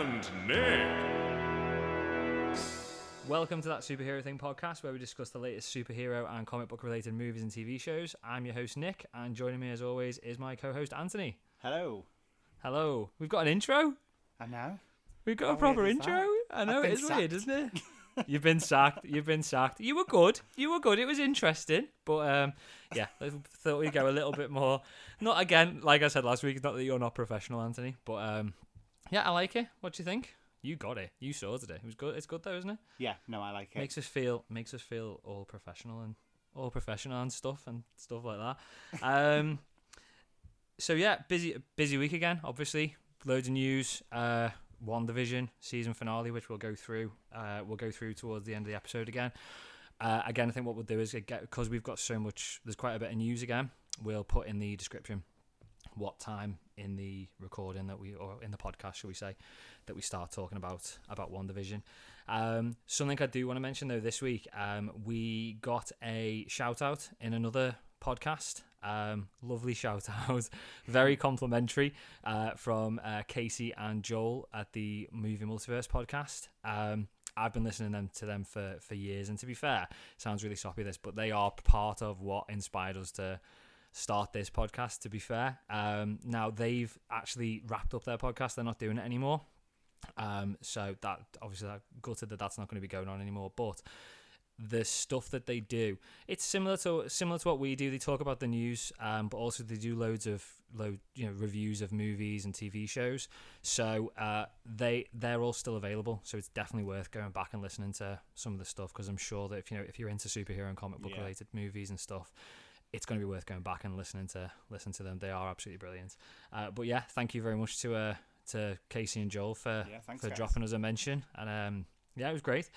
and Nick. Welcome to That Superhero Thing podcast, where we discuss the latest superhero and comic book related movies and TV shows. I'm your host, Nick, and joining me as always is my co-host, Anthony. Hello. Hello. We've got an intro. I know. We've got a proper intro. I know, it is weird, isn't it? You've been sacked. You were good. It was interesting. But, yeah, I thought we'd go a little bit more. Not, again, like I said last week, not that you're not professional, Anthony. But, yeah, I like it. What do you think? You got it. You sorted it. It was good. It's good though, isn't it? Yeah, no, I like it. Makes us feel all professional and stuff like that. So yeah, busy week again. Obviously, loads of news. Wandavision season finale, which we'll go through. We'll go through towards the end of the episode again. Again, I think what we'll do is because we've got so much. There's quite a bit of news again. We'll put in the description what time in the recording or in the podcast, shall we say, that we start talking about Wandavision. Something I do want to mention though this week, we got a shout out in another podcast. Lovely shout out, very complimentary, from Casey and Joel at the Movie Multiverse podcast. I've been listening to them for years, and to be fair, sounds really soppy this, but they are part of what inspired us to start this podcast, to be fair. Now they've actually wrapped up their podcast. They're not doing it anymore. So that obviously gutted that's not going to be going on anymore, but the stuff that they do, it's similar to what we do. They talk about the news, but also they do loads of reviews of movies and TV shows. So they're all still available. So it's definitely worth going back and listening to some of the stuff, because I'm sure that if you're into superhero and comic book related movies and stuff, it's going to be worth going back and listening to them. They are absolutely brilliant. But yeah, thank you very much to Casey and Joel for dropping us a mention. And yeah, it was great.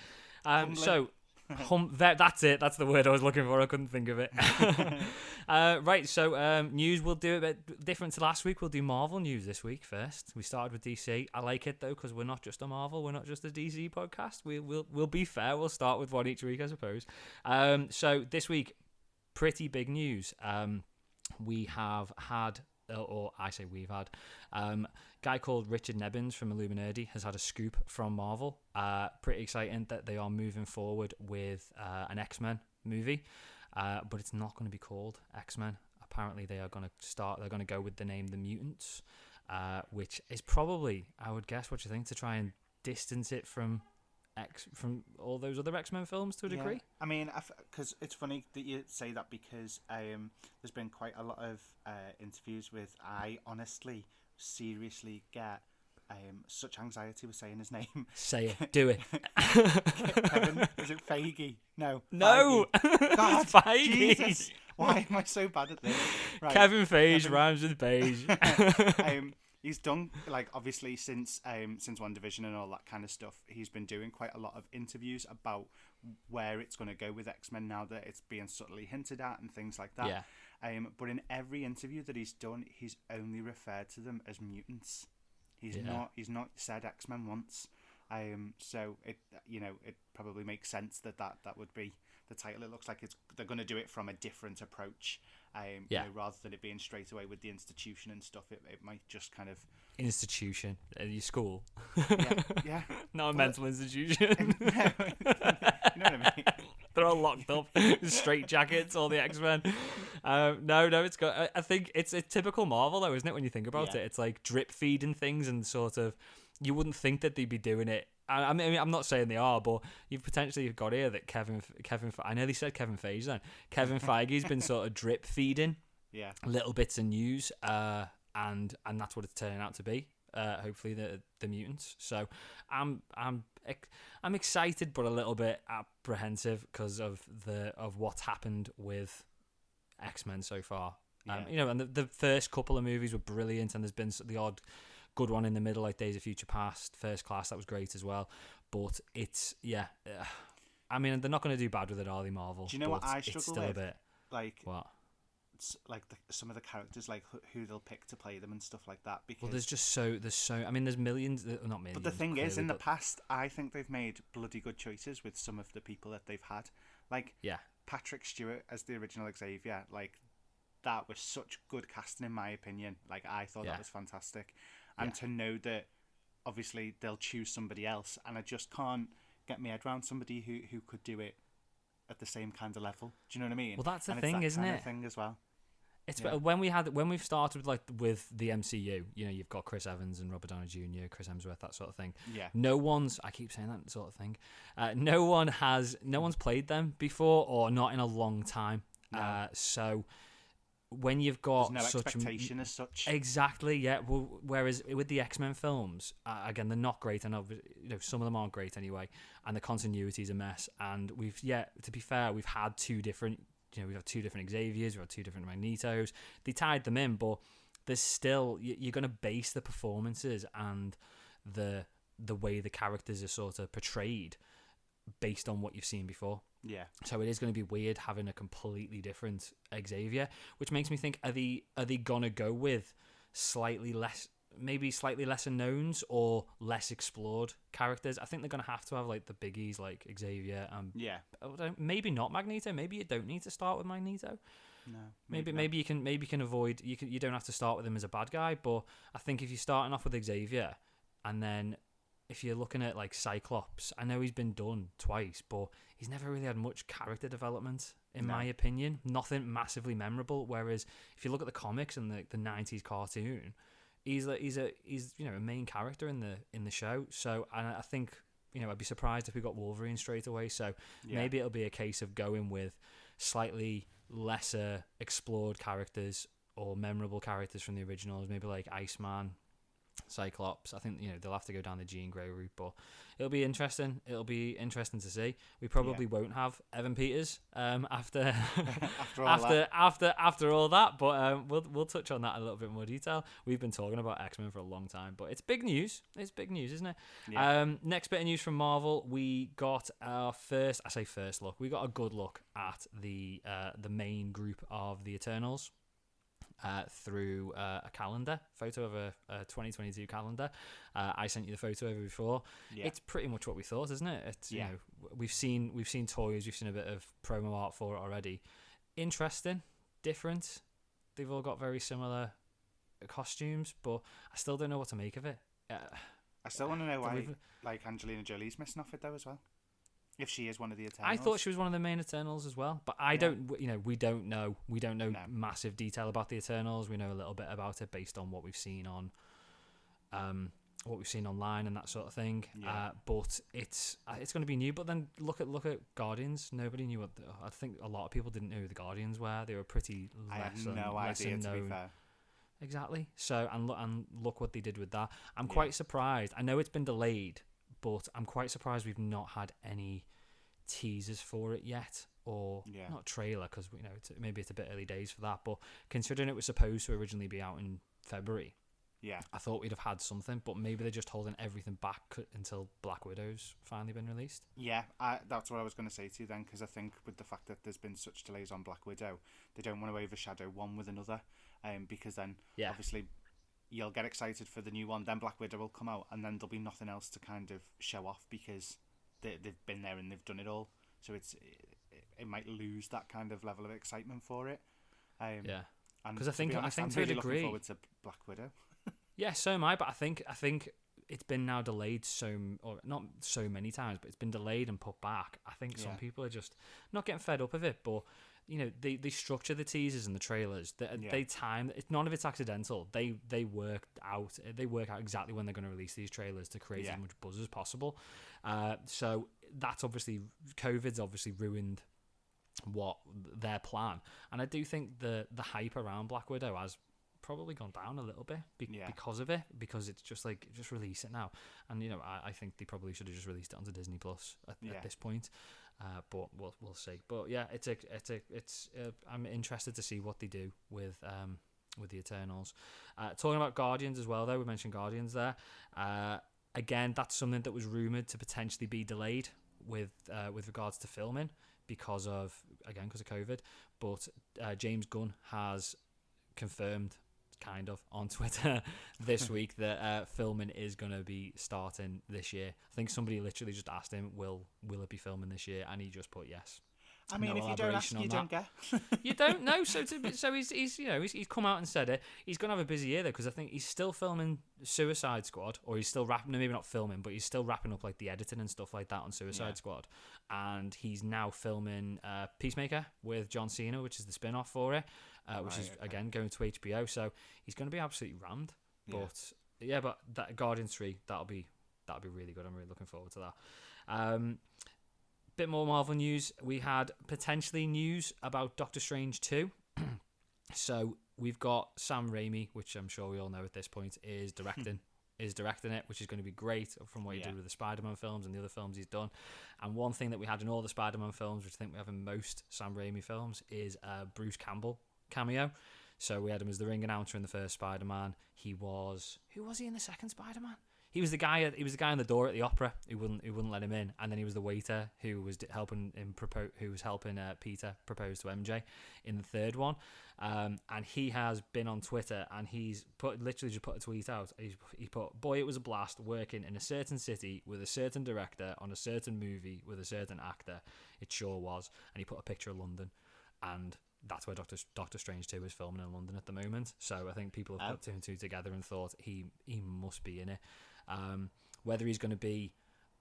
That's it. That's the word I was looking for. I couldn't think of it. Right, so news, we'll do a bit different to last week. We'll do Marvel news this week first. We started with DC. I like it though, because we're not just a Marvel, we're not just a DC podcast. We'll be fair. We'll start with one each week, I suppose. So this week, pretty big news. We have had, or I say we've had, a guy called Richard Nebbins from Illuminati has had a scoop from Marvel. Pretty exciting that they are moving forward with an X-Men movie, but it's not going to be called X-Men. Apparently they're going to go with the name The Mutants, which is probably, I would guess, what you think, to try and distance it from all those other X-Men films to a degree. Yeah. I mean, because it's funny that you say that, because there's been quite a lot of interviews with, I honestly seriously get such anxiety with saying his name. Say it. Do it. Kevin, is it Feige? No. Feige. God, Feige. Jesus. Why am I so bad at this? Right. Kevin Feige rhymes with beige. He's done, like, obviously since WandaVision and all that kind of stuff, he's been doing quite a lot of interviews about where it's going to go with X-Men now that it's being subtly hinted at and things like that. Yeah. But in every interview that he's done, he's only referred to them as mutants. He's not said X-Men once. So it probably makes sense that would be the title. It looks like they're going to do it from a different approach. Rather than it being straight away with the institution and stuff, it might just kind of institution at your school. Yeah. Not a mental institution. You know what I mean? They're all locked up, straight jackets, all the X-Men. No, it's got. I think it's a typical Marvel though, isn't it? When you think about it, it's like drip feeding things, and sort of, you wouldn't think that they'd be doing it. I mean, I'm not saying they are, but you've potentially got here that Kevin. I nearly said Kevin Feige then. Kevin Feige's been sort of drip feeding, little bits of news, and that's what it's turning out to be. Hopefully the mutants. So I'm excited, but a little bit apprehensive because of what's happened with X-Men so far. And the first couple of movies were brilliant, and there's been the odd good one in the middle, like Days of Future Past, First Class, that was great as well. But it's I mean, they're not going to do bad with it, are they, Marvel? Do you know what I struggle still with? A bit like what? Like some of the characters, like who they'll pick to play them and stuff like that. Because there's so. I mean, there's millions, not millions. But the thing clearly, is, in the past, I think they've made bloody good choices with some of the people that they've had. Like Patrick Stewart as the original Xavier, like that was such good casting in my opinion. Like I thought that was fantastic. And to know that obviously they'll choose somebody else, and I just can't get my head around somebody who could do it at the same kind of level. Do you know what I mean? Well, that's the and thing, it's that isn't kind it? of thing as well. It's when we've started with the MCU, you've got Chris Evans and Robert Downey Jr., Chris Hemsworth, that sort of thing. Yeah. I keep saying that sort of thing. No one's played them before, or not in a long time. No. So when you've got there's no such expectation as such. Exactly, yeah. Well, whereas with the X-Men films, again, they're not great, and some of them aren't great anyway, and the continuity is a mess. And to be fair, we've had two different. We've got two different Xaviers, we've got two different Magnetos. They tied them in, but there's still, you're going to base the performances and the way the characters are sort of portrayed based on what you've seen before. Yeah. So it is going to be weird having a completely different Xavier, which makes me think, are they going to go with slightly lesser knowns or less explored characters? I think they're going to have like the biggies like Xavier and maybe not Magneto. Maybe you don't need to start with Magneto. No. Maybe you can avoid, you don't have to start with him as a bad guy, but I think if you're starting off with Xavier, and then if you're looking at like Cyclops, I know he's been done twice, but he's never really had much character development in my opinion. Nothing massively memorable. Whereas if you look at the comics and the 90s cartoon, he's a main character in the show. So, and I think, I'd be surprised if we got Wolverine straight away. So maybe it'll be a case of going with slightly lesser explored characters or memorable characters from the originals, maybe like Iceman, Cyclops. I think they'll have to go down the Jean Grey route, but it'll be interesting. It'll be interesting to see. We probably won't have Evan Peters after after all that, but we'll touch on that in a little bit more detail. We've been talking about X-Men for a long time, but it's big news. It's big news, isn't it? Yeah. Next bit of news from Marvel, we got our first look. We got a good look at the main group of the Eternals. Through a calendar, photo of a 2022 calendar. I sent you the photo over before. Yeah. It's pretty much what we thought, isn't it? It's we've seen toys, we've seen a bit of promo art for it already. Interesting, different. They've all got very similar costumes, but I still don't know what to make of it. I still want to know why like Angelina Jolie's missing off it though as well. If she is one of the Eternals. I thought she was one of the main Eternals as well, but we don't know massive detail about the Eternals. We know a little bit about it based on what we've seen on, what we've seen online and that sort of thing. Yeah. But it's going to be new. But then look at Guardians. Nobody knew what. I think a lot of people didn't know who the Guardians were. They were pretty lesser. I had no idea, to be fair. Exactly. So and look what they did with that. I'm quite surprised. I know it's been delayed, but I'm quite surprised we've not had any teasers for it yet, or not trailer, because maybe it's a bit early days for that. But considering it was supposed to originally be out in February, I thought we'd have had something. But maybe they're just holding everything back until Black Widow's finally been released. Yeah, that's what I was going to say to you then, because I think with the fact that there's been such delays on Black Widow, they don't want to overshadow one with another, because then obviously you'll get excited for the new one, then Black Widow will come out, and then there'll be nothing else to kind of show off because they've been there and they've done it all. So it might lose that kind of level of excitement for it. Because I think I'm to really a degree, looking forward to Black Widow. Yeah, so am I. But I think it's been now delayed not so many times, but it's been delayed and put back. I think some people are just not getting fed up of it, but they structure the teasers and the trailers. They time it. None of it's accidental. They work out exactly when they're going to release these trailers to create as much buzz as possible. So that's obviously COVID's obviously ruined what their plan, and I do think the hype around Black Widow has probably gone down a little bit because of it, because it's just like, just release it now. And I think they probably should have just released it onto Disney Plus at this point. But we'll see. But yeah, it's I'm interested to see what they do with the Eternals. Talking about Guardians as well, though, we mentioned Guardians there. Again, that's something that was rumored to potentially be delayed with regards to filming because of COVID. But James Gunn has confirmed, kind of, on Twitter this week that filming is going to be starting this year. I think somebody literally just asked him, will it be filming this year? And he just put yes. I mean, no if you don't ask, elaboration you on don't get. You don't know. So he's come out and said it. He's gonna have a busy year though, because I think he's still filming Suicide Squad, or he's still wrapping. Maybe not filming, but he's still wrapping up like the editing and stuff like that on Suicide Squad. And he's now filming Peacemaker with John Cena, which is the spin-off for it, which is again going to HBO. So he's going to be absolutely rammed. But but that Guardians 3, that'll be really good. I'm really looking forward to that. Bit more Marvel news. We had potentially news about Doctor Strange 2. So we've got Sam Raimi, which I'm sure we all know at this point, is directing it, which is going to be great from what he did with the Spider-Man films and the other films he's done. And one thing that we had in all the Spider-Man films, which I think we have in most Sam Raimi films, is Bruce Campbell cameo. So we had him as the ring announcer in the first Spider-Man. Who was he in the second Spider-Man? He was the guy. He was the guy on the door at the opera who wouldn't let him in, and then he was the waiter who was helping Peter propose to MJ in the third one. And he has been on Twitter, and he's literally just put a tweet out. He put, "Boy, it was a blast working in a certain city with a certain director on a certain movie with a certain actor. It sure was." And he put a picture of London, and that's where Doctor Strange 2 is filming in London at the moment. So I think people have put two and two together and thought he must be in it. Whether he's going to be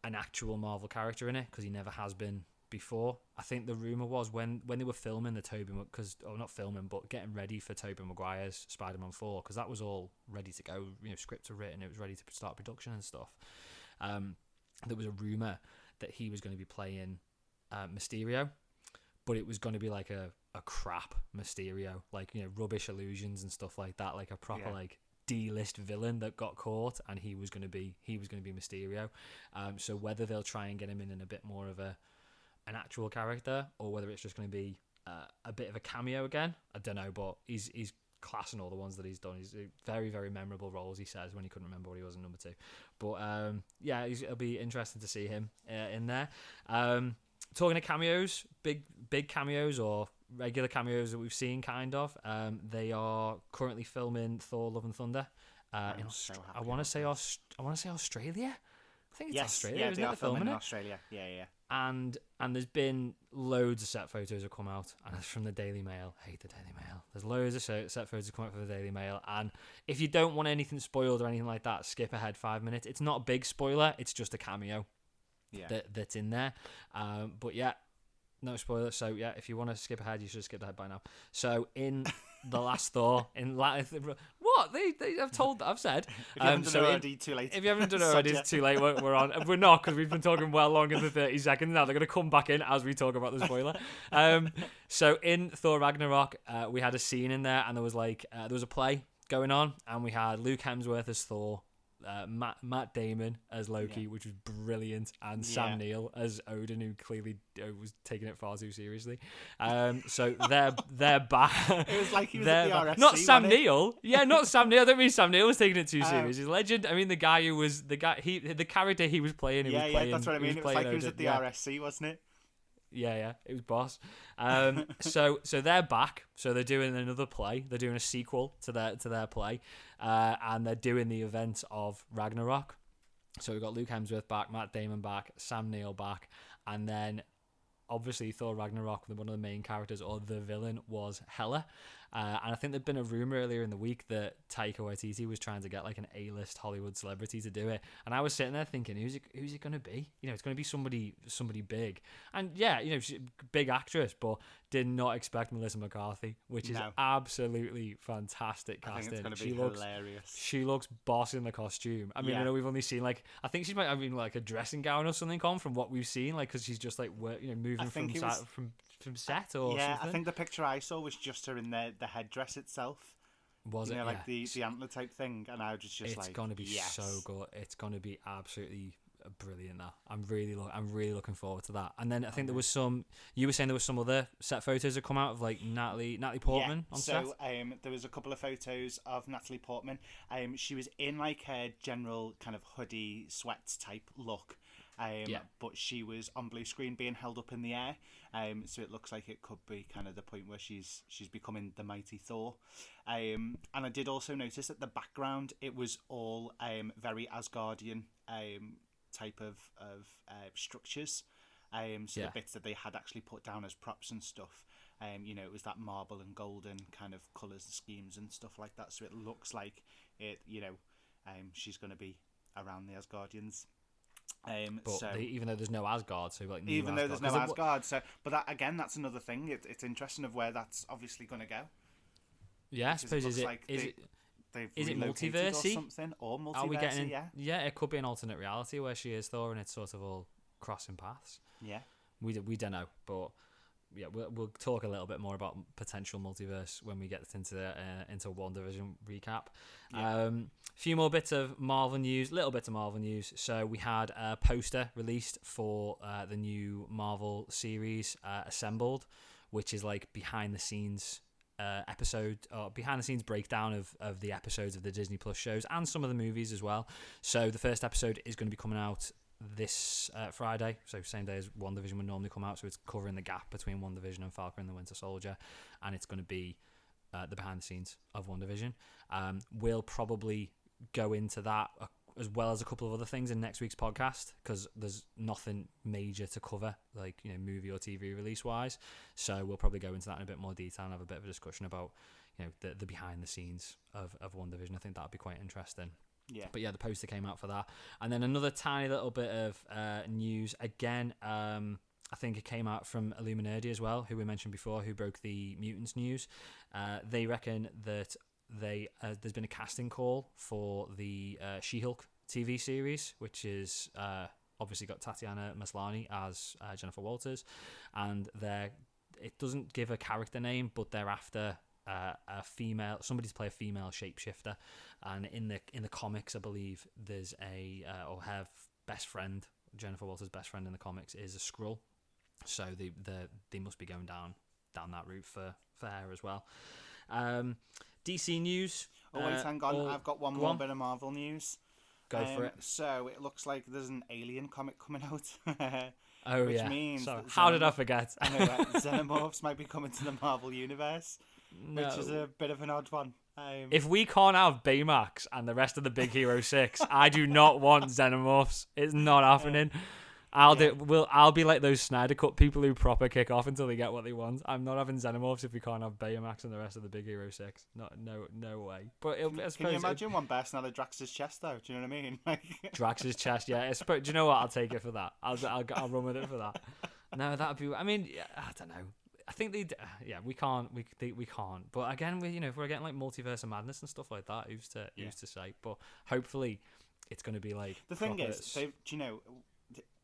an actual Marvel character in it, because he never has been before. I think the rumour was when they were filming getting ready for Tobey Maguire's Spider-Man 4, because that was all ready to go, scripts were written, it was ready to start production and stuff. There was a rumour that he was going to be playing Mysterio, but it was going to be like a crap Mysterio, like rubbish illusions and stuff like that, like a proper like D-list villain that got caught, and he was going to be Mysterio. So whether they'll try and get him in a bit more of an actual character, or whether it's just going to be a bit of a cameo again, I don't know. But he's class in all the ones that he's done. He's very, very memorable roles, he says, when he couldn't remember what he was in number 2. But it'll be interesting to see him in there. Talking of cameos, big cameos or regular cameos that we've seen, kind of. They are currently filming Thor: Love and Thunder. I want to say Australia. I think it's Australia. Yeah, isn't they it? are filming in it? Australia. Yeah. And there's been loads of set photos have come out, and it's from the Daily Mail. I hate the Daily Mail. There's loads of set photos come out from the Daily Mail, and if you don't want anything spoiled or anything like that, skip ahead 5 minutes. It's not a big spoiler. It's just a cameo. That's in there. But yeah, no spoiler. So yeah, if you want to skip ahead, you should skip ahead by now. So in the last Thor, what I've said. If you haven't done it already, too late. If you haven't done it already, it's too late. We're on. We're not, because we've been talking well longer than 30 seconds now. They're going to come back in as we talk about the spoiler. So in Thor Ragnarok, we had a scene in there, and there was a play going on, and we had Luke Hemsworth as Thor, Matt Damon as Loki, which was brilliant, and Sam Neill as Odin, who clearly was taking it far too seriously. So they're back. It was like he was at the RSC. Not Sam Neill. Yeah, not Sam Neill. I don't mean Sam Neill was taking it too serious. He's a legend. I mean the character he was playing. That's what I mean. It was like he was at the RSC, wasn't it? Yeah, it was boss. So they're back. So they're doing another play. They're doing a sequel to their play, and they're doing the event of Ragnarok. So we've got Luke Hemsworth back, Matt Damon back, Sam Neill back, and then obviously Thor Ragnarok, one of the main characters or the villain was Hela. And I think there'd been a rumor earlier in the week that Taika Waititi was trying to get like an A-list Hollywood celebrity to do it, and I was sitting there thinking, who's it going to be? It's going to be somebody big, and she's a big actress, but did not expect Melissa McCarthy, which is absolutely fantastic casting. I think it's going to be hilarious. She looks boss in the costume. I mean, I know we've only seen I think she might have been like a dressing gown or something on from what we've seen, because she's just like moving from set or something. I think the picture I saw was just her in the headdress itself. Was it? Like the antler type thing, and I was just it's like, it's gonna be so good. It's gonna be absolutely brilliant. That I'm really looking forward to that. And then I think there was you were saying there was some other set photos that come out of like Natalie Portman on set. So there was a couple of photos of Natalie Portman. She was in like her general kind of hoodie sweats type look. But she was on blue screen being held up in the air, so it looks like it could be kind of the point where she's becoming the mighty Thor. And I did also notice that the background, it was all very Asgardian type of structures. So the bits that they had actually put down as props and stuff, it was that marble and golden kind of colours and schemes and stuff like that. So it looks like it, she's going to be around the Asgardians. Even though there's no Asgard, so like even though there's no Asgard, but that again, that's another thing. It's interesting of where that's obviously going to go. Yeah, I suppose is it multiversey or something, or multiversey? Are we getting? Yeah, it could be an alternate reality where she is Thor, and it's sort of all crossing paths. Yeah, we don't know, but yeah, we'll talk a little bit more about potential multiverse when we get into WandaVision recap. Yeah. Few more bits of Marvel news, little bits of Marvel news. So we had a poster released for the new Marvel series Assembled, which is like behind the scenes episode or behind the scenes breakdown of the episodes of the Disney Plus shows and some of the movies as well. So the first episode is going to be coming out this Friday, so same day as WandaVision would normally come out, so it's covering the gap between WandaVision and Falcon and the Winter Soldier, and it's going to be the behind the scenes of WandaVision. We'll probably go into that as well as a couple of other things in next week's podcast, because there's nothing major to cover, like movie or TV release wise, so we'll probably go into that in a bit more detail and have a bit of a discussion about the behind the scenes of WandaVision. I think that'd be quite interesting. Yeah. But yeah, the poster came out for that. And then another tiny little bit of news. Again, I think it came out from Illuminati as well, who we mentioned before, who broke the Mutants news. They reckon that there's been a casting call for the She-Hulk TV series, which is obviously got Tatiana Maslany as Jennifer Walters. And it doesn't give a character name, but they're after a female, somebody to play a female shapeshifter, and in the comics, I believe there's or her best friend, Jennifer Walters' best friend in the comics is a Skrull, so they must be going down that route for her as well. DC news. Oh wait, hang on, I've got one more bit of Marvel news. Go for it. So it looks like there's an Alien comic coming out. Oh, which means so how did I forget? I know that Xenomorphs might be coming to the Marvel universe. No. Which is a bit of an odd one. If we can't have Baymax and the rest of the Big Hero 6, I do not want Xenomorphs. It's not happening. I'll be like those Snyder Cut people who proper kick off until they get what they want. I'm not having Xenomorphs if we can't have Baymax and the rest of the Big Hero 6. No way. But can you imagine one best now, Drax's chest though? Do you know what I mean? Drax's chest, yeah. Do you know what? I'll take it for that. I'll run with it for that. No, that'd be. I mean, I don't know. I think we can't. But again, if we're getting like multiverse of madness and stuff like that, who's to say? But hopefully, it's going to be like the thing is,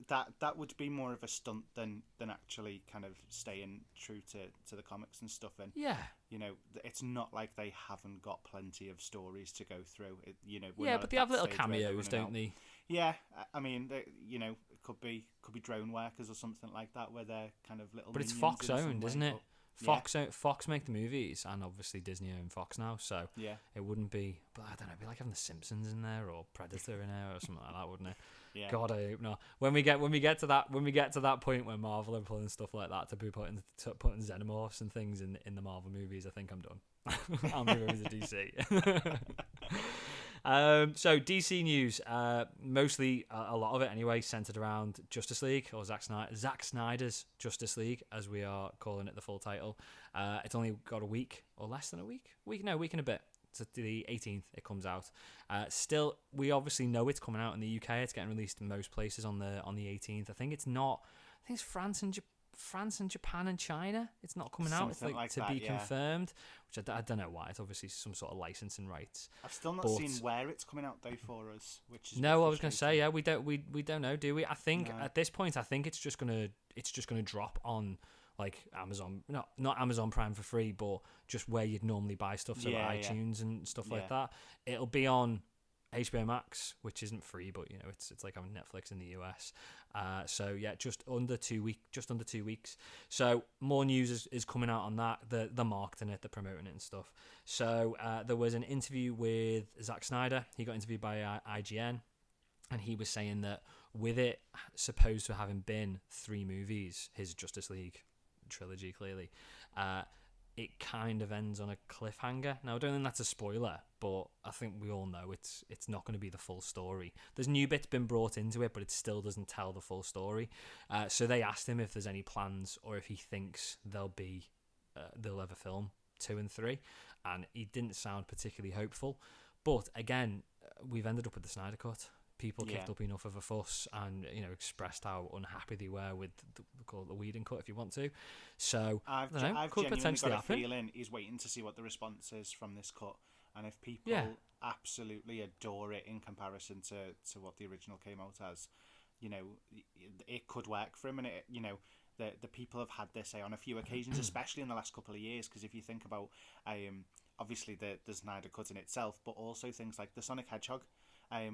that would be more of a stunt than actually kind of staying true to the comics and stuff. And it's not like they haven't got plenty of stories to go through. But they have little cameos, don't they? Yeah, I mean, it could be drone workers or something like that, where they're kind of little. But it's Fox owned, isn't it? Fox make the movies, and obviously Disney own Fox now, so it wouldn't be. But I don't know, it'd be like having the Simpsons in there or Predator in there or something like that, wouldn't it? Yeah. God, I hope not. When we get to that point where Marvel are pulling stuff like that to be putting Xenomorphs and things in the Marvel movies, I think I'm done. I'll move over to DC. So DC news, mostly a lot of it anyway, centered around Justice League, or Zack Snyder's Justice League, as we are calling it the full title. It's only got a week or less than a week and a bit. So the 18th it comes out. Still, we obviously know it's coming out in the UK. It's getting released in most places on the 18th. I think it's France and Japan and China. It's not coming out. It's like to that, be confirmed, which I don't know why. It's obviously some sort of licensing rights. I've still not seen where it's coming out though for us, which is no. I was going to say we don't know, do we? I think at this point, it's just gonna drop on like Amazon, not Amazon Prime for free, but just where you'd normally buy stuff, so like iTunes and stuff like that. It'll be on HBO Max, which isn't free, but it's like having Netflix in the US. So yeah, just under 2 weeks. So more news is coming out on that. They're marketing it, they're promoting it and stuff. So there was an interview with Zack Snyder. He got interviewed by IGN, and he was saying that with it supposed to having been 3 movies, his Justice League trilogy clearly, it kind of ends on a cliffhanger. Now, I don't think that's a spoiler, but I think we all know it's not going to be the full story. There's new bits been brought into it, but it still doesn't tell the full story. So they asked him if there's any plans or if he thinks they'll ever film 2 and 3, and he didn't sound particularly hopeful. But again, we've ended up with the Snyder Cut. People kicked up enough of a fuss and expressed how unhappy they were with call it the Whedon cut if you want to. So I've could potentially got a happen. feeling he's waiting to see what the response is from this cut, and if people absolutely adore it in comparison to what the original came out as, it could work for him. And the people have had their say on a few occasions, especially in the last couple of years. Because if you think about obviously the Snyder Cut in itself, but also things like the Sonic Hedgehog.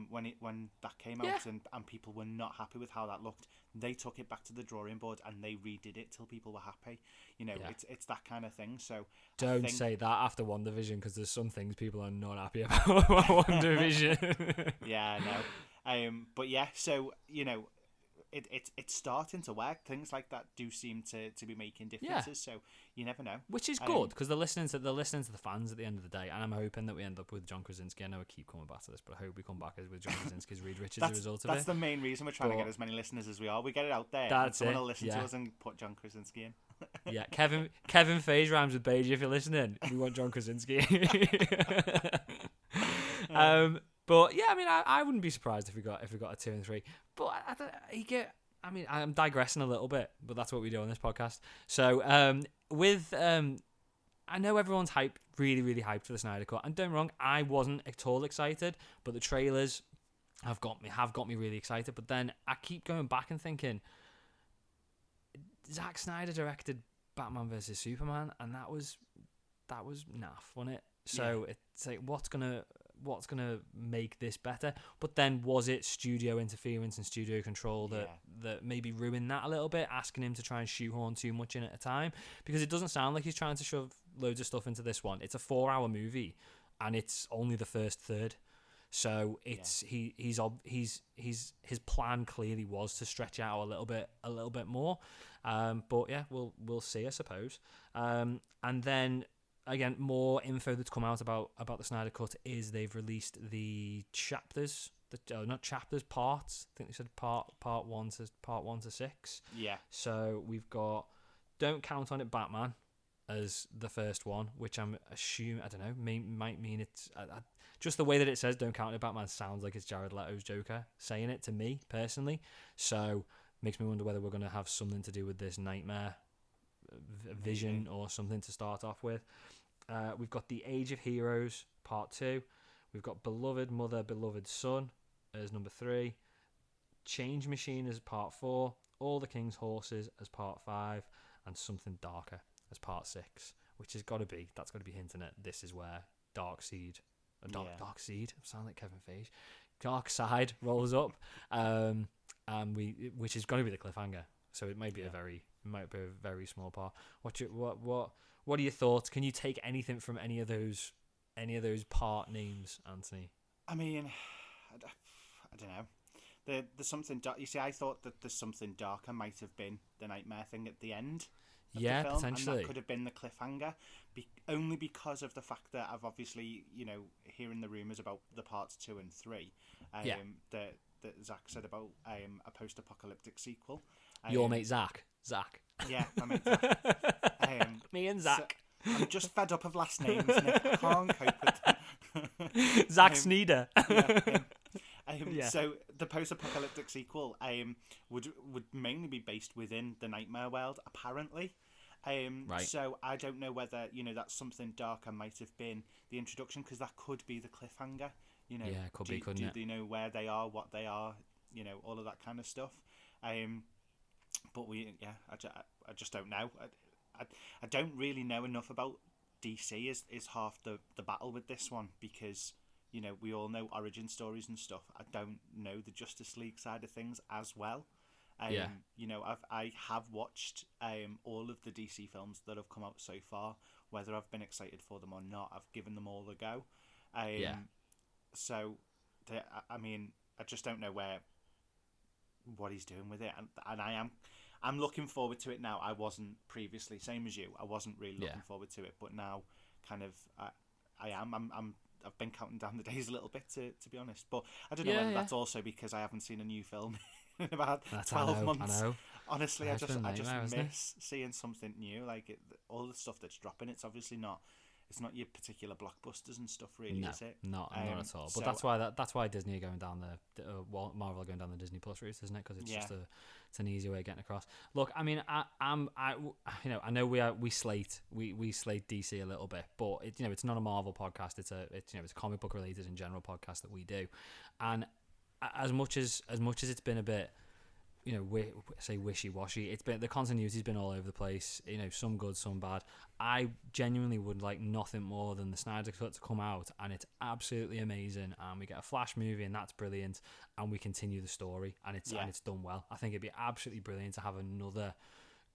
When that came out and people were not happy with how that looked, they took it back to the drawing board and they redid it till people were happy. It's that kind of thing. So don't say that after Wandavision, because there's some things people are not happy about Wandavision. Yeah, I know. But yeah, so it's starting to work. Things like that do seem to be making differences. So you never know, which is good because they're listening to the fans at the end of the day. And I'm hoping that we end up with John Krasinski. I know I keep coming back to this, but I hope we come back with John Krasinski's Reed Richards as a result of it. That's the main reason we're trying to get as many listeners as we are. We get it out there. That's and someone it. will listen to us and put John Krasinski in. Yeah, Kevin Feige rhymes with Beige. If you're listening, we want John Krasinski. But yeah, I mean, I wouldn't be surprised if we got a 2 and 3. But I'm digressing a little bit, but that's what we do on this podcast. So I know everyone's really, really hyped for the Snyder Cut, and don't get me wrong, I wasn't at all excited, but the trailers have got me really excited. But then I keep going back and thinking, Zack Snyder directed Batman vs Superman, and that was naff, wasn't it? So it's like, what's gonna make this better? But then was it studio interference and studio control that maybe ruined that a little bit, asking him to try and shoehorn too much in at a time? Because it doesn't sound like he's trying to shove loads of stuff into this one. It's a 4-hour movie, and it's only the first third. So it's his plan clearly was to stretch out a little bit more. But yeah, we'll see, I suppose. And then again, more info that's come out about the Snyder Cut is they've released the chapters, not chapters, parts. I think they said part 1 to 6. Yeah. So we've got Don't Count on It Batman as the first one, which I'm assuming, I don't know, might mean it's just the way that it says Don't Count on It Batman sounds like it's Jared Leto's Joker saying it to me personally. So makes me wonder whether we're going to have something to do with this nightmare vision or something to start off with. We've got The Age of Heroes Part 2. We've got Beloved Mother, Beloved Son as number 3. Change Machine as Part 4. All the King's Horses as Part 5. And Something Darker as Part 6. Which has got to be hinting at this is where Dark Seed sound like Kevin Feige. Dark Side rolls up. Which is going to be the cliffhanger. So it might be a very small part. What are your thoughts? Can you take anything from any of those part names, Anthony? I mean, I don't know. There's something dark. You see, I thought that there's something darker might have been the nightmare thing at the end of the film, potentially. And that could have been the cliffhanger, only because of the fact that I've obviously, hearing the rumours about the parts 2 and 3, that Zack said about a post-apocalyptic sequel. Your mate Zack. Yeah, my mate Zack. Me and Zack. So I'm just fed up of last names, Nick. I can't cope with them. Zack Snyder. So the post-apocalyptic sequel would mainly be based within the Nightmare world, apparently. Right. So I don't know whether that's something darker might have been the introduction, because that could be the cliffhanger. It could be, couldn't it? Do they know where they are, what they are, all of that kind of stuff. But I just don't know. I don't really know enough about DC is half the battle with this one, because we all know origin stories and stuff. I don't know the Justice League side of things as well. I have watched all of the DC films that have come out so far. Whether I've been excited for them or not, I've given them all a go. So I just don't know what he's doing with it, and I'm looking forward to it now. I wasn't previously, same as you. I wasn't really looking forward to it, but now, kind of, I am. I've been counting down the days a little bit, to be honest. But I don't know whether that's also because I haven't seen a new film in about 12 months. I know. Honestly, I just miss seeing something new. Like all the stuff that's dropping. It's obviously not. It's not your particular blockbusters and stuff, really, is it? Not at all. But that's why Disney are going down Marvel are going down the Disney Plus route, isn't it? Because it's just it's an easy way of getting across. Look, I mean, I know we slate DC a little bit, but it's not a Marvel podcast. It's a comic book related in general podcast that we do, and as much as it's been a bit, say wishy-washy, it's been, the continuity's been all over the place, some good, some bad. I genuinely would like nothing more than the Snyder Cut to come out and it's absolutely amazing and we get a Flash movie and that's brilliant and we continue the story and it's done well. I think it'd be absolutely brilliant to have another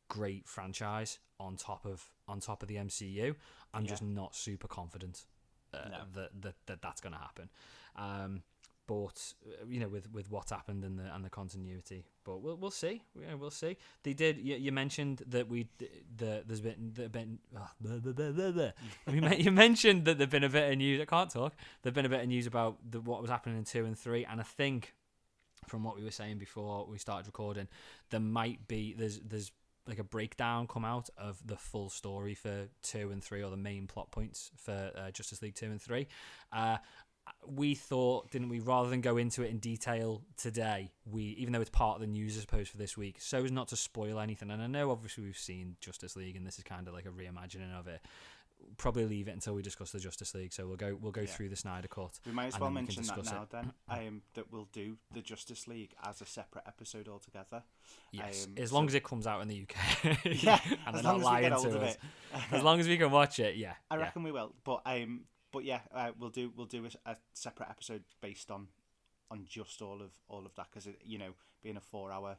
great franchise on top of the MCU. I'm just not super confident that's going to happen. But with what's happened and the continuity, but we'll see. We'll see. They did. You mentioned that you mentioned that there've been a bit of news. I can't talk. There've been a bit of news about what was happening in 2 and 3, and I think from what we were saying before we started recording, there's like a breakdown come out of the full story for 2 and 3, or the main plot points for Justice League 2 and 3. We thought, didn't we, rather than go into it in detail today, even though it's part of the news, I suppose, for this week, so as not to spoil anything, and I know obviously we've seen Justice League and this is kind of like a reimagining of it, probably leave it until we discuss the Justice League, so we'll go through the Snyder Cut. We might as well mention that now then, that we'll do the Justice League as a separate episode altogether. Yes, as long as it comes out in the UK. And as long as we get hold of it. As long as we can watch it, I reckon we will, but yeah, we'll do a separate episode based on just all of that, because being a 4-hour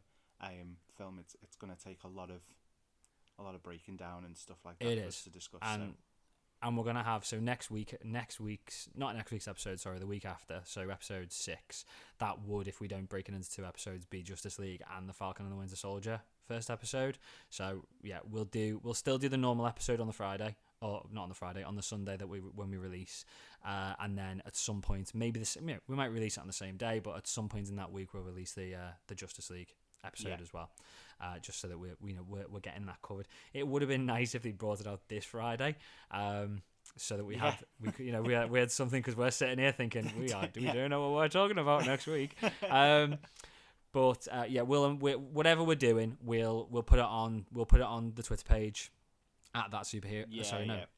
film, it's going to take a lot of breaking down and stuff like that for us to discuss. And we're going to have, so the week after, so episode 6, that would, if we don't break it into 2 episodes, be Justice League and the Falcon and the Winter Soldier first episode. So yeah, we'll still do the normal episode on the Friday, or not on the Friday, on the Sunday when we release, and then at some point, maybe we might release it on the same day, but at some point in that week we'll release the Justice League episode as well, just so that we're getting that covered. It would have been nice if they brought it out this Friday, so that we had something, because we're sitting here thinking we don't know what we're talking about next week. But whatever we're doing, we'll put it on the Twitter page at that superhero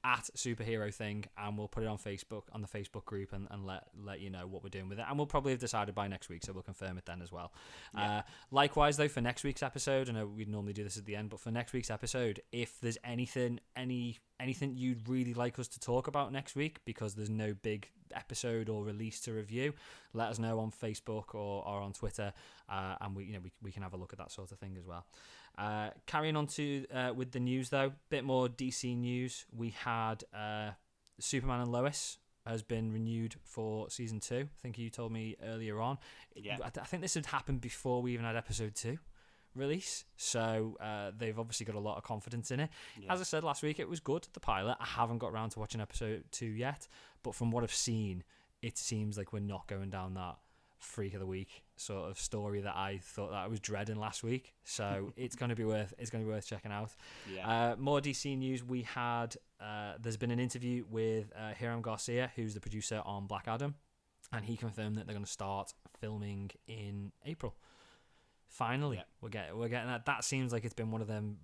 at superhero thing, and we'll put it on Facebook, on the Facebook group, and let you know what we're doing with it, and we'll probably have decided by next week, so we'll confirm it then as well. Likewise though, for next week's episode, I know we'd normally do this at the end, but for next week's episode, if there's anything you'd really like us to talk about next week, because there's no big episode or release to review, let us know on Facebook or on Twitter, and we can have a look at that sort of thing as well. Carrying on to with the news though, bit more DC news. We had Superman and Lois has been renewed for season 2. I think you told me earlier on. I think this had happened before we even had episode 2 release, so they've obviously got a lot of confidence in it. As I said last week, it was good, the pilot. I haven't got around to watching episode 2 yet, but from what I've seen, it seems like we're not going down that freak of the week sort of story that I thought that I was dreading last week. So it's going to be worth checking out. More DC news. We had there's been an interview with Hiram Garcia, who's the producer on Black Adam, and he confirmed that they're going to start filming in April. Finally, we're getting that. That seems like it's been one of them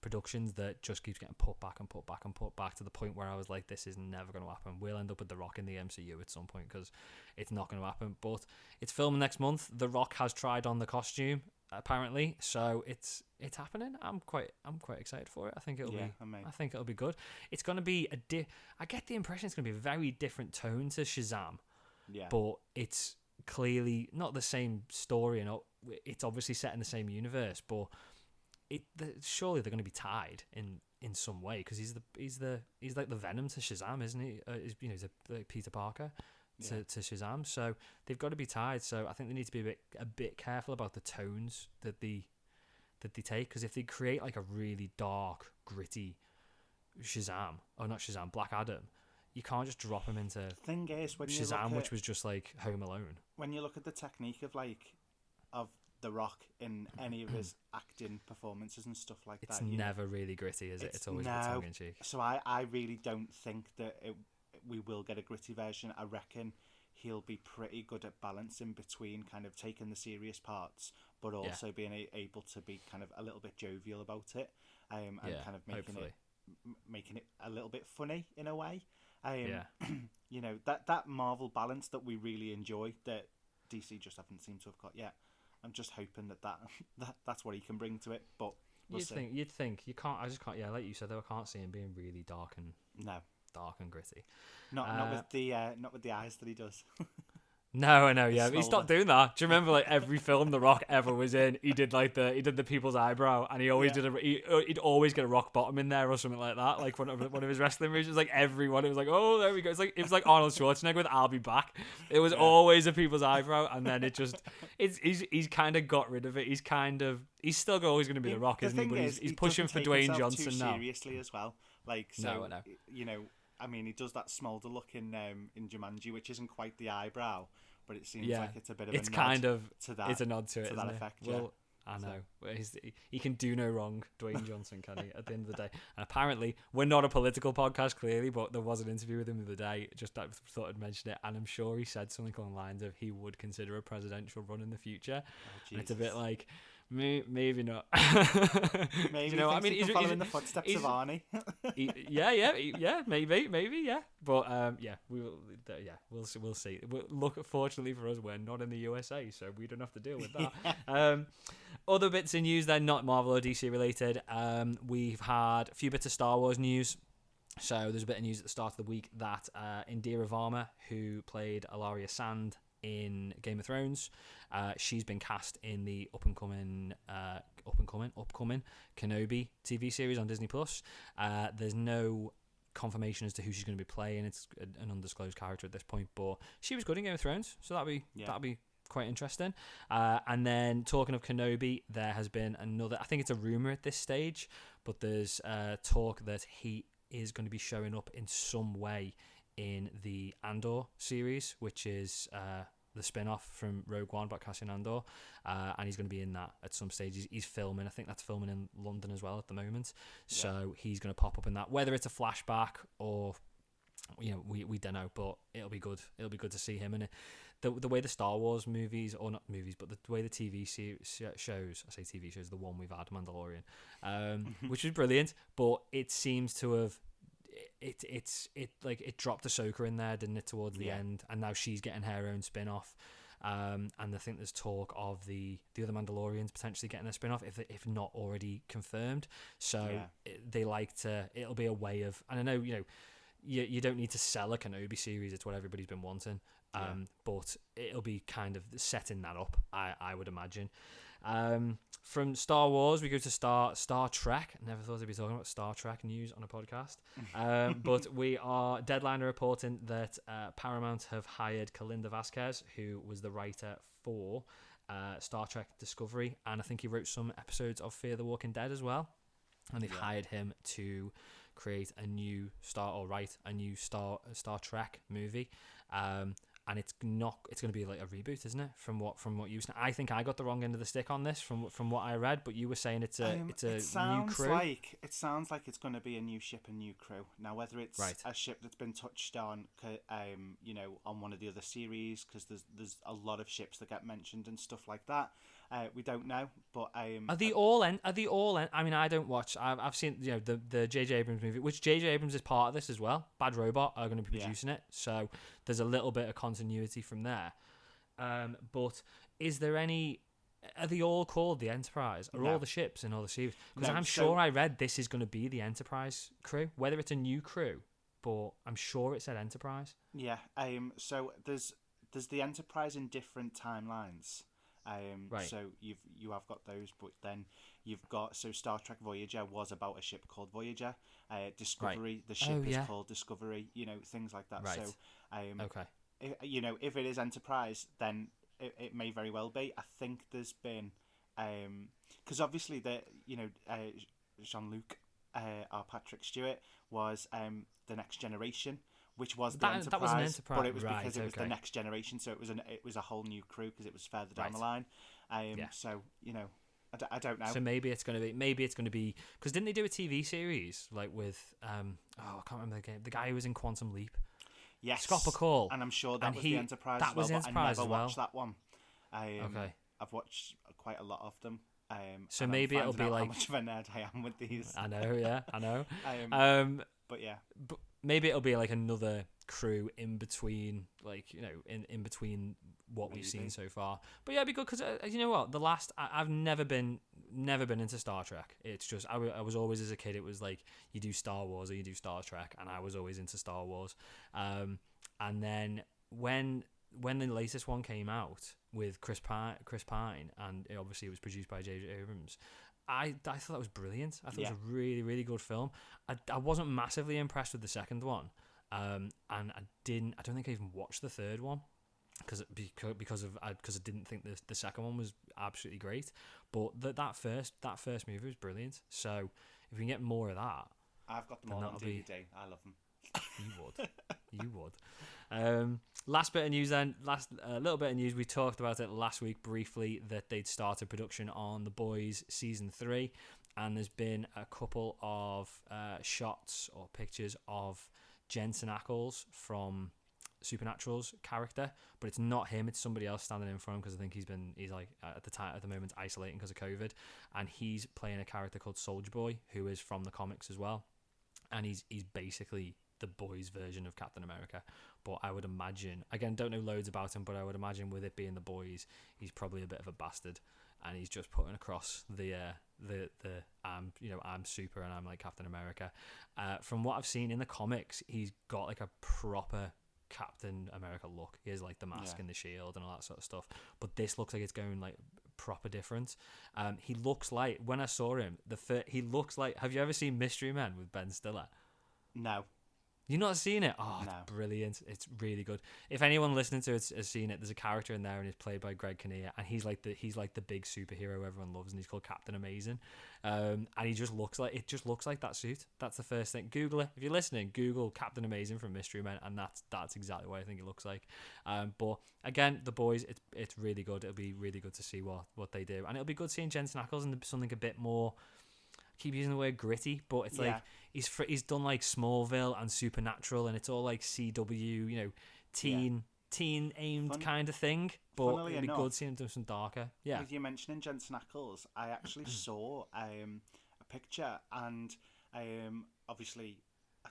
productions that just keeps getting put back to the point where I was like, this is never going to happen. We'll end up with The Rock in the MCU at some point, because it's not going to happen. But it's filming next month. The Rock has tried on the costume apparently, so it's happening. I'm quite excited for it. I think it'll be good. It's going to be I get the impression it's going to be a very different tone to Shazam. But it's clearly not the same story, and it's obviously set in the same universe, but surely they're going to be tied in some way, because he's like the Venom to Shazam, isn't he? He's like Peter Parker to Shazam, so they've got to be tied. So I think they need to be a bit careful about the tones that they that they take. Because if they create like a really dark, gritty Shazam, or not Shazam, Black Adam, you can't just drop him into Thing is, when you Shazam, look which was just like Home Alone. When you look at the technique of The Rock in any of his acting performances and stuff like it's that, never really gritty, is it? It's always a bit tongue in cheek. So I really don't think that we will get a gritty version. I reckon he'll be pretty good at balancing between kind of taking the serious parts, but also being able to be kind of a little bit jovial about it, and kind of making it a little bit funny in a way. You know, that Marvel balance that we really enjoy that DC just haven't seemed to have got yet. I'm just hoping that's what he can bring to it, but you'd think you can't. I just can't. Yeah, like you said, though, I can't see him being really dark and gritty. Not with the eyes that he does. No, I know. Yeah, he stopped doing that. Do you remember like every film The Rock ever was in? He did the people's eyebrow, and he always he'd always get a rock bottom in there or something like that. Like one of his wrestling moves. It was like everyone. It was like, oh, there we go. It was like Arnold Schwarzenegger with "I'll be back." It was always a people's eyebrow, and then he's kind of got rid of it. He's still always going to be The Rock, isn't he? But he's pushing for Dwayne Johnson now. Seriously as well. Like so, no. You know. I mean, he does that smolder look in Jumanji, which isn't quite the eyebrow, but it seems like it's a bit of a nod to that. It's a nod to it, to that effect. Well, I know. He can do no wrong, Dwayne Johnson, can he? At the end of the day, and apparently we're not a political podcast, clearly, but there was an interview with him the other day. Just I thought I'd mention it, and I'm sure he said something along the lines of he would consider a presidential run in the future. And it's a bit like. Maybe not. Maybe you know, I mean, he's following the footsteps of Arnie. Maybe. But we'll see. Look, fortunately for us, we're not in the USA, so we don't have to deal with that. Other bits of news, then, not Marvel or DC related. We've had a few bits of Star Wars news. So there's a bit of news at the start of the week that Indira Varma, who played Alaria Sand in Game of Thrones, she's been cast in the upcoming Kenobi TV series on Disney Plus. There's no confirmation as to who she's going to be playing. It's an undisclosed character at this point, but she was good in Game of Thrones, so that'll be quite interesting. And then talking of Kenobi, there has been another. I think it's a rumor at this stage, but there's talk that he is going to be showing up in some way in the Andor series, which is the spin-off from Rogue One about Cassian Andor, and he's going to be in that at some stage. He's filming. I think that's filming in London as well at the moment. So he's going to pop up in that. Whether it's a flashback or, you know, we don't know, but it'll be good. It'll be good to see him. And the way the Star Wars movies, or not movies, but the way the TV shows, I say TV shows, the one we've had, Mandalorian, which was brilliant, but it seems to have. It dropped Ahsoka in there, didn't it, towards the end, and now she's getting her own spin-off. And I think there's talk of the other Mandalorians potentially getting a spin-off, if not already confirmed. So they like to. It'll be a way of. And I know, you know, you don't need to sell a Kenobi series. It's what everybody's been wanting. But it'll be kind of setting that up, I would imagine. From Star Wars, we go to Star Trek. Never thought I'd be talking about Star Trek news on a podcast. But Deadline are reporting that Paramount have hired Kalinda Vasquez, who was the writer for Star Trek Discovery, and I think he wrote some episodes of Fear the Walking Dead as well. And they've hired him to create a new Star Trek movie. And it's going to be like a reboot, isn't it? From what you said, I think I got the wrong end of the stick on this from what I read, but you were saying it's a new crew. It sounds like it's going to be a new ship and new crew. Now, whether it's a ship that's been touched on, you know, on one of the other series, because there's a lot of ships that get mentioned and stuff like that. We don't know, but are they all in? I mean, I don't watch. I've seen, you know, the J.J. Abrams movie, which J.J. Abrams is part of this as well. Bad Robot are going to be producing it, so there's a little bit of continuity from there. But is there any? Are they all called the Enterprise? Are all the ships in all the series? Because I'm sure I read this is going to be the Enterprise crew, whether it's a new crew, but I'm sure it said Enterprise. Yeah. So there's the Enterprise in different timelines. So you have got those, but then you've got Star Trek Voyager was about a ship called Voyager. Discovery, the ship is called Discovery. You know, things like that. Right. So, you know, if it is Enterprise, then it may very well be. I think there's been because obviously Jean-Luc or Patrick Stewart was the Next Generation, which was the Enterprise, that was an Enterprise, but it was right, because it was the okay. Next Generation, so it was a whole new crew because it was further down Right. the line. Yeah. So I don't know. So maybe it's going to be because didn't they do a TV series like with I can't remember the guy who was in Quantum Leap. Yes, Scott Bakul, and I'm sure that was the Enterprise. That was Enterprise, as but I never watched that one. Okay. I've watched quite a lot of them. So and maybe I'm it'll be finding out like how much of a nerd I am with these. I know, yeah, I know. But yeah, but maybe it'll be like another crew in between, like in between what we've seen so far. But yeah, it'd be good because you know what, I've never been into Star Trek. It's just I was always, as a kid, it was like you do Star Wars or you do Star Trek, and I was always into Star Wars. And then when the latest one came out with Chris Pine, and obviously it was produced by J.J. Abrams, I thought that was brilliant. I thought it was a really, really good film. I wasn't massively impressed with the second one, and I don't think I even watched the third one because I didn't think the second one was absolutely great. But that first movie was brilliant. So if we can get more of that, I've got them all on DVD. I love them. You would. Last bit of news then. Little bit of news. We talked about it last week briefly that they'd started production on The Boys season 3, and there's been a couple of shots or pictures of Jensen Ackles from Supernatural's character, but it's not him. It's somebody else standing in front of him because I think he's like at the moment isolating because of COVID, and he's playing a character called Soldier Boy who is from the comics as well, and he's basically the boys' version of Captain America. But I would imagine, again, don't know loads about him, but I would imagine with it being the boys, he's probably a bit of a bastard, and he's just putting across the I'm super and I'm like Captain America. From what I've seen in the comics, he's got like a proper Captain America look. He has like the mask and the shield and all that sort of stuff. But this looks like it's going like proper different. He looks like, when I saw him, he looks like. Have you ever seen Mystery Men with Ben Stiller? No. You've not seen it? Oh, no. It's brilliant. It's really good. If anyone listening to it has seen it, there's a character in there and he's played by Greg Kinnear, and he's like the big superhero everyone loves, and he's called Captain Amazing. And he just looks like that suit. That's the first thing. Google it. If you're listening, Google Captain Amazing from Mystery Men, and that's exactly what I think it looks like. But again, the boys, it's really good. It'll be really good to see what they do, and it'll be good seeing Jensen Ackles in something a bit more. Keep using the word gritty, but it's like he's done like Smallville and Supernatural, and it's all like CW, teen aimed kind of thing. But it'd be good seeing him do some darker. Yeah. With you mentioning Jensen Ackles, I actually saw a picture, and obviously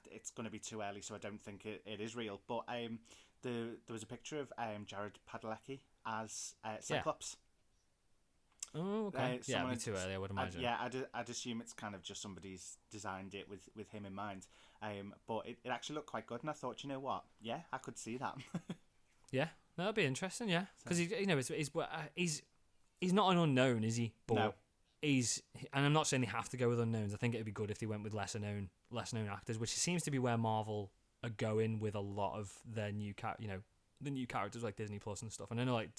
it's going to be too early, so I don't think it is real. But there was a picture of Jared Padalecki as Cyclops. Oh, okay. It'd be too early, I would imagine. I'd assume it's kind of just somebody's designed it with him in mind. But it actually looked quite good, and I thought, you know what? Yeah, I could see that. Yeah, that'd be interesting. Yeah, because he's not an unknown, is he? But no. And I'm not saying they have to go with unknowns. I think it'd be good if they went with lesser known actors, which seems to be where Marvel are going with a lot of their new the new characters like Disney Plus and stuff. And I know like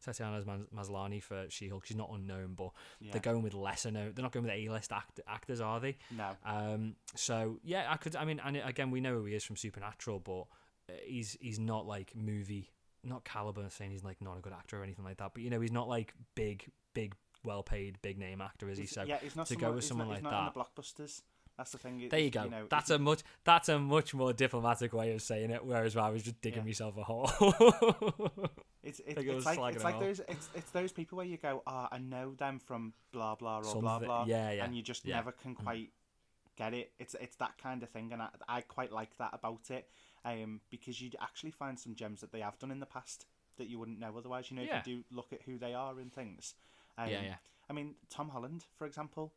Tatiana Maslany for She-Hulk, she's not unknown, but they're going with lesser known. They're not going with A-list actors, are they? No. So yeah, and again, we know who he is from Supernatural, but he's not like not caliber, saying he's like not a good actor or anything like that. But he's not like big, well-paid, big name actor, is he? So he's not to go with someone like not that. In the blockbusters. That's the thing. There you go. That's a much more diplomatic way of saying it. Whereas I was just digging myself a hole. It's those people where you go, I know them from blah blah or blah blah, and you just never can quite get it. It's that kind of thing, and I quite like that about it, because you actually find some gems that they have done in the past that you wouldn't know otherwise. If you do look at who they are and things. I mean, Tom Holland, for example.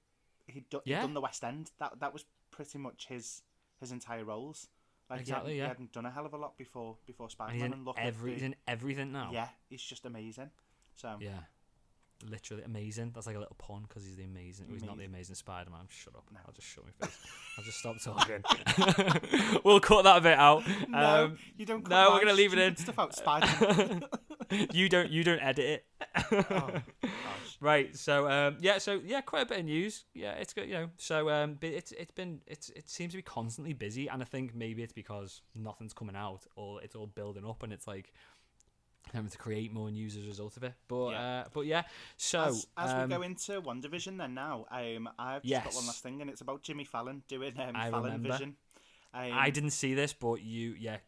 He'd done the West End. That was pretty much his entire roles. Like exactly, he hadn't done a hell of a lot before Spider-Man. He's in everything now. Yeah, he's just amazing. So yeah, literally amazing. That's like a little pun because he's the amazing. He's not the amazing Spider-Man. Shut up. No. I'll just shut my face. I'll just stop talking. We'll cut that bit out. No, you don't. No, we're gonna leave it in. Stuff out Spider-Man. You don't edit it. Oh, Right. So quite a bit of news. Yeah, it's good. So but it seems to be constantly busy, and I think maybe it's because nothing's coming out, or it's all building up, and it's like having to create more news as a result of it. But yeah. So as we go into WandaVision, then now, I've just got one last thing, and it's about Jimmy Fallon doing Fallon Vision. I didn't see this, but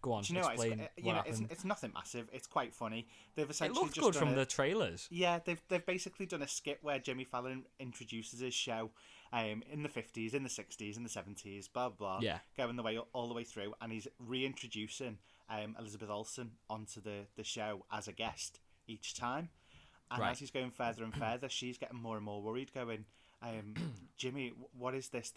go on. Do you know explain what happened. It's nothing massive. It's quite funny. They've essentially It looked just good done from the trailers. Yeah, they've basically done a skit where Jimmy Fallon introduces his show, in the 50s, in the 60s, in the 70s, blah blah. Yeah. Going all the way through, and he's reintroducing Elizabeth Olsen onto the show as a guest each time. And as he's going further and further, she's getting more and more worried, going, Jimmy, what is this?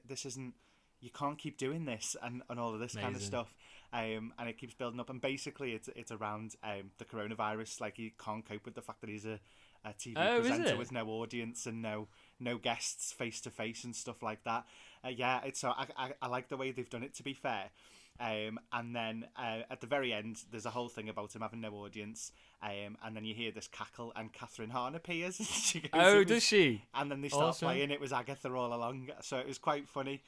This isn't. You can't keep doing this and all of this kind of stuff, and it keeps building up. And basically, it's around the coronavirus. Like, he can't cope with the fact that he's a TV presenter with no audience and no guests face to face and stuff like that. I like the way they've done it, to be fair. And then at the very end, there's a whole thing about him having no audience, and then you hear this cackle, and Catherine Hahn appears. She goes, does she? And then they start playing. It was Agatha all along, so it was quite funny.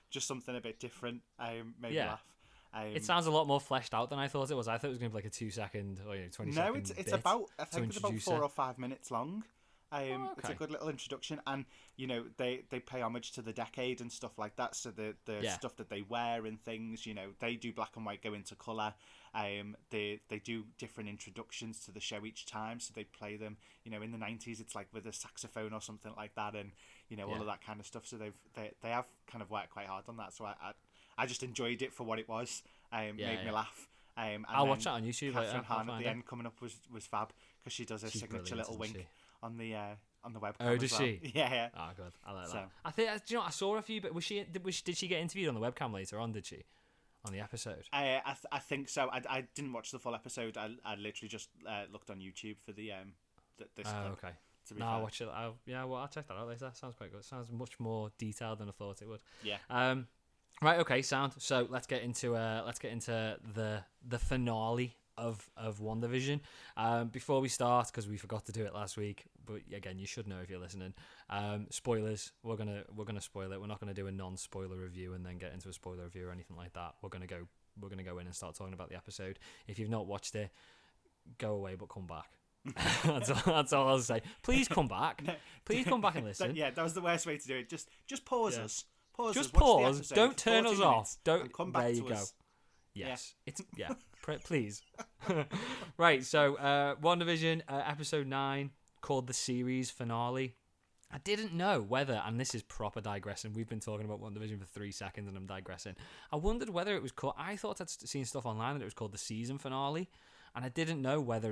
Just something a bit different. Made me laugh. It sounds a lot more fleshed out than I thought it was. I thought it was going to be like a 2-second or 20 second. No, it's about, I think it's about 4 or 5 minutes long. It's a good little introduction, and they pay homage to the decade and stuff like that. So the stuff that they wear and things, they do black and white go into colour. They do different introductions to the show each time, so they play them. In the 90s, it's like with a saxophone or something like that, and all of that kind of stuff. So they have kind of worked quite hard on that. So I just enjoyed it for what it was. Made me laugh. And I'll watch that on YouTube. Catherine Hahn at the end coming up was fab, because she does a signature little wink on the webcam. Oh, does she? Yeah. Oh, good. I like that. I think. Do you know? I saw a few, but did she get interviewed on the webcam later on? Did she? On the episode? I think so. I didn't watch the full episode. I literally just looked on YouTube for the this. Okay. No, I'll watch it. I'll check that out later. Sounds quite good. Sounds much more detailed than I thought it would. Yeah. Right. Okay. Sound. So let's get into the finale of WandaVision. Before we start, because we forgot to do it last week, but again, you should know if you're listening. Spoilers. We're gonna spoil it. We're not gonna do a non-spoiler review and then get into a spoiler review or anything like that. We're gonna go in and start talking about the episode. If you've not watched it, go away, but come back. That's all I'll say. Please come back. Please come back and listen. That was the worst way to do it. Just pause us. Just pause. Don't turn us off. Don't come back. There you go. Yes. Please. Right. So, WandaVision, episode 9, called the series finale. I didn't know whether, and this is proper digressing. We've been talking about WandaVision for 3 seconds, and I'm digressing. I wondered whether it was called. I thought I'd seen stuff online that it was called the season finale, and I didn't know whether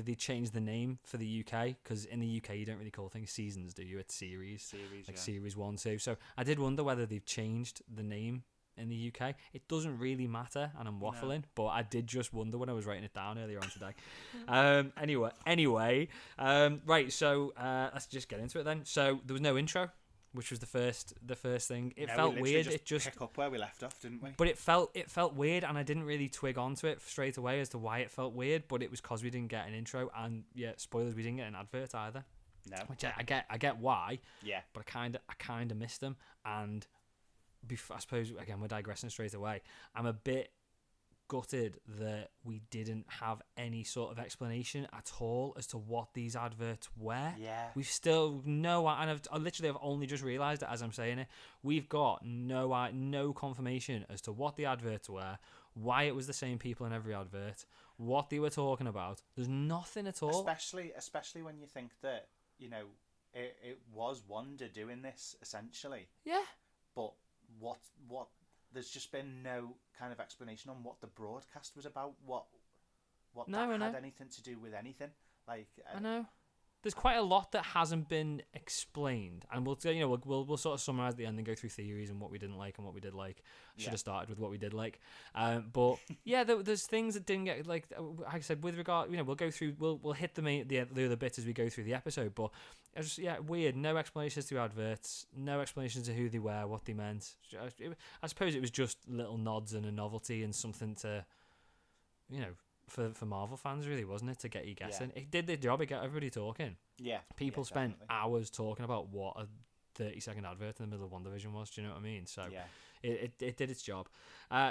they changed the name for the UK, because in the UK you don't really call things seasons, do you? It's series series 1, 2. So I did wonder whether they've changed the name in the UK. It doesn't really matter, and I'm waffling, but I did just wonder when I was writing it down earlier on today. Anyway, right. So let's just get into it then. So there was no intro, which was the first thing. It felt weird. It just pick up where we left off, didn't we? But it felt weird, and I didn't really twig onto it straight away as to why it felt weird. But it was because we didn't get an intro, and spoilers, we didn't get an advert either. No, which I get why. Yeah, but I kind of missed them, and I suppose again we're digressing straight away. I'm a bit gutted that we didn't have any sort of explanation at all as to what these adverts were. Yeah, we've still and I've only just realised it as I'm saying it. We've got no confirmation as to what the adverts were, why it was the same people in every advert, what they were talking about. There's nothing at all. Especially when you think that it was Wanda doing this essentially. Yeah, but what there's just been no kind of explanation on what the broadcast was about, what had anything to do with anything. I know there's quite a lot that hasn't been explained, and we'll sort of summarize at the end and go through theories and what we didn't like and what we did like. Should have started with what we did like, but there's things that didn't get like I said with regard. We'll go through. We'll hit the other bits as we go through the episode, but it's just weird. No explanations to adverts. No explanations to who they were, what they meant. I suppose it was just little nods and a novelty and something to, for Marvel fans, really, wasn't it, to get you guessing? Yeah. It did the job. It got everybody talking. Yeah. People yeah, spent definitely. hours talking about what a 30-second advert in the middle of Wandavision was. Do you know what I mean? So Yeah. it did its job.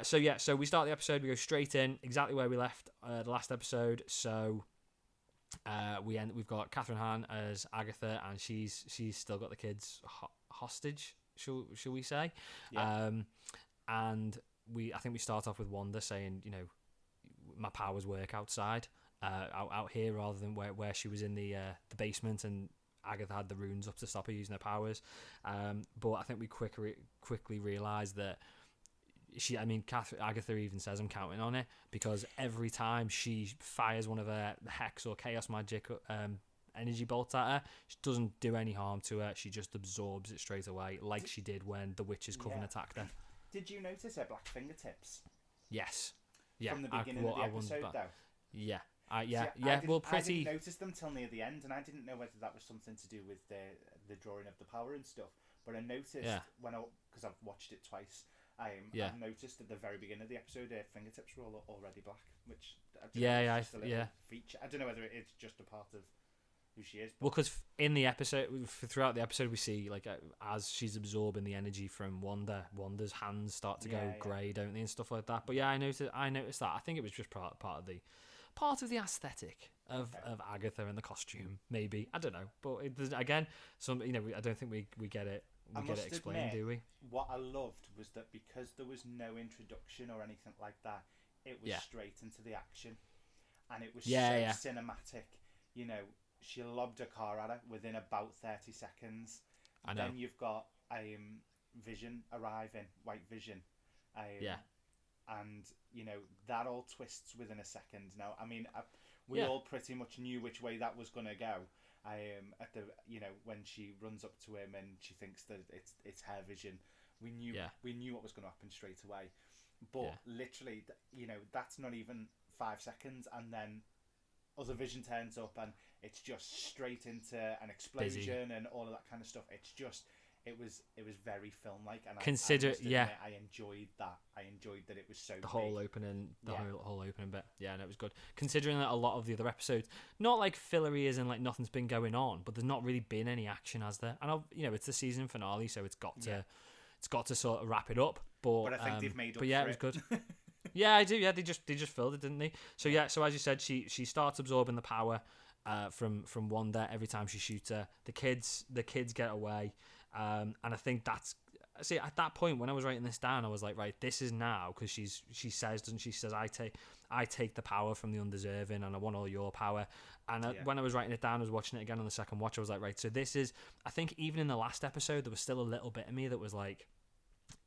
So we start the episode. We go straight in exactly where we left the last episode. So we've got Catherine Hahn as Agatha, and she's still got the kids hostage. Shall we say? Yeah. And I think we start off with Wanda saying, my powers work outside, out here, rather than where she was in the basement, and Agatha had the runes up to stop her using her powers. But I think we quickly realised that Agatha even says, I'm counting on it, because every time she fires one of her hex or chaos magic energy bolts at her, she doesn't do any harm to her. She just absorbs it straight away, like she did when the Witch's Coven attacked her. Did you notice her black fingertips? Yes. Yeah. From the beginning of the episode, though. Yeah. I didn't notice them till near the end, and I didn't know whether that was something to do with the drawing of the power and stuff. But I noticed because I've watched it twice. I've noticed at the very beginning of the episode, her fingertips were already black, which feature. I don't know whether it's just a part of who she is. Well, because in the episode, throughout the episode, we see as she's absorbing the energy from Wanda's hands start to go grey, don't they, and stuff like that. But yeah, I noticed that. I think it was just part of the aesthetic of Agatha and the costume, maybe. I don't know, but again, I don't think we get it. We get it explained, do we? What I loved was that because there was no introduction or anything like that, it was straight into the action, and it was cinematic. She lobbed a car at her within about 30 seconds. I know. Then you've got Vision arriving, White Vision. And that all twists within a second. Now, I mean, we all pretty much knew which way that was going to go. At the when she runs up to him and she thinks that it's her vision, we knew what was going to happen straight away. But literally, that's not even 5 seconds, and then other Vision turns up, and it's just straight into an explosion and all of that kind of stuff. It's just. It was very film-like, and I enjoyed that. I enjoyed that it was so the whole opening, whole opening bit. Yeah, and it was good. Considering that a lot of the other episodes, not like fillery as in like nothing's been going on, but there's not really been any action, has there? And it's the season finale, so it's got to sort of wrap it up. But I think they've made up. But yeah, for it was good. Yeah, I do. Yeah, they just filled it, didn't they? So so as you said, she starts absorbing the power from Wanda every time she shoots her. The kids get away. And I think at that point when I was writing this down, I was like, right, this is now, because she says I take the power from the undeserving, and I want all your power. And when I was writing it down, I was watching it again on the second watch, I was like, right, so this is, I think even in the last episode there was still a little bit of me that was like,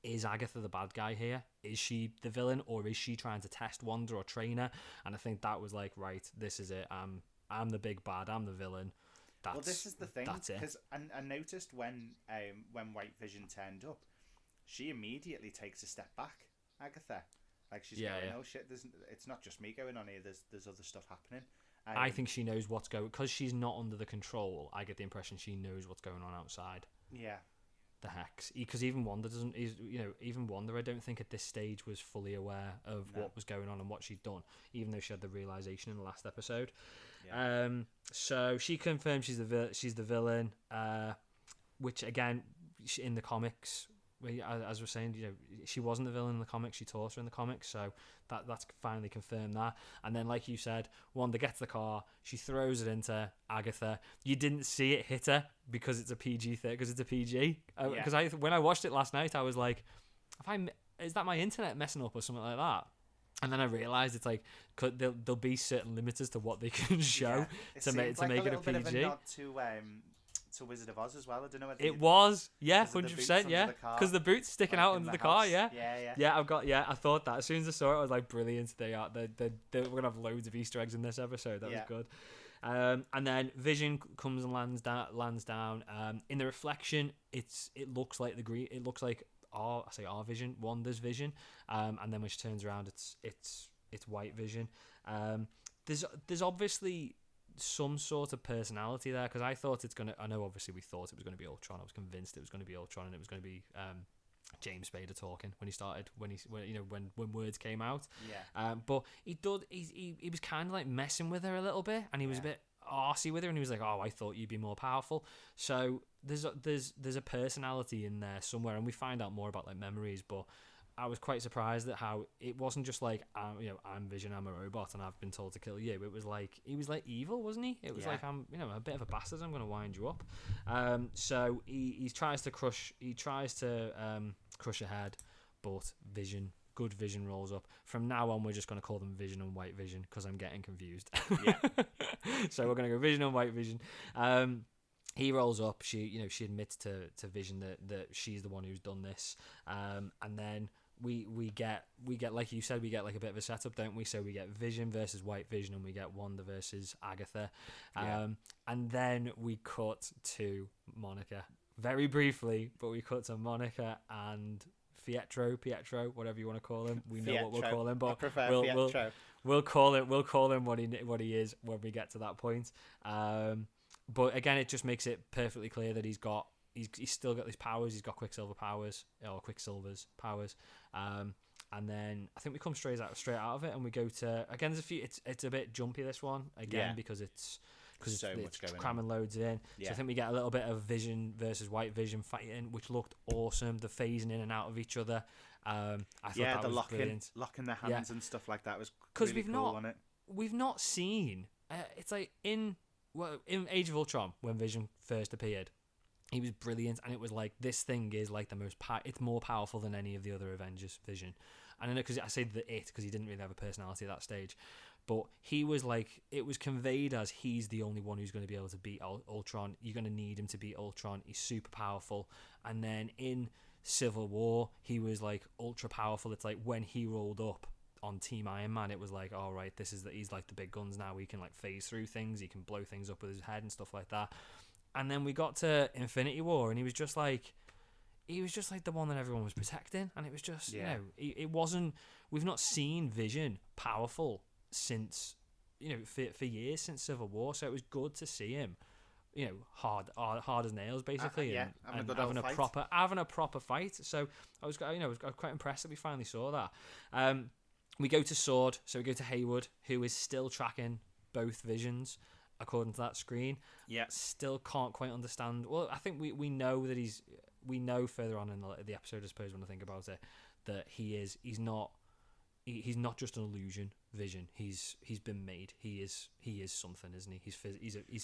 is Agatha the bad guy here? Is she the villain, or is she trying to test Wanda or train her? And I think that was like, right, this is it. I'm the big bad. I'm the villain. Well, this is the thing, because I noticed when White Vision turned up, she immediately takes a step back, Agatha. Like she's going, oh shit, it's not just me going on here. There's other stuff happening. I think she knows what's going, because she's not under the control. I get the impression she knows what's going on outside. Yeah. The hex, because even Wanda doesn't. Even Wanda, I don't think at this stage was fully aware of what was going on and what she'd done, even though she had the realization in the last episode. Yeah. So she confirms she's the villain, which again, in the comics, as we're saying, she wasn't the villain in the comics. She taught her in the comics, so that's finally confirmed that. And then, like you said, Wanda gets the car, she throws it into Agatha. You didn't see it hit her because it's a PG thing, because it's a PG. Because when I watched it last night, I was like, is that my internet messing up or something like that? And then I realised it's like there'll be certain limits as to what they can show to make it a PG. Bit of a nod to Wizard of Oz as well. I don't know whether it was 100%, because the boots sticking out under the car. Yeah, I thought that as soon as I saw it, I was like, brilliant. We're gonna have loads of Easter eggs in this episode. That was good. And then Vision comes and lands down. In the reflection, it looks like it looks like our Vision, Wanda's Vision. And then when she turns around, it's White Vision. There's obviously some sort of personality there, because I know obviously we thought it was going to be Ultron. I was convinced it was going to be Ultron, and it was going to be James Spader talking when when words came out. Yeah. But he was kind of like messing with her a little bit, and he was a bit arsey with her, and he was like, "Oh, I thought you'd be more powerful." So there's a personality in there somewhere, and we find out more about like memories. But I was quite surprised at how it wasn't just like, I'm Vision, I'm a robot, and I've been told to kill you. It was like he was like evil, wasn't he? It was like, I'm a bit of a bastard. I'm going to wind you up. So he tries to crush her head, but Good Vision rolls up. From now on, we're just going to call them Vision and White Vision because I'm getting confused. Yeah. So we're going to go Vision and White Vision. He rolls up. She admits to Vision that she's the one who's done this. And then we get like you said, we get like a bit of a setup, don't we? So we get Vision versus White Vision, and we get Wanda versus Agatha. And then we cut to Monica very briefly, but we cut to Monica and Pietro, whatever you want to call him. We know what we'll call him, but I prefer Pietro. We'll call him what he is when we get to that point. But again, it just makes it perfectly clear that he's still got these powers. He's got Quicksilver's powers. And then I think we come straight out of it, and we go to, again, there's a few. It's a bit jumpy, this one, again, because it's cramming loads in. Yeah. So I think we get a little bit of Vision versus White Vision fighting, which looked awesome. The phasing in and out of each other. I thought that was brilliant. Locking their hands and stuff like that was really cool on it. We've not seen. It's like in Age of Ultron, when Vision first appeared, he was brilliant, and it was like, this thing is like the most it's more powerful than any of the other Avengers. Vision, and I know, because I say because he didn't really have a personality at that stage, but he was like, it was conveyed as he's the only one who's going to be able to beat Ultron. You're going to need him to beat Ultron. He's super powerful. And then in Civil War, he was like ultra powerful. It's like when he rolled up on Team Iron Man, it was like, all right, he's like the big guns now. He can like phase through things. He can blow things up with his head and stuff like that. And then we got to Infinity War, and he was just like the one that everyone was protecting. And it was just, it wasn't. We've not seen Vision powerful since, for years, since Civil War. So it was good to see him, hard as nails, basically, and having a proper fight. So I was quite impressed that we finally saw that. We go to Sword, so we go to Hayward, who is still tracking both Visions according to that screen. Yeah, still can't quite understand. Well, I think we know that we know further on in the episode, I suppose, when I think about it, that he's not just an illusion. Vision, he's been made. He is something, isn't he? He's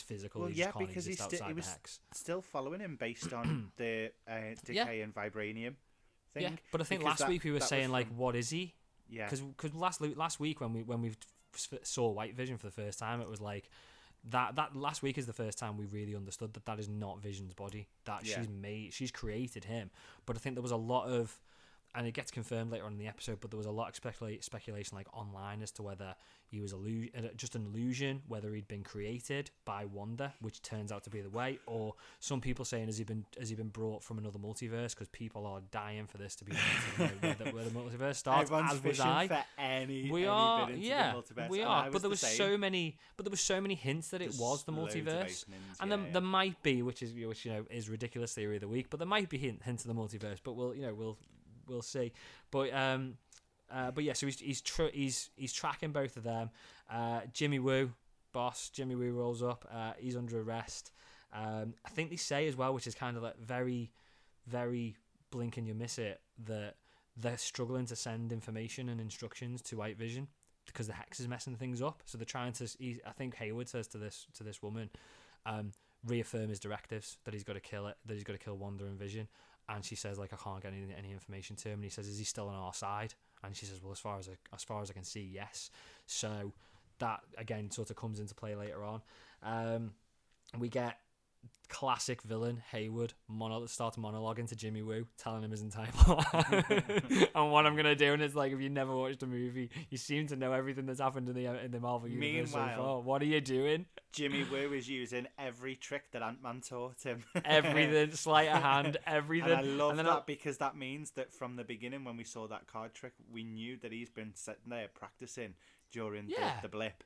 physical. Well, he just can't exist outside the hex. Still following him based on the decay and vibranium thing. Yeah, but I think last week we were saying like, what is he? Yeah, because last week when we saw White Vision for the first time, it was like that last week is the first time we really understood that is not Vision's body. That she's created him. But I think there was a lot of, and it gets confirmed later on in the episode, but there was a lot of speculation like online as to whether he was just an illusion, whether he'd been created by Wanda, which turns out to be the way, or some people saying has he been brought from another multiverse, because people are dying for this to be where the multiverse starts. Everyone's as was fishing I. for any We bit are, into yeah, the multiverse. we are. But there was so many hints that it was the multiverse, and there might be, which is ridiculous theory of the week, but there might be hints of the multiverse. But we'll see. But yeah, so he's tracking both of them. Jimmy Woo rolls up. He's under arrest. I think they say as well, which is kind of like very, very blink and you miss it, that they're struggling to send information and instructions to White Vision because the hex is messing things up. So they're trying to. I think Hayward says to this woman, reaffirm his directives that he's got to kill it, that he's got to kill Wanda and Vision. And she says, like, I can't get any information to him. And he says, is he still on our side? And she says, well, as far as I can see, yes. So that, again, sort of comes into play later on. We get classic villain Hayward starts monologuing to Jimmy Woo, telling him his entire plan and what I'm going to do. And it's like, if you never watched a movie, you seem to know everything that's happened in the Marvel universe so far. What are you doing? Jimmy Woo is using every trick that Ant-Man taught him. Everything, sleight of hand, everything. And I love that because that means that from the beginning, when we saw that card trick, we knew that he's been sitting there practicing during the blip,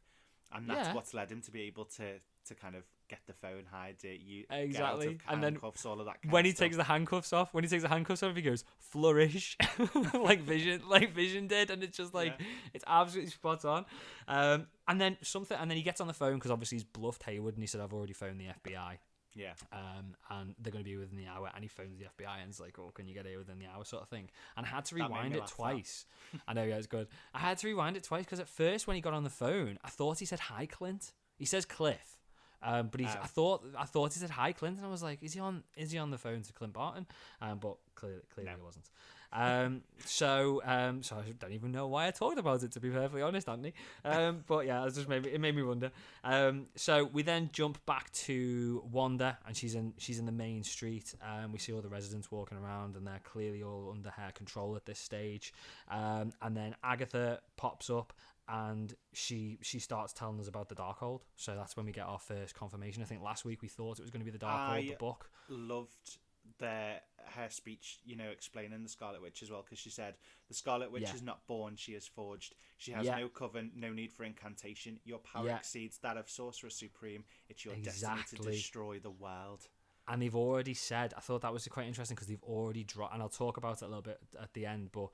and that's what's led him to be able to kind of get the phone, hide it, you Exactly. get out of And then handcuffs, all of that kind when of he stuff. takes the handcuffs off, he goes flourish, like Vision did, and it's just like it's absolutely spot on. And then he gets on the phone because obviously he's bluffed Hayward, and he said, "I've already phoned the FBI." Yeah. And they're going to be within the hour, and he phones the FBI and it's like, "Oh, can you get here within the hour?" sort of thing. And I had to rewind it twice. I know, yeah, it's good. I had to rewind it twice because at first when he got on the phone, I thought he said, "Hi, Clint." He says Cliff. But I thought he said hi, Clint, and I was like, is he on the phone to Clint Barton? But clearly no. He wasn't. So I don't even know why I talked about it, to be perfectly honest, Anthony. But yeah, it made me wonder. So we then jump back to Wanda, and she's in the main street. We see all the residents walking around, and they're clearly all under her control at this stage. And then Agatha pops up. And she starts telling us about the Darkhold. So that's when we get our first confirmation. I think last week we thought it was going to be the Darkhold, the book. Loved her speech, explaining the Scarlet Witch as well, because she said the Scarlet Witch is not born, she is forged. She has no coven, no need for incantation. Your power exceeds that of Sorcerer Supreme. It's your destiny to destroy the world. And they've already said, I thought that was quite interesting because they've already dropped, and I'll talk about it a little bit at the end, but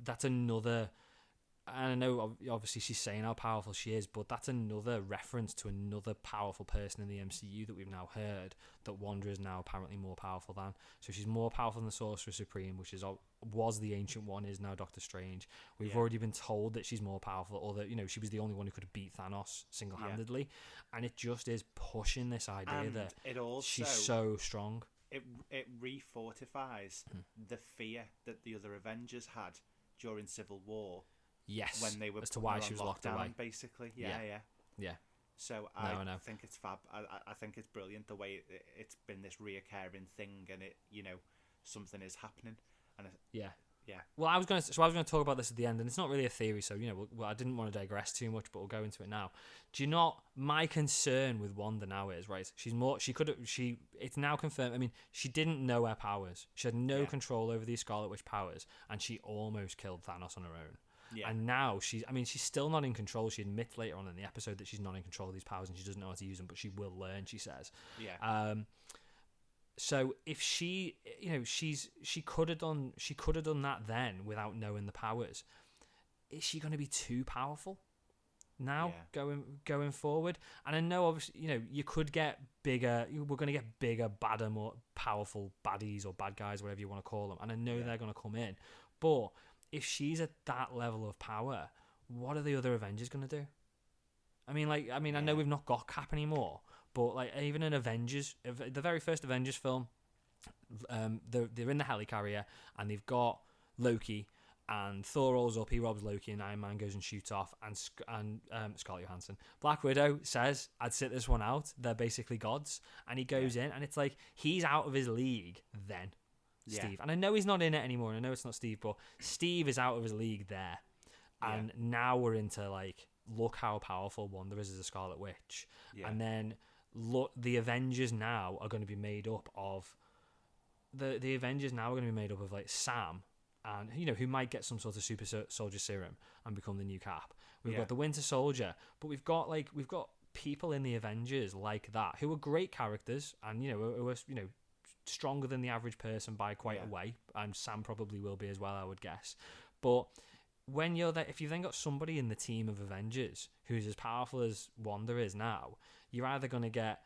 that's another... And I know obviously she's saying how powerful she is, but that's another reference to another powerful person in the MCU that we've now heard that Wanda is now apparently more powerful than. So she's more powerful than the Sorcerer Supreme, which was the Ancient One, is now Doctor Strange. We've already been told that she's more powerful, or that she was the only one who could have beat Thanos single-handedly, and it just is pushing this idea and that she's so strong. It re-fortifies the fear that the other Avengers had during Civil War. Yes, when they were as to why she was locked away, basically. Yeah. So I think it's fab. I think it's brilliant the way it's been this reoccurring thing, and it something is happening, and Well, I was going to talk about this at the end, and it's not really a theory, so I didn't want to digress too much, but we'll go into it now. Do you not? My concern with Wanda now is right. It's now confirmed. I mean, she didn't know her powers. She had no control over these Scarlet Witch powers, and she almost killed Thanos on her own. Yeah. And now she's still not in control. She admits later on in the episode that she's not in control of these powers and she doesn't know how to use them, but she will learn, she says. Yeah. So if she could have done that then without knowing the powers. Is she going to be too powerful now going forward? And I know obviously you could get bigger. We're going to get bigger, badder, more powerful baddies or bad guys, whatever you want to call them. And I know they're going to come in, but if she's at that level of power, what are the other Avengers going to do? I know we've not got Cap anymore, but even in Avengers, the very first Avengers film, they're in the helicarrier and they've got Loki, and Thor rolls up, he robs Loki, and Iron Man goes and shoots off, and Scarlett Johansson, Black Widow says, "I'd sit this one out. They're basically gods," and he goes in, and it's like he's out of his league then. Steve. And I know he's not in it anymore, and I know it's not Steve, but Steve is out of his league there. And now we're into look how powerful Wanda is as a Scarlet Witch. And then look, the Avengers now are going to be made up of the Avengers now are going to be made up of Sam, and who might get some sort of super soldier serum and become the new Cap. We've got the Winter Soldier, but we've got people in the Avengers like that who are great characters, and who are stronger than the average person by quite a way, and Sam probably will be as well, I would guess. But when you're there, if you've then got somebody in the team of Avengers who's as powerful as Wanda is now, you're either going to get,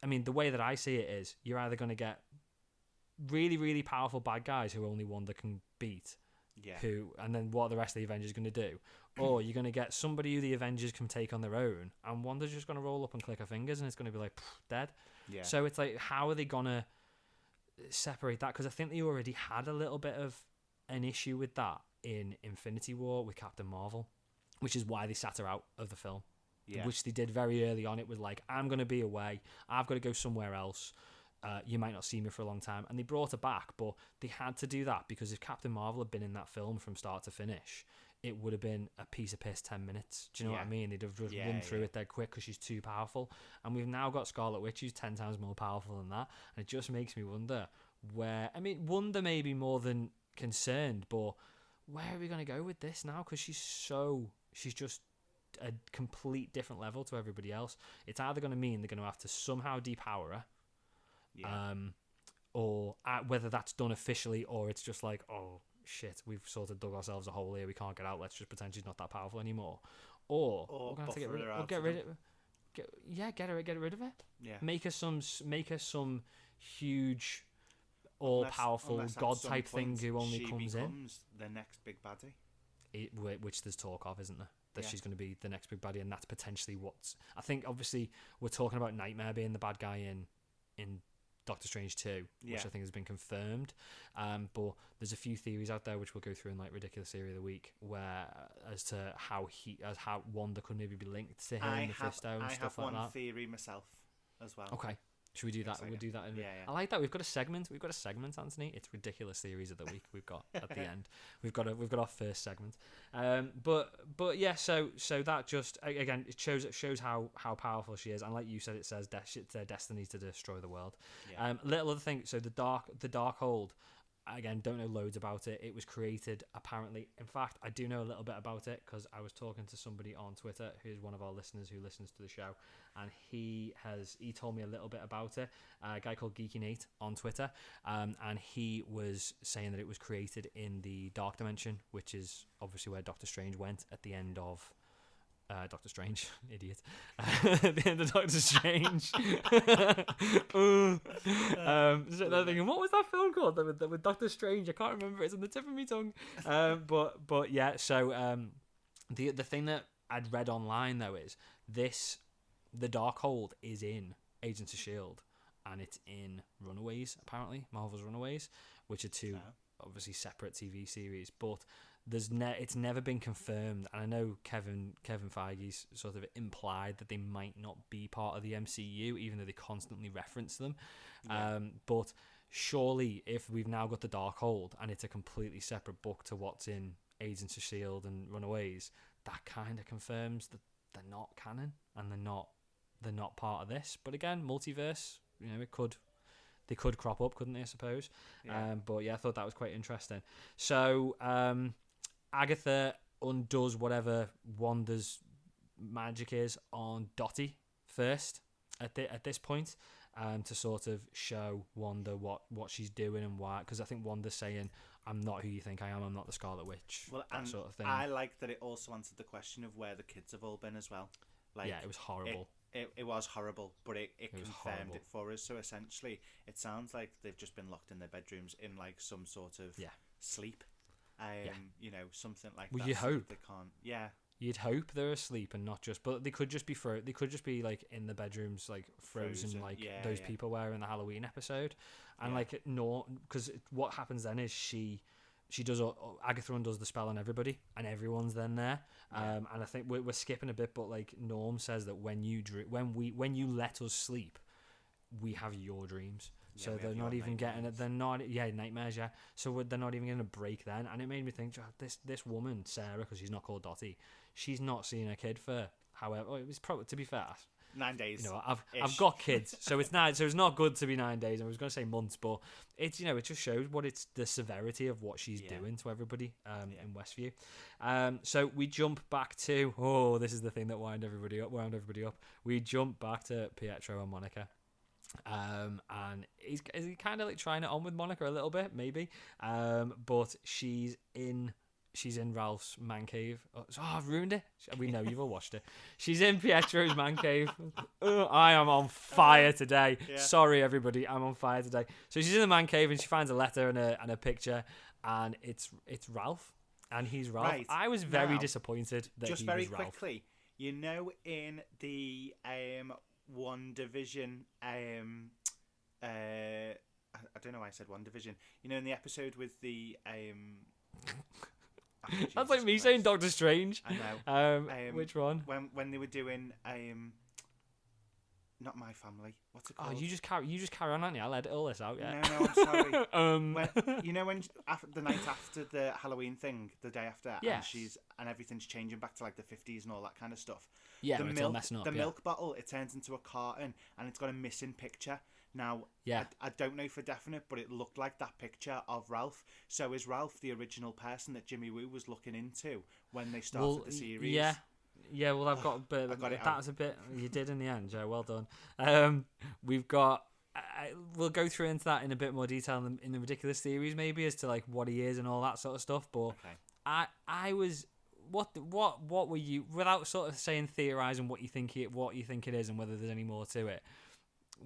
the way that I see it is, you're either going to get really, really powerful bad guys who only Wanda can beat, and then what are the rest of the Avengers going to do? Or you're going to get somebody who the Avengers can take on their own, and Wanda's just going to roll up and click her fingers, and it's going to be dead. So it's how are they going to separate that? Because I think they already had a little bit of an issue with that in Infinity War with Captain Marvel, which is why they sat her out of the film, which they did very early on. It was I'm going to be away, I've got to go somewhere else, you might not see me for a long time, and they brought her back, but they had to do that because if Captain Marvel had been in that film from start to finish, it would have been a piece of piss 10 minutes. Do you know what I mean? They'd have just run through it dead quick because she's too powerful. And we've now got Scarlet Witch who's 10 times more powerful than that. And it just makes me wonder Wonder may be more than concerned, but where are we going to go with this now? Because she's just a complete different level to everybody else. It's either going to mean they're going to have to somehow depower her, or whether that's done officially, or it's just like, oh shit, we've sort of dug ourselves a hole here, we can't get out, let's just pretend she's not that powerful anymore, or we're going to get rid of her. Yeah, make her some huge all-powerful god type thing who only comes in. The next big baddie. Which there's talk of, isn't there? That she's going to be the next big baddie, and that's potentially what's... I think, obviously, we're talking about Nightmare being the bad guy in Doctor Strange 2, which I think has been confirmed. But there's a few theories out there, which we'll go through in like Ridiculous Theory of the Week, where as to how Wanda could maybe be linked to him, Mephisto, and stuff like that. I have one theory myself as well. Okay. Should we do that? We'll do that. I like that. We've got a segment, Anthony. It's Ridiculous Theories of the Week. We've got at the end. We've got our first segment. But yeah. So that just again it shows how powerful she is, and like you said, it says it's their destiny to destroy the world. Yeah. Little other thing. So the Darkhold. Again, don't know loads about it. It was created apparently. In fact, I do know a little bit about it because I was talking to somebody on Twitter who's one of our listeners who listens to the show, and he told me a little bit about it. A guy called Geeky Nate on Twitter, and he was saying that it was created in the Dark Dimension, which is obviously where Doctor Strange went at the end of Doctor Strange, idiot. At the end of Doctor Strange. So they're thinking, what was that film called? With Doctor Strange, I can't remember. It's on the tip of my tongue. But yeah. So the thing that I'd read online though is the Darkhold is in Agents of S.H.I.E.L.D. and it's in Runaways, apparently Marvel's Runaways, which are two obviously separate TV series, but it's never been confirmed, and I know Kevin Feige's sort of implied that they might not be part of the MCU, even though they constantly reference them. But surely, if we've now got the Darkhold and it's a completely separate book to what's in Agents of S.H.I.E.L.D. and Runaways, that kind of confirms that they're not canon and they're not part of this. But again, multiverse, they could crop up, couldn't they? I suppose. But yeah, I thought that was quite interesting. So. Agatha undoes whatever Wanda's magic is on Dottie first at this point, to sort of show Wanda what she's doing and why. Because I think Wanda's saying, "I'm not who you think I am. I'm not the Scarlet Witch." Well, that sort of thing. I like that it also answered the question of where the kids have all been as well. Like, yeah, it was horrible. It was horrible, but it confirmed it for us. So essentially, it sounds like they've just been locked in their bedrooms in like some sort of sleep. Something like that. You hope they can't. Yeah, you'd hope they're asleep and not just. But they could just be they could just be like in the bedrooms, like frozen like those people were in the Halloween episode, and because what happens then is she does Agatha undoes the spell on everybody, and everyone's then there. And I think we're skipping a bit, but like Norm says that when you let us sleep, we have your dreams. So they're not even getting it. They're not, nightmares. Yeah. So they're not even getting a break then. And it made me think, this woman Sarah, because she's not called Dottie, she's not seen her kid for however. It was probably, to be fair, 9 days. I've got kids, so it's not good to be 9 days. I was going to say months, but it's it just shows the severity of what she's doing to everybody in Westview. So we jump back to this is the thing that wound everybody up. We jump back to Pietro and Monica. And is he kind of like trying it on with Monica a little bit, maybe. But she's in Ralph's man cave. I've ruined it. We know you've all watched it. She's in Pietro's man cave. I am on fire today. Sorry, everybody, I'm on fire today. So she's in the man cave and she finds a letter and a picture, and it's Ralph, and he's Ralph. Right. I was very disappointed that just he very was Ralph. Quickly, in the Wandavision, I don't know why I said Wandavision. In the episode with the that's like me saying Doctor Strange. I know. Which one? When they were doing not My Family. What's it called? Oh, you just carry on, aren't you? I'll edit all this out. Yeah. No, I'm sorry. When after the night after the Halloween thing, the day after, and everything's changing back to like the 50s and all that kind of stuff. Yeah, it's all messing up. The milk bottle, it turns into a carton, and it's got a missing picture. Now, I don't know for definite, but it looked like that picture of Ralph. So is Ralph the original person that Jimmy Woo was looking into when they started the series? Yeah, well, I've got a bit. I got it that out. was a bit. You did in the end, Joe. Well done. We've got. We'll go through into that in a bit more detail in the ridiculous theories, maybe as to like what he is and all that sort of stuff. But Okay. I was. What were you, without sort of saying theorizing what you think it is and whether there's any more to it?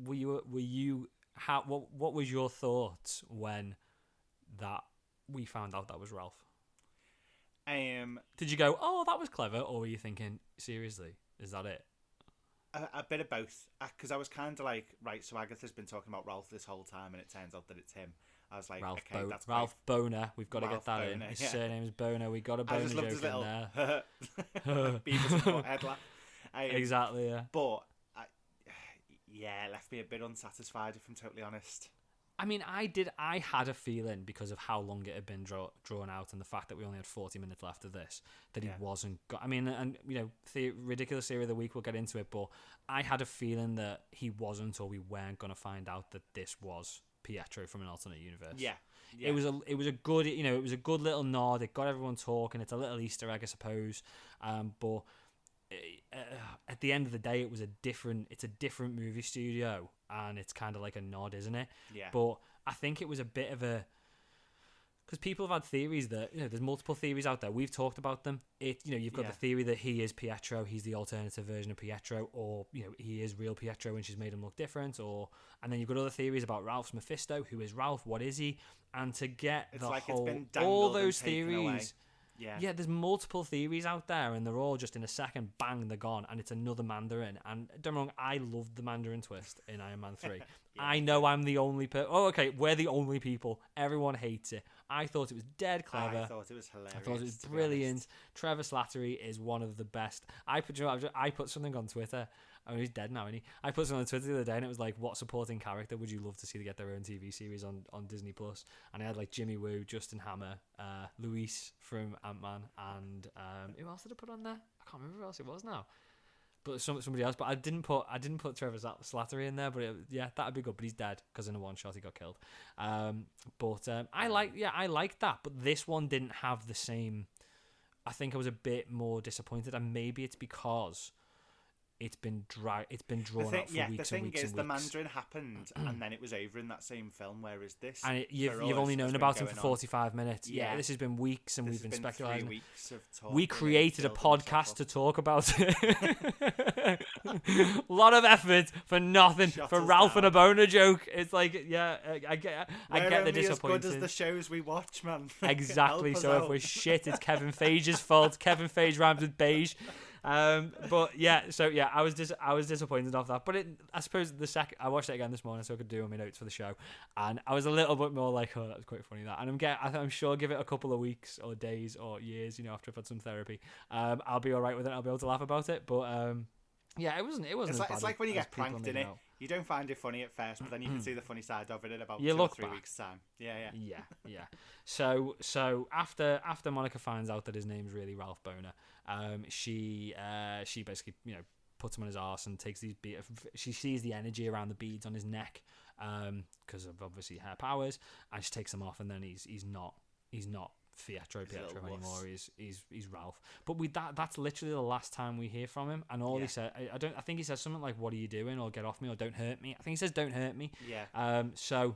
Were you how what was your thoughts when that we found out that was Ralph? Did you go, oh, that was clever, or were you thinking, seriously, is that it? A bit of both, because I was kind of like, right, so Agatha's been talking about Ralph this whole time, and it turns out that it's him. I was like, okay, that's Ralph Boner. We've got to get that Boner, in. His yeah. surname's Boner. We got a Boner joke in there. Beavis and Butthead laugh. Exactly, yeah. But it left me a bit unsatisfied, if I'm totally honest. I mean, I had a feeling, because of how long it had been drawn out and the fact that we only had 40 minutes left of this, that he wasn't. I mean, and ridiculous theory of the week, we'll get into it, but I had a feeling that he wasn't, or we weren't going to find out that this was Pietro from an alternate universe. Yeah. It was a good, it was a good little nod. It got everyone talking. It's a little Easter egg, I suppose. But at the end of the day, it's a different movie studio, and it's kind of like a nod, isn't it? Yeah. But I think it was a bit of a, because people have had theories that, there's multiple theories out there. We've talked about them. You've got the theory that he is Pietro, he's the alternative version of Pietro, or he is real Pietro and she's made him look different, and then you've got other theories about Ralph's Mephisto. Who is Ralph? What is he? And to get it's the like whole, it's been all those and taken away. theories. Yeah, There's multiple theories out there, and they're all just in a second, bang, they're gone, and it's another Mandarin. And don't get me wrong, I loved the Mandarin twist in Iron Man 3. I know I'm the only we're the only people. Everyone hates it. I thought it was dead clever. I thought it was hilarious. I thought it was brilliant. Trevor Slattery is one of the best. I put something on Twitter. I mean, he's dead now, isn't he? I put something on Twitter the other day, and it was like, what supporting character would you love to see to get their own TV series on Disney Plus? And I had like Jimmy Woo, Justin Hammer, Luis from Ant-Man, and who else did I put on there? I can't remember who else it was now. But somebody else. But I didn't put Trevor Slattery in there. But that'd be good. But he's dead because in a one shot he got killed. I like that. But this one didn't have the same. I think I was a bit more disappointed, and maybe it's because it's been drawn out for weeks and weeks. The thing is, the Mandarin happened, and then it was over in that same film. Whereas this, and you've only known about him for 45 minutes. Yeah, this has been weeks, and we've been speculating. 3 weeks of talk. We created a podcast to talk about it. A lot of effort for nothing. For Ralph and a Boner joke. It's like, I get the disappointment. As good as the shows we watch, man. Exactly. So if we're shit, it's Kevin Feige's fault. Kevin Feige rhymes with beige. I was disappointed off that, but I suppose I watched it again this morning so I could do my notes for the show, and I was a little bit more like, oh, that was quite funny, that. And I'm sure, give it a couple of weeks or days or years, after I've had some therapy, I'll be all right with it. I'll be able to laugh about it. But it wasn't. It's like when you get pranked in it. You don't find it funny at first, but then you can see the funny side of it in about 2 or 3 weeks' time. Yeah. So after Monica finds out that his name's really Ralph Boner, she basically puts him on his arse and takes these beads. She sees the energy around the beads on his neck, because of obviously her powers, and she takes them off, and then he's not Pietro anymore. He's Ralph. But that's literally the last time we hear from him. And all he said, I think he says something like, "What are you doing?" or "Get off me," or "Don't hurt me." I think he says, "Don't hurt me." Yeah. So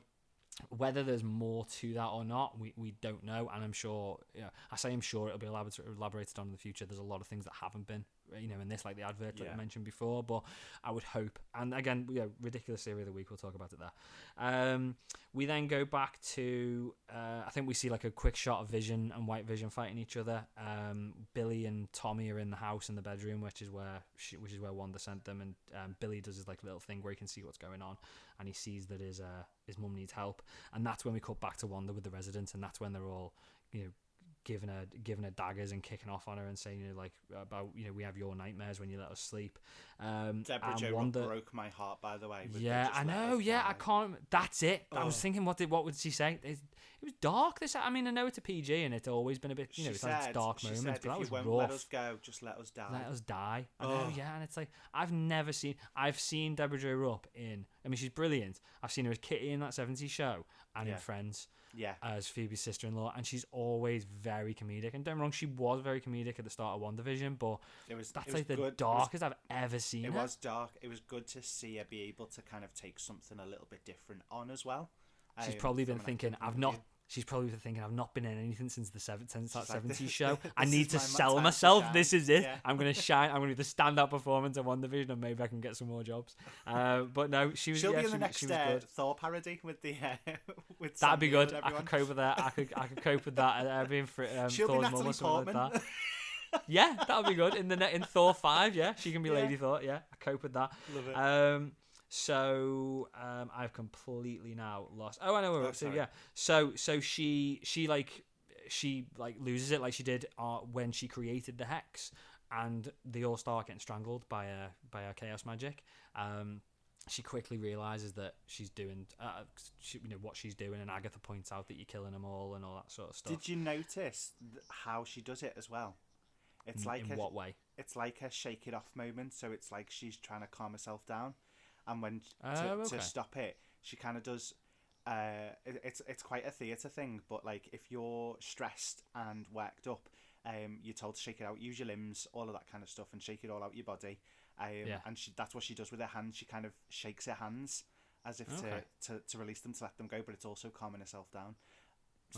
whether there's more to that or not, we don't know. And I'm sure, I'm sure it'll be elaborated on in the future. There's a lot of things that haven't been, in this, like the advert that I mentioned before. But I would hope. And again, ridiculous theory of the week. We'll talk about it there. We then go back to, I think we see like a quick shot of Vision and White Vision fighting each other. Billy and Tommy are in the house in the bedroom, which is where Wanda sent them. And Billy does his like little thing where he can see what's going on, and he sees that his mum needs help. And that's when we cut back to Wanda with the residents, and that's when they're all, giving her daggers and kicking off on her and saying, about, we have your nightmares when you let us sleep. Deborah Jo broke my heart, by the way. Yeah, I know. Yeah, I can't. That's it. I was thinking, what would she say? dark. I mean, I know it's a PG and it's always been a bit, it has dark moments, but that was rough. Let us go, just let us die. Let us die. I know, yeah, and it's like I've seen Deborah Jo Rupp in. I mean, she's brilliant. I've seen her as Kitty in that '70s show and in Friends. Yeah, as Phoebe's sister-in-law, and she's always very comedic. And don't get me wrong, she was very comedic at the start of WandaVision, but that's like the darkest I've ever seen. It was dark. It was good to see her be able to kind of take something a little bit different on as well. She's probably been thinking, I've not been in anything since that '70s show. I need to sell myself. This is it. Yeah. I'm gonna shine. I'm gonna be the standout performance of WandaVision, and maybe I can get some more jobs. But no, she'll be in the next Thor parody with the with. That'd be good. I could cope with that. I could cope with that. Being she'll Thor's be mum or something like that. Yeah, that'll be good. In Thor 5, yeah, she can be Lady Thor. Yeah, I cope with that. Love it. So I've completely now lost. Oh, I know where. So yeah. So she loses it like she did when she created the Hex, and they all start getting strangled by her chaos magic. She quickly realizes that she's doing what she's doing, and Agatha points out that you're killing them all and all that sort of stuff. Did you notice how she does it as well? It's like in what way? It's like a shake it off moment. So it's like she's trying to calm herself down. And when to stop it, she kind of does. It's quite a theatre thing, but like if you're stressed and worked up, you're told to shake it out, use your limbs, all of that kind of stuff, and shake it all out your body. And that's what she does with her hands. She kind of shakes her hands as if to release them, to let them go, but it's also calming herself down.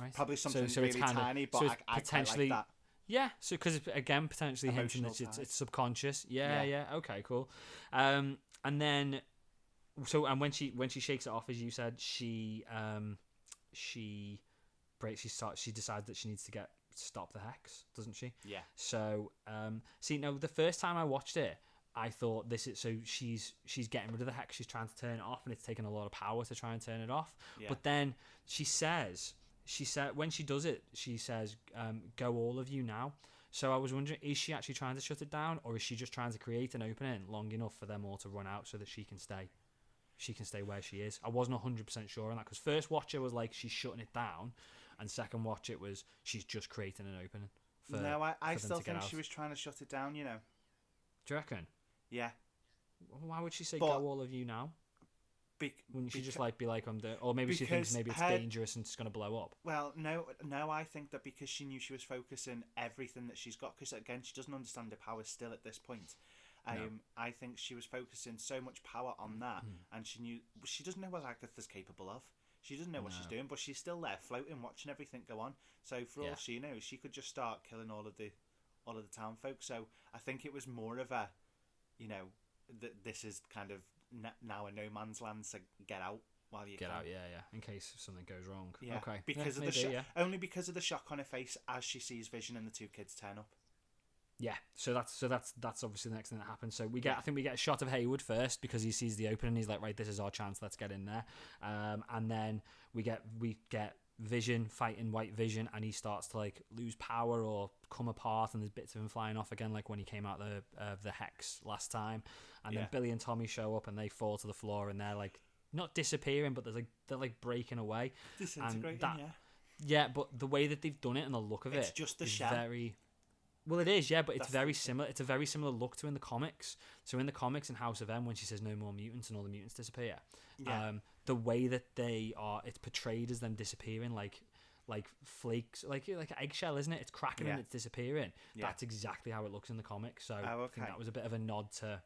Right. Probably something really tiny, but I potentially like that. Yeah, so because again, potentially hinting that it's subconscious. Yeah. Okay, cool. And then. So and when she shakes it off, as you said, she decides that she needs to stop the Hex, doesn't she? Yeah. So the first time I watched it, I thought she's getting rid of the Hex, she's trying to turn it off, and it's taking a lot of power to try and turn it off. Yeah. But then she said when she does it, she says, "Go all of you now." So I was wondering, is she actually trying to shut it down, or is she just trying to create an opening long enough for them all to run out so that she can stay? She can stay where she is. I wasn't 100% sure on that, because first watch it was like she's shutting it down, and second watch it was she's just creating an opening. I still think she was trying to shut it down. Do you reckon? Yeah. Why would she say go all of you now? Wouldn't she just be like or maybe she thinks maybe it's dangerous and it's going to blow up? Well, no. I think that because she knew she was focusing everything that she's got, because again she doesn't understand her powers still at this point. I think she was focusing so much power on that, and she doesn't know what Agatha's capable of. She doesn't know what she's doing, but she's still there floating, watching everything go on. So for all she knows, she could just start killing all of the town folk. So I think it was more of a, this is kind of now a no man's land, so get out while you can. Get out, yeah, in case something goes wrong. Yeah, okay. Because of only because of the shock on her face as she sees Vision and the two kids turn up. Yeah, so that's obviously the next thing that happens. So I think we get a shot of Hayward first because he sees the opening. He's like, right, this is our chance. Let's get in there. And then we get Vision fighting White Vision, and he starts to like lose power or come apart, and there's bits of him flying off again, like when he came out the Hex last time. And then Billy and Tommy show up, and they fall to the floor, and they're like not disappearing, but they're like breaking away. Disintegrating. Yeah, but the way that they've done it and the look of it's just the shell. Very. Well, it is, yeah, but it's very similar. It's a very similar look to in the comics. So in the comics in House of M, when she says no more mutants and all the mutants disappear, the way that they are, it's portrayed as them disappearing like flakes, like eggshell, isn't it? It's cracking and it's disappearing. Yeah. That's exactly how it looks in the comics. So I think that was a bit of a nod to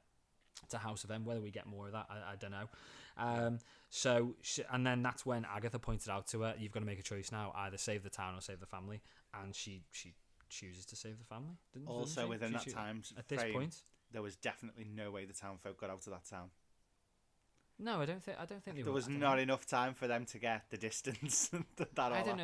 House of M. Whether we get more of that, I don't know. And then that's when Agatha pointed out to her, you've got to make a choice now, either save the town or save the family, and she chooses to save the family. Also, within that time at this point, there was definitely no way the town folk got out of that town. No, I don't think there was not enough time for them to get the distance that all happened.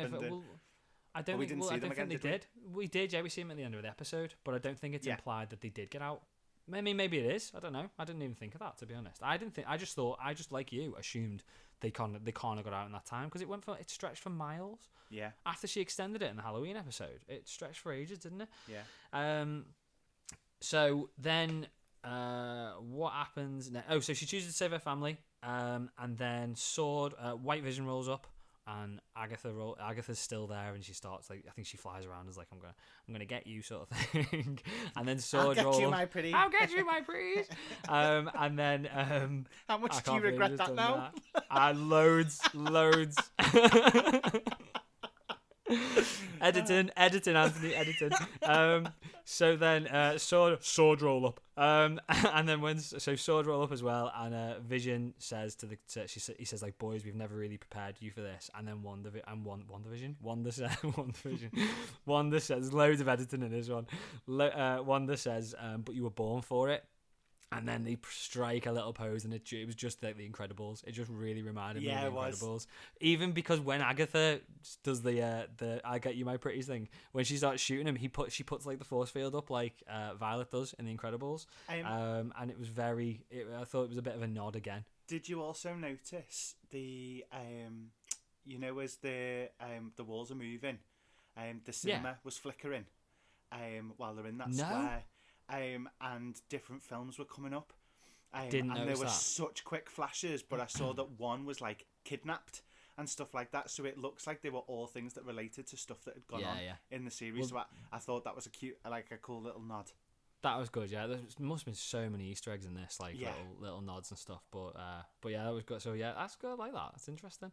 I don't think they did. We did, yeah. We see them at the end of the episode, but I don't think it's implied that they did get out. Maybe it is. I don't know. I didn't even think of that, to be honest. I just like you assumed they can't have got out in that time because it stretched for miles. Yeah. After she extended it in the Halloween episode, it stretched for ages, didn't it? Yeah. So then, what happens now? Oh, so she chooses to save her family. And then Sword, White Vision rolls up and Agatha's still there, and she starts like, I think she flies around as like, I'm gonna get you sort of thing, and then Sword roll. I'll get you, my pretty. I'll get you, my pretties. And then how much do you regret that now? Loads. Editing, Anthony, editing. So then sword roll up. And then sword roll up as well. And Vision says he says like, boys, we've never really prepared you for this. And then Wanda says loads of editing in this one. Wanda says, but you were born for it. And then they strike a little pose, and it was just like the Incredibles. It just really reminded me of the Incredibles. Even because when Agatha does the "I get you, my pretties" thing, when she starts shooting him, she puts like the force field up like Violet does in the Incredibles. And it was I thought it was a bit of a nod again. Did you also notice the as the walls are moving, the cinema was flickering while they're in that square. And different films were coming up. Didn't and notice there were that. such quick flashes, but I saw that one was like kidnapped and stuff like that. So it looks like they were all things that related to stuff that had gone on in the series. Well, so I thought that was a cool little nod. That was good, yeah. There must have been so many Easter eggs in this, like little nods and stuff. But yeah, that was good. So yeah, that's good. I like that. That's interesting.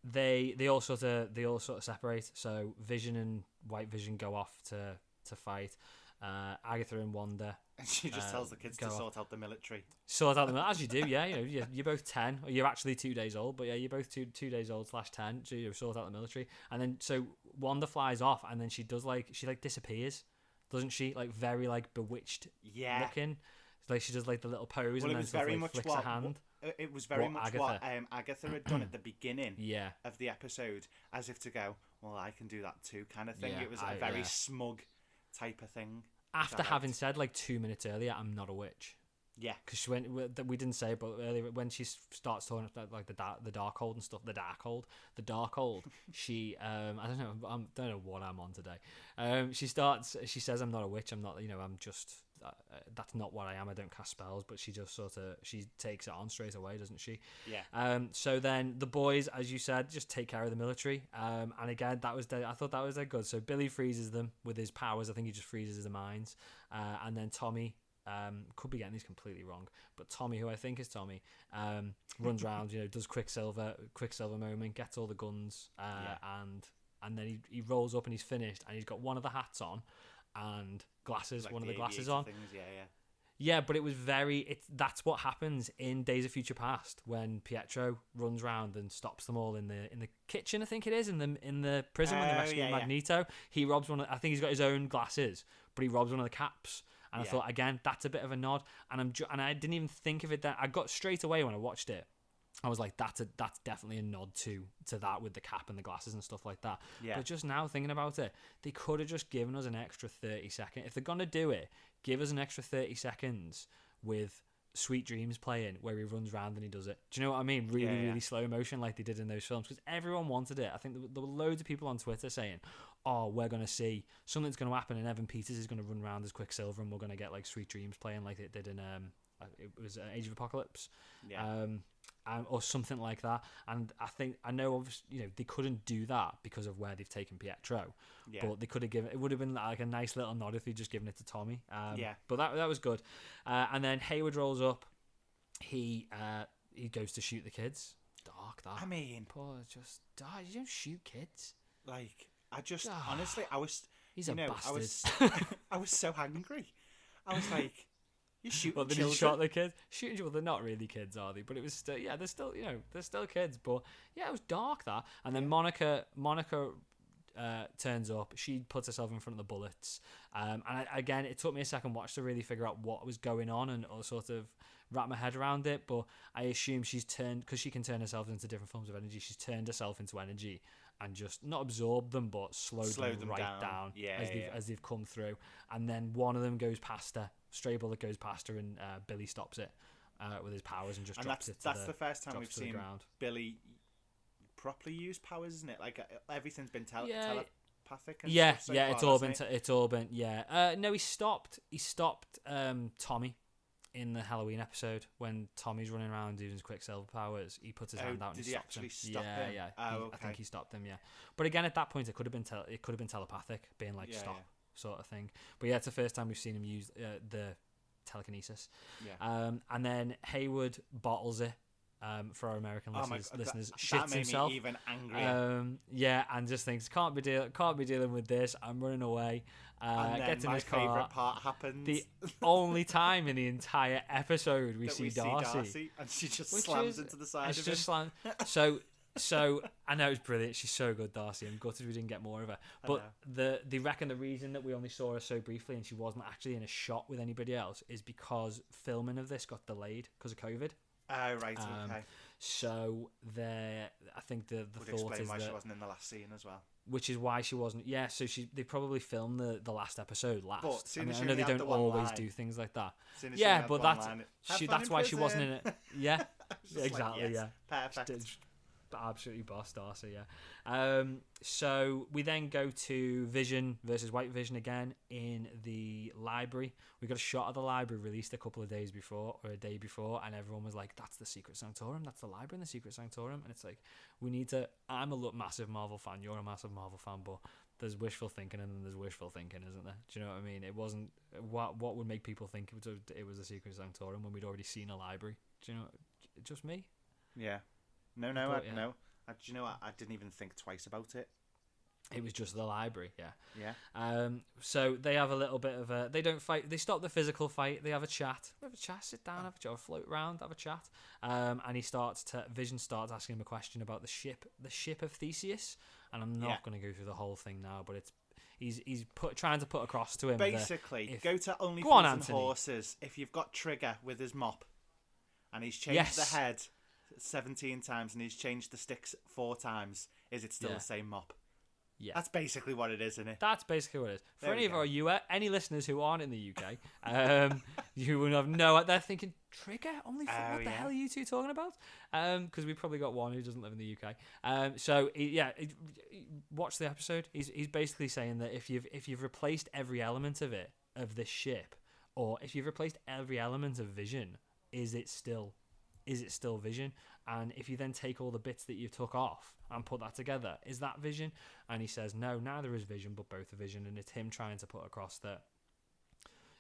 They all sort of separate. So Vision and White Vision go off to fight. Agatha and Wanda. And she just tells the kids to sort out the military. Sort out the military, as you do, yeah. You're both 10. Or you're actually 2 days old, but yeah, you're both 2 days old /10. So you sort out the military, and then so Wanda flies off, and then she disappears, doesn't she? Like very like bewitched looking. Like she does like the little pose, and then flicks her hand. It was very much what Agatha had done at the beginning of the episode, as if to go, well, I can do that too, kind of thing. It was a very smug type of thing. After having said like 2 minutes earlier, I'm not a witch. Yeah, because we didn't say it, but earlier when she starts talking about like the dark hold and stuff, the dark hold. She I don't know what I'm on today. She says I'm not a witch. I'm not. I'm just. That's not what I am. I don't cast spells. But she just she takes it on straight away, doesn't she? Yeah. So then the boys, as you said, just take care of the military. And again, I thought that was good. So Billy freezes them with his powers. I think he just freezes the minds. And then Tommy. Could be getting these completely wrong, but Tommy, who I think is Tommy, runs around, does Quicksilver moment, gets all the guns, and then he rolls up and he's finished, and he's got one of the hats on and glasses, like one of the glasses on. Things, yeah, but it was that's what happens in Days of Future Past when Pietro runs around and stops them all in the kitchen. I think it is in the prison when they're rescuing Magneto. He robs one. I think he's got his own glasses, but he robs one of the caps. And I thought, again, that's a bit of a nod. And I didn't even think of it that I got straight away when I watched it. I was like, that's definitely a nod to that with the cap and the glasses and stuff like that. Yeah. But just now thinking about it, they could have just given us an extra 30 seconds. If they're going to do it, give us an extra 30 seconds with Sweet Dreams playing where he runs around and he does it. Do you know what I mean? Really slow motion like they did in those films, because everyone wanted it. I think there were loads of people on Twitter saying, oh, we're going to see something's going to happen and Evan Peters is going to run around as Quicksilver and we're going to get like Sweet Dreams playing like it did in it was Age of Apocalypse, or something like that. And I know obviously they couldn't do that because of where they've taken Pietro, but they could have given it would have been like a nice little nod if they'd just given it to Tommy. But that was good. And then Hayward rolls up. He goes to shoot the kids. Dark that. I mean, poor, just die. You don't shoot kids. Like, I just honestly, I was. He's a bastard. I was so angry. I was like, you shooting children. Well, then he shot the kids. Shooting children, they're not really kids, are they? But it was still, they're still kids. But yeah, it was dark that. And then Monica turns up. She puts herself in front of the bullets. And again, it took me a second watch to really figure out what was going on and sort of wrap my head around it. But I assume she's turned, because she can turn herself into different forms of energy. She's turned herself into energy and just not absorb them, but slow them right down as they've come through. And then one of them goes past her. Stray bullet goes past her, and Billy stops it with his powers and just drops it. That's the first time we've seen Billy properly use powers, isn't it? Like everything's been telepathic. And stuff so far, it's all been. No, he stopped Tommy in the Halloween episode when Tommy's running around doing his Quicksilver powers, he puts his hand out and did he stops actually him. stop him? Yeah. Okay. I think he stopped him. Yeah, but again, at that point, it could have been telepathic, being like stop sort of thing. But yeah, it's the first time we've seen him use the telekinesis. Yeah. And then Hayward bottles it. For our American listeners, shits that made himself. me even angrier. And just thinks can't be dealing with this. I'm running away. And then gets in his car. My favourite part happens. The only time in the entire episode we see Darcy, and she just slams into the side of him. So I know it's brilliant. She's so good, Darcy. I'm gutted we didn't get more of her. But they reckon the reason that we only saw her so briefly and she wasn't actually in a shot with anybody else is because filming of this got delayed because of COVID. Oh, right, okay. So I think the would thought explain is why that, she wasn't in the last scene as well. which is why she wasn't. Yeah, so they probably filmed the last episode last. But I know they don't always do things like that. Yeah, but that's why she wasn't in it. Yeah, exactly. Like, yes, yeah, perfect. Absolutely boss Darcy. Yeah. So we then go to Vision versus White Vision again in the library. We got a shot of the library released a couple of days before or a day before, and everyone was like, "That's the Secret Sanctorum. That's the library in the Secret Sanctorum." And it's like, we need to. I'm a massive Marvel fan. You're a massive Marvel fan, but there's wishful thinking and then there's wishful thinking, isn't there? Do you know what I mean? It wasn't what would make people think it was a Secret Sanctorum when we'd already seen a library. Do you know? Just me? Yeah. No. Do you know what? I didn't even think twice about it. It was just the library, yeah. Yeah. So they have a little bit of a. They don't fight. They stop the physical fight. They have a chat. Sit down, have a chat, float around, have a chat. And Vision starts asking him a question about the ship of Theseus. And I'm not going to go through the whole thing now, but he's trying to put across to him. Basically, go to Only Go on, Fools and Anthony. Horses if you've got Trigger with his mop, and he's changed the head 17 times and he's changed the sticks 4 times. Is it still the same mop? Yeah, that's basically what it is, isn't it? That's basically what it is. For any of any listeners who aren't in the UK, you will have they're thinking Trigger only. What the hell are you two talking about? Because we've probably got one who doesn't live in the UK. Watch the episode. He's basically saying that if you've replaced every element of this ship, or if you've replaced every element of Vision, is it still Vision? And if you then take all the bits that you took off and put that together, is that Vision? And he says, no, neither is Vision, but both are Vision. And it's him trying to put across that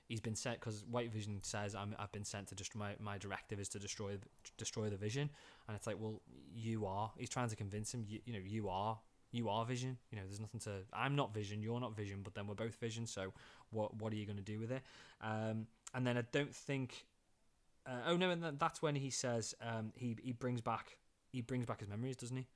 he's been sent, because White Vision says, I've been sent to destroy, my directive is to destroy the Vision. And it's like, well, you are. He's trying to convince him, you are Vision. There's nothing to. I'm not Vision, you're not Vision, but then we're both Vision. So what are you going to do with it? And then I don't think. And that's when he says he brings back his memories, doesn't he?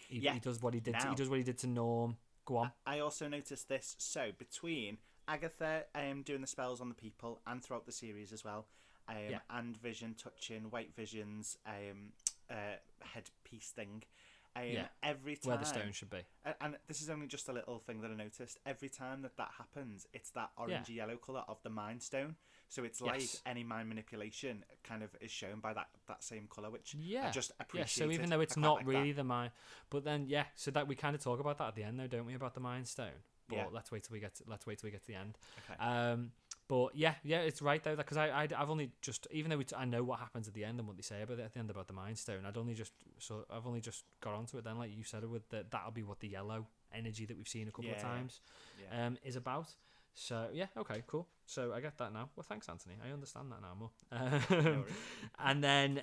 He does what he did. He does what he did to Norm. Go on. I also noticed this. So between Agatha doing the spells on the people and throughout the series as well, and Vision touching White Vision's headpiece thing. Every time where the stone should be, and this is only just a little thing that I noticed. Every time that happens, it's that orangey yellow color of the Mind Stone. So it's like any mind manipulation kind of is shown by that same color, which I just appreciate. So even though it's not really the mind, but then so that we kind of talk about that at the end, though, don't we, about the Mind Stone? But let's wait till we get to the end. Okay. But it's right though, because I've only just, even though I know what happens at the end and what they say about it at the end about the Mind Stone, I've only just got onto it then, like you said, with that'll be what the yellow energy that we've seen a couple of times is about. So okay, cool. So I get that now. Well, thanks, Anthony. I understand that now more. And then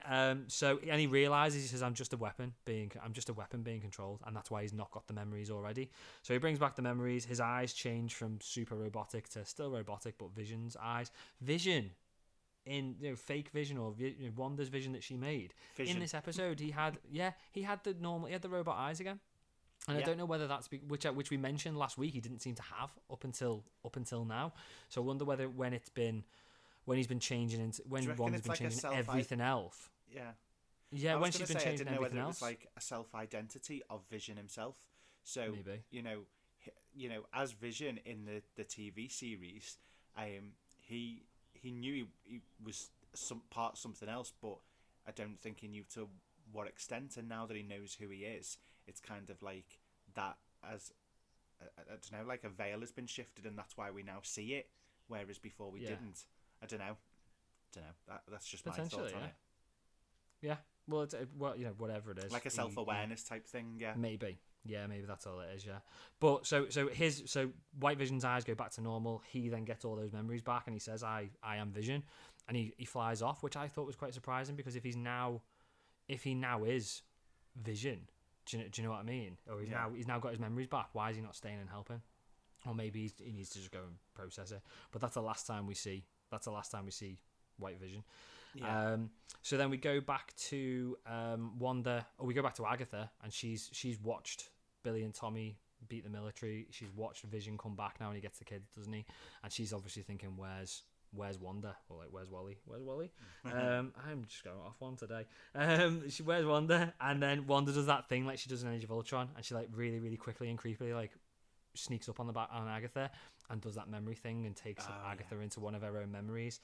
he realizes, he says, I'm just a weapon being controlled, and that's why he's not got the memories already. So he brings back the memories. His eyes change from super robotic to still robotic, but Vision's eyes. Vision in fake Vision or Wanda's Vision that she made in this episode, he had the robot eyes again. And I don't know whether that's which we mentioned last week. He didn't seem to have up until now. So I wonder whether when he's been changing into Wanda's been changing everything else. Yeah. When she's been changing everything else. I didn't know whether it was like a self-identity of Vision himself. So maybe as Vision in the TV series, he knew he was something else, but I don't think he knew to what extent. And now that he knows who he is, it's kind of like that, as I don't know, like a veil has been shifted, and that's why we now see it, whereas before we didn't. I don't know. don't know. That's just my Potentially, thoughts on it. Yeah. Well, whatever it is, Like a self-awareness type thing. Yeah. Maybe. Yeah, maybe that's all it is. Yeah, but so White Vision's eyes go back to normal. He then gets all those memories back, and he says, "I am Vision," and he flies off, which I thought was quite surprising because if he now is Vision, do you know what I mean? Or he's now got his memories back. Why is he not staying and helping? Or maybe he needs to just go and process it. But that's the last time we see. White Vision. Yeah. So then we go back to Wanda, or we go back to Agatha, and she's watched Billy and Tommy beat the military. She's watched Vision come back now, and he gets the kids, doesn't he? And she's obviously thinking, "Where's Wanda?" Or like, "Where's Wally? Where's Wally?" I'm just going off one today. Where's Wanda? And then Wanda does that thing like she does in Age of Ultron, and she like really, really quickly and creepily like sneaks up on Agatha and does that memory thing and takes Agatha into one of her own memories.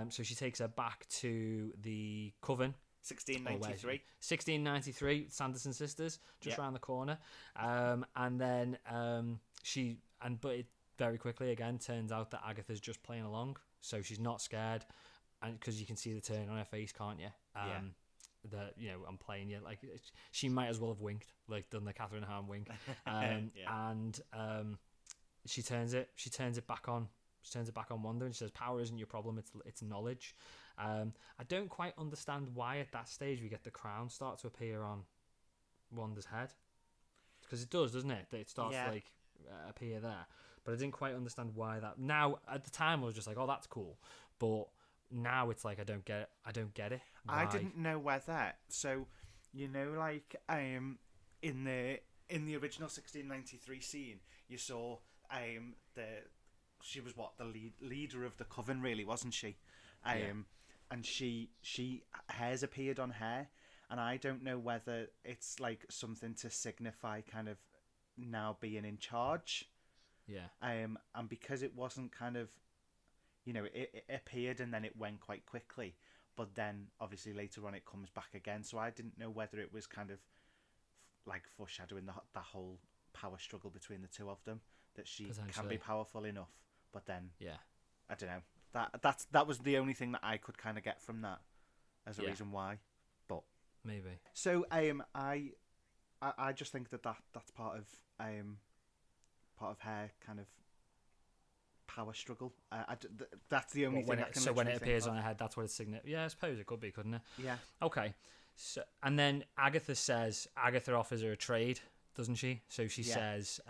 So she takes her back to the Coven. 1693. Sanderson sisters, just around the corner. And then but it very quickly again turns out that Agatha's just playing along, so she's not scared, and because you can see the turn on her face, can't you? That I'm playing you. Like she might as well have winked, like done the Catherine Hahn wink. And she turns it back on. She turns it back on Wanda, and she says, "Power isn't your problem; it's knowledge." I don't quite understand why at that stage we get the crown start to appear on Wanda's head, because it does, doesn't it? It starts to like appear there, but I didn't quite understand why that. Now at the time I was just like, "Oh, that's cool," but now it's like I don't get it. Why? I didn't know whether. So, like in the original 1693 scene, you saw she was the leader of the Coven, really, wasn't she? And she hairs appeared on her, and I don't know whether it's like something to signify kind of now being in charge. Yeah. And because it wasn't kind of, it appeared and then it went quite quickly, but then obviously later on it comes back again. So I didn't know whether it was kind of like foreshadowing the whole power struggle between the two of them, that she can be powerful enough, but then I don't know. That was the only thing that I could kind of get from that as a reason why, but maybe. So I just think that's part of her kind of power struggle. That's the only thing. When it appears on her head, that's what it's significant. Yeah, I suppose it could be, couldn't it? Yeah. Okay. So and then Agatha offers her a trade, doesn't she? So she says,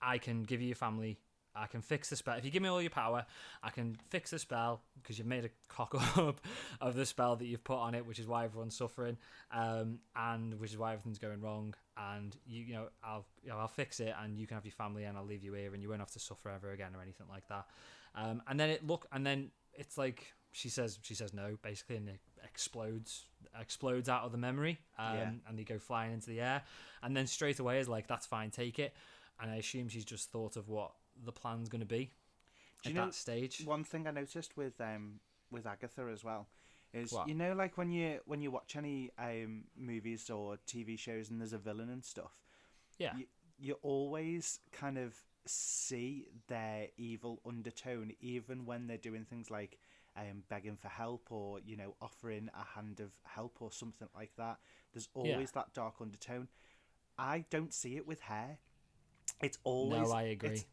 "I can give you your family. I can fix the spell. If you give me all your power, I can fix the spell, because you've made a cock up of the spell that you've put on it, which is why everyone's suffering, and which is why everything's going wrong. And I'll fix it, and you can have your family, and I'll leave you here, and you won't have to suffer ever again or anything like that." And then it's like she says no, basically, and it explodes out of the memory, and they go flying into the air, and then straight away is like, "That's fine, take it." And I assume she's just thought of what the plan's going to be at that stage. One thing I noticed with Agatha as well is like when you watch any movies or TV shows and there's a villain and stuff, you always kind of see their evil undertone, even when they're doing things like begging for help, or offering a hand of help or something like that. There's always that dark undertone. I don't see it with her. It's always... No, I agree.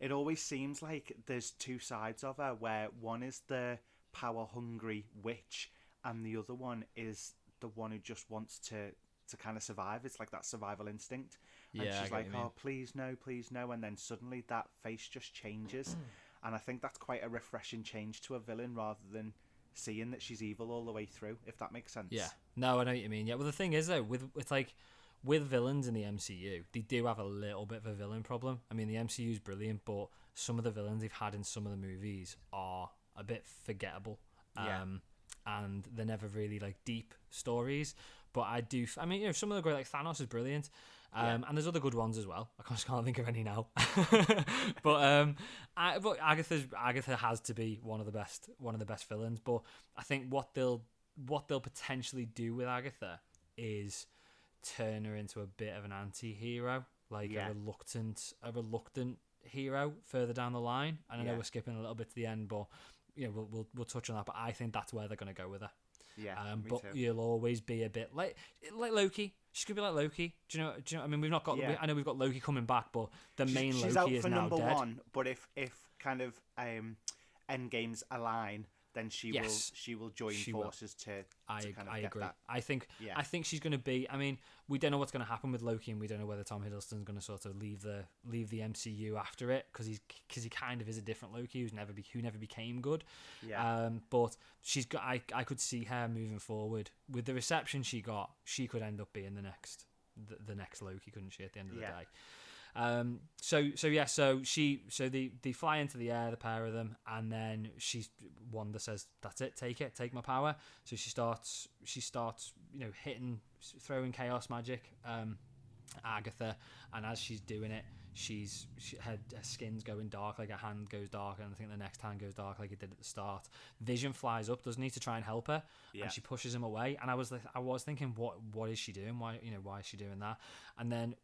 It always seems like there's two sides of her, where one is the power-hungry witch, and the other one is the one who just wants to kind of survive. It's like that survival instinct. And she's like, "Oh, please no," and then suddenly that face just changes. And I think that's quite a refreshing change to a villain, rather than seeing that she's evil all the way through, if that makes sense. Yeah. No, I know what you mean. Yeah, well, the thing is, though, with villains in the MCU, they do have a little bit of a villain problem. I mean, the MCU is brilliant, but some of the villains they've had in some of the movies are a bit forgettable. And they're never really like deep stories. But some of the great, like Thanos is brilliant. And there's other good ones as well. I just can't think of any now. but Agatha has to be one of the best villains. But I think what they'll potentially do with Agatha is turn her into a bit of an anti-hero, like a reluctant hero further down the line. And I know we're skipping a little bit to the end, but we'll touch on that, but I think that's where they're going to go with her. Yeah, but too. you'll always be a bit like Loki. She's gonna be like Loki. Do you know? I mean, we've not got. I know we've got Loki coming back, but she's out Loki is for now number dead. one. But if kind of Endgames align, then she will join forces to I kind of agree. that. I think she's going to be. I mean, we don't know what's going to happen with Loki, and we don't know whether Tom Hiddleston's going to sort of leave the MCU after it because he kind of is a different Loki who never became good. Yeah. But she's got. I could see her moving forward with the reception she got. She could end up being the next Loki, couldn't she? At the end of the day. So they fly into the air, the pair of them, and then Wanda says, "That's it, take my power." So she starts, throwing chaos magic, Agatha, and as she's doing it, her skin's going dark, like her hand goes dark, and I think the next hand goes dark, like it did at the start. Vision flies up, doesn't he, to try and help her, and she pushes him away. And I was thinking, what is she doing? Why is she doing that? And then,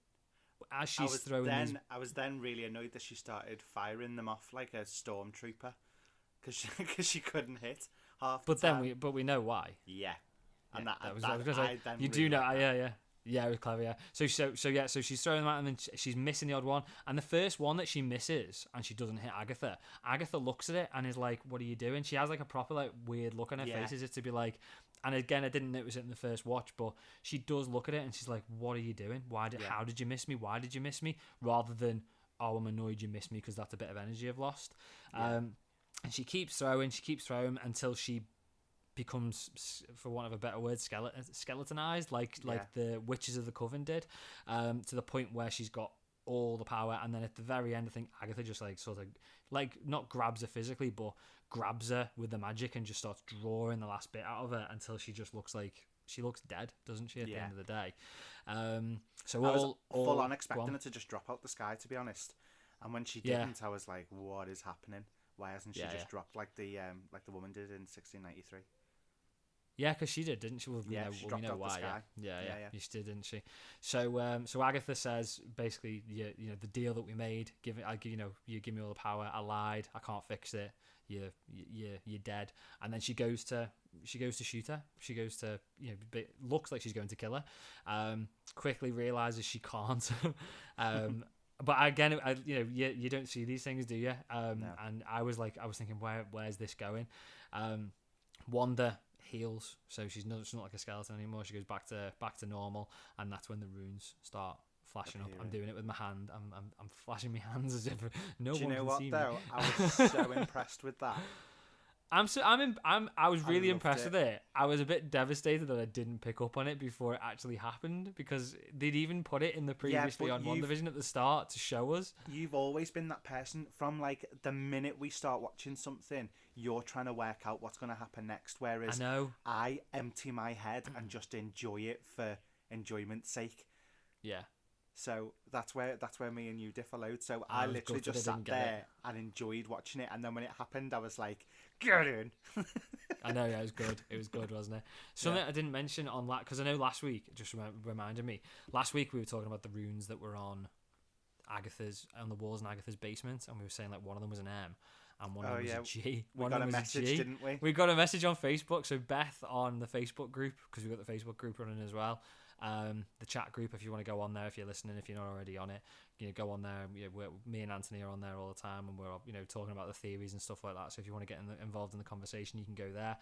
as she's throwing I was then really annoyed that she started firing them off like a stormtrooper because she couldn't hit half the time. But we know why. Yeah. And it was clever. Yeah. So she's throwing them out, and then she's missing the odd one. And the first one that she misses, and she doesn't hit Agatha. Agatha looks at it and is like, "What are you doing?" She has like a proper like weird look on her face, as if to be like. And again, I didn't notice it in the first watch, but she does look at it and she's like, "What are you doing? How did you miss me? Why did you miss me?" Rather than, "Oh, I'm annoyed you missed me," because that's a bit of energy I've lost. Yeah. And she keeps throwing until she becomes, for want of a better word, skeletonized, like the witches of the Coven did, to the point where she's got all the power. And then at the very end, I think Agatha just like sort of like not grabs her physically, but grabs her with the magic and just starts drawing the last bit out of her until she just looks dead, doesn't she, at the end of the day. So I was full on expecting her to just drop out the sky, to be honest. And when she didn't, I was like, what is happening? Why hasn't she just dropped like the woman did in 1693? Yeah, because she did, didn't she? Well, she dropped out why. The sky. Yeah. She did, didn't she? So Agatha says basically, the deal that we made. You give me all the power. I lied. I can't fix it. You're dead. And then she goes to shoot her. She goes to looks like she's going to kill her. Quickly realizes she can't. But again, you don't see these things, do you? No. And I was thinking, where's this going? Wanda heals, so she's not like a skeleton anymore. She goes back to normal, and that's when the runes start flashing up. I'm doing it with my hand. I'm flashing my hands as if no one can see me. Do you know what though? I was so impressed with that. I was really impressed with it. I was a bit devastated that I didn't pick up on it before it actually happened, because they'd even put it in the previously on Wandavision at the start to show us. You've always been that person from like the minute we start watching something, you're trying to work out what's going to happen next, whereas I empty my head and just enjoy it for enjoyment's sake. Yeah. So that's where me and you differ loads. So I literally just sat there and enjoyed watching it, and then when it happened, I was like, "Get in!" I know, yeah, it was good. It was good, wasn't it? Something I didn't mention on that, because I know last week, it just reminded me. Last week we were talking about the runes that were on the walls in Agatha's basement, and we were saying like one of them was an M and one of them was a G. We got a message, didn't we? We got a message on Facebook. So Beth on the Facebook group, because we've got the Facebook group running as well. The chat group, if you want to go on there, if you're listening, if you're not already on it, go on there. Me and Anthony are on there all the time, and we're talking about the theories and stuff like that. So if you want to get involved in the conversation, you can go there.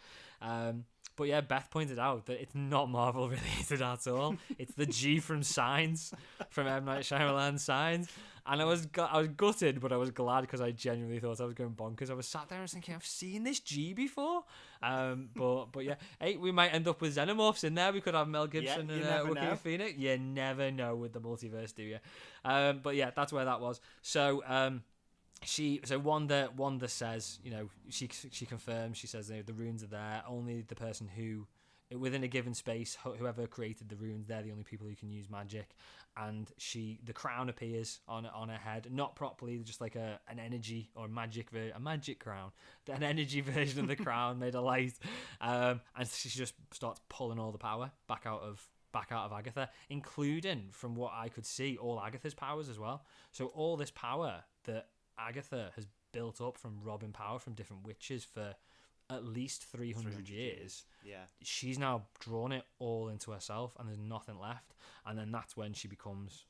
But yeah, Beth pointed out that it's not Marvel related at all. It's the G from Signs, from M. Night Shyamalan's Signs. And I was gutted, but I was glad, because I genuinely thought I was going bonkers. I was sat there and was thinking, I've seen this G before. But yeah, hey, we might end up with Xenomorphs in there. We could have Mel Gibson and Joaquin Phoenix. You never know with the multiverse, do you? But yeah, that's where that was. So Wanda says, she confirms. She says the runes are there. Only the person who, within a given space, whoever created the runes, they're the only people who can use magic. And the crown appears on her head, not properly, just like an energy or a magic crown, an energy version of the crown made of light. And she just starts pulling all the power back out of Agatha, including, from what I could see, all Agatha's powers as well. So all this power that Agatha has built up from robbing power from different witches for at least 300 years. Yeah. She's now drawn it all into herself, and there's nothing left. And then that's when she becomes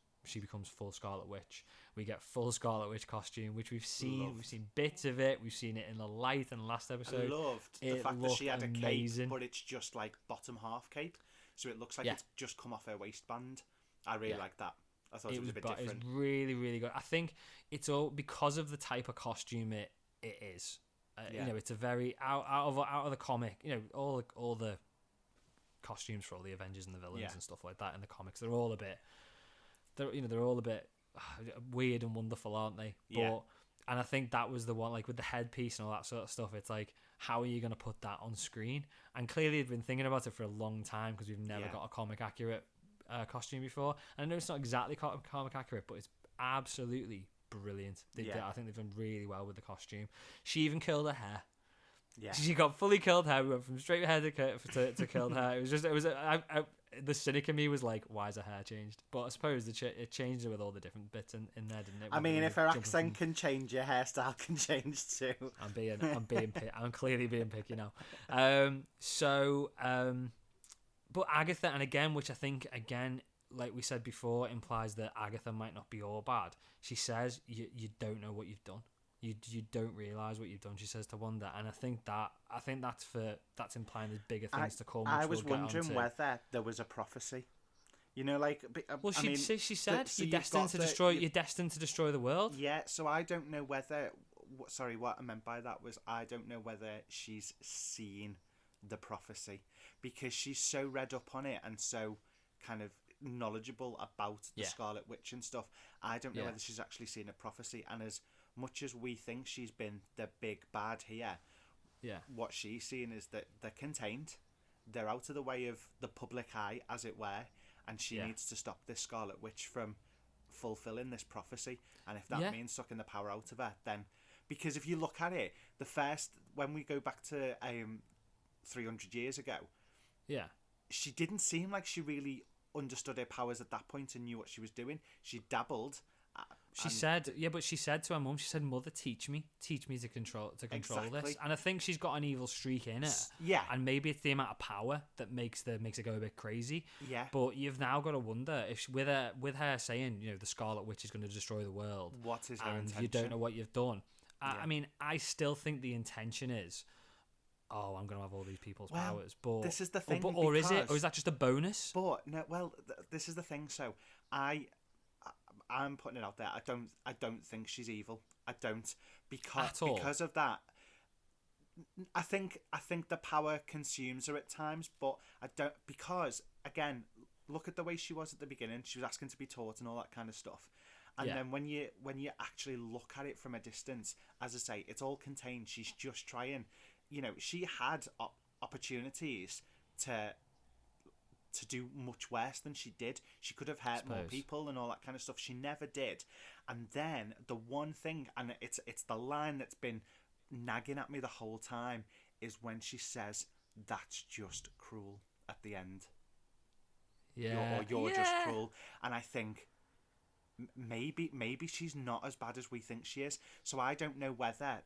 full Scarlet Witch. We get full Scarlet Witch costume, which we've seen. Loved. We've seen bits of it. We've seen it in the light in the last episode. I loved the fact that she had amazing. A cape, but it's just like bottom half cape, so it looks like it's just come off her waistband. I really like that. I thought it was a bit different. It's really, really good. I think it's all because of the type of costume it is. You know, it's a very out of the comic. You know, all the costumes for all the Avengers and the villains and stuff like that in the comics, they're all a bit weird and wonderful, aren't they? But and I think that was the one, like with the headpiece and all that sort of stuff. It's like, how are you going to put that on screen? And clearly, they've been thinking about it for a long time because we've never got a comic accurate costume before. And I know it's not exactly comic accurate, but it's absolutely brilliant. I think they've done really well with the costume. She even curled her hair. Yeah, she got fully curled hair. We went from straight hair to curled hair. The cynic in me was like, why is her hair changed? But I suppose it changed it with all the different bits in there, didn't it? I mean, if her accent can change, your hairstyle can change too. I'm clearly being picky now. But Agatha, and again, which I think like we said before, implies that Agatha might not be all bad. She says you don't know what you've done. You don't realise what you've done, she says to Wanda, and I think that's implying there's bigger things to come. I was wondering whether there was a prophecy. You know, like she said you're destined to destroy the world. Yeah, so I don't know whether. Sorry, what I meant by that was I don't know whether she's seen the prophecy because she's so read up on it and so kind of knowledgeable about the Scarlet Witch and stuff. I don't know whether she's actually seen a prophecy, and as much as we think she's been the big bad here, what she's seen is that they're contained, they're out of the way of the public eye, as it were, and she needs to stop this Scarlet Witch from fulfilling this prophecy. And if that means sucking the power out of her, then because if you look at it, when we go back to 300 years ago, she didn't seem like she really understood her powers at that point and knew what she was doing. She dabbled. She said to her mum, she said, "Mother, teach me to control this." And I think she's got an evil streak in her. Yeah. And maybe it's the amount of power that makes it go a bit crazy. Yeah. But you've now got to wonder if with her saying, you know, the Scarlet Witch is going to destroy the world. What is her intention? You don't know what you've done. I mean, I still think the intention is, I'm going to have all these people's powers. But this is the thing. Or is that just a bonus? But no. Well, this is the thing. So I'm putting it out there. I don't think she's evil. I don't because of that. I think the power consumes her at times, but I don't, because again, look at the way she was at the beginning. She was asking to be taught and all that kind of stuff. And then when you actually look at it from a distance, as I say, it's all contained. She's just trying. You know, she had opportunities to do much worse than she did. She could have hurt more people and all that kind of stuff. She never did. And then the one thing, and it's the line that's been nagging at me the whole time, is when she says, "That's just cruel" at the end. Yeah. You're just cruel. And I think maybe she's not as bad as we think she is. So I don't know whether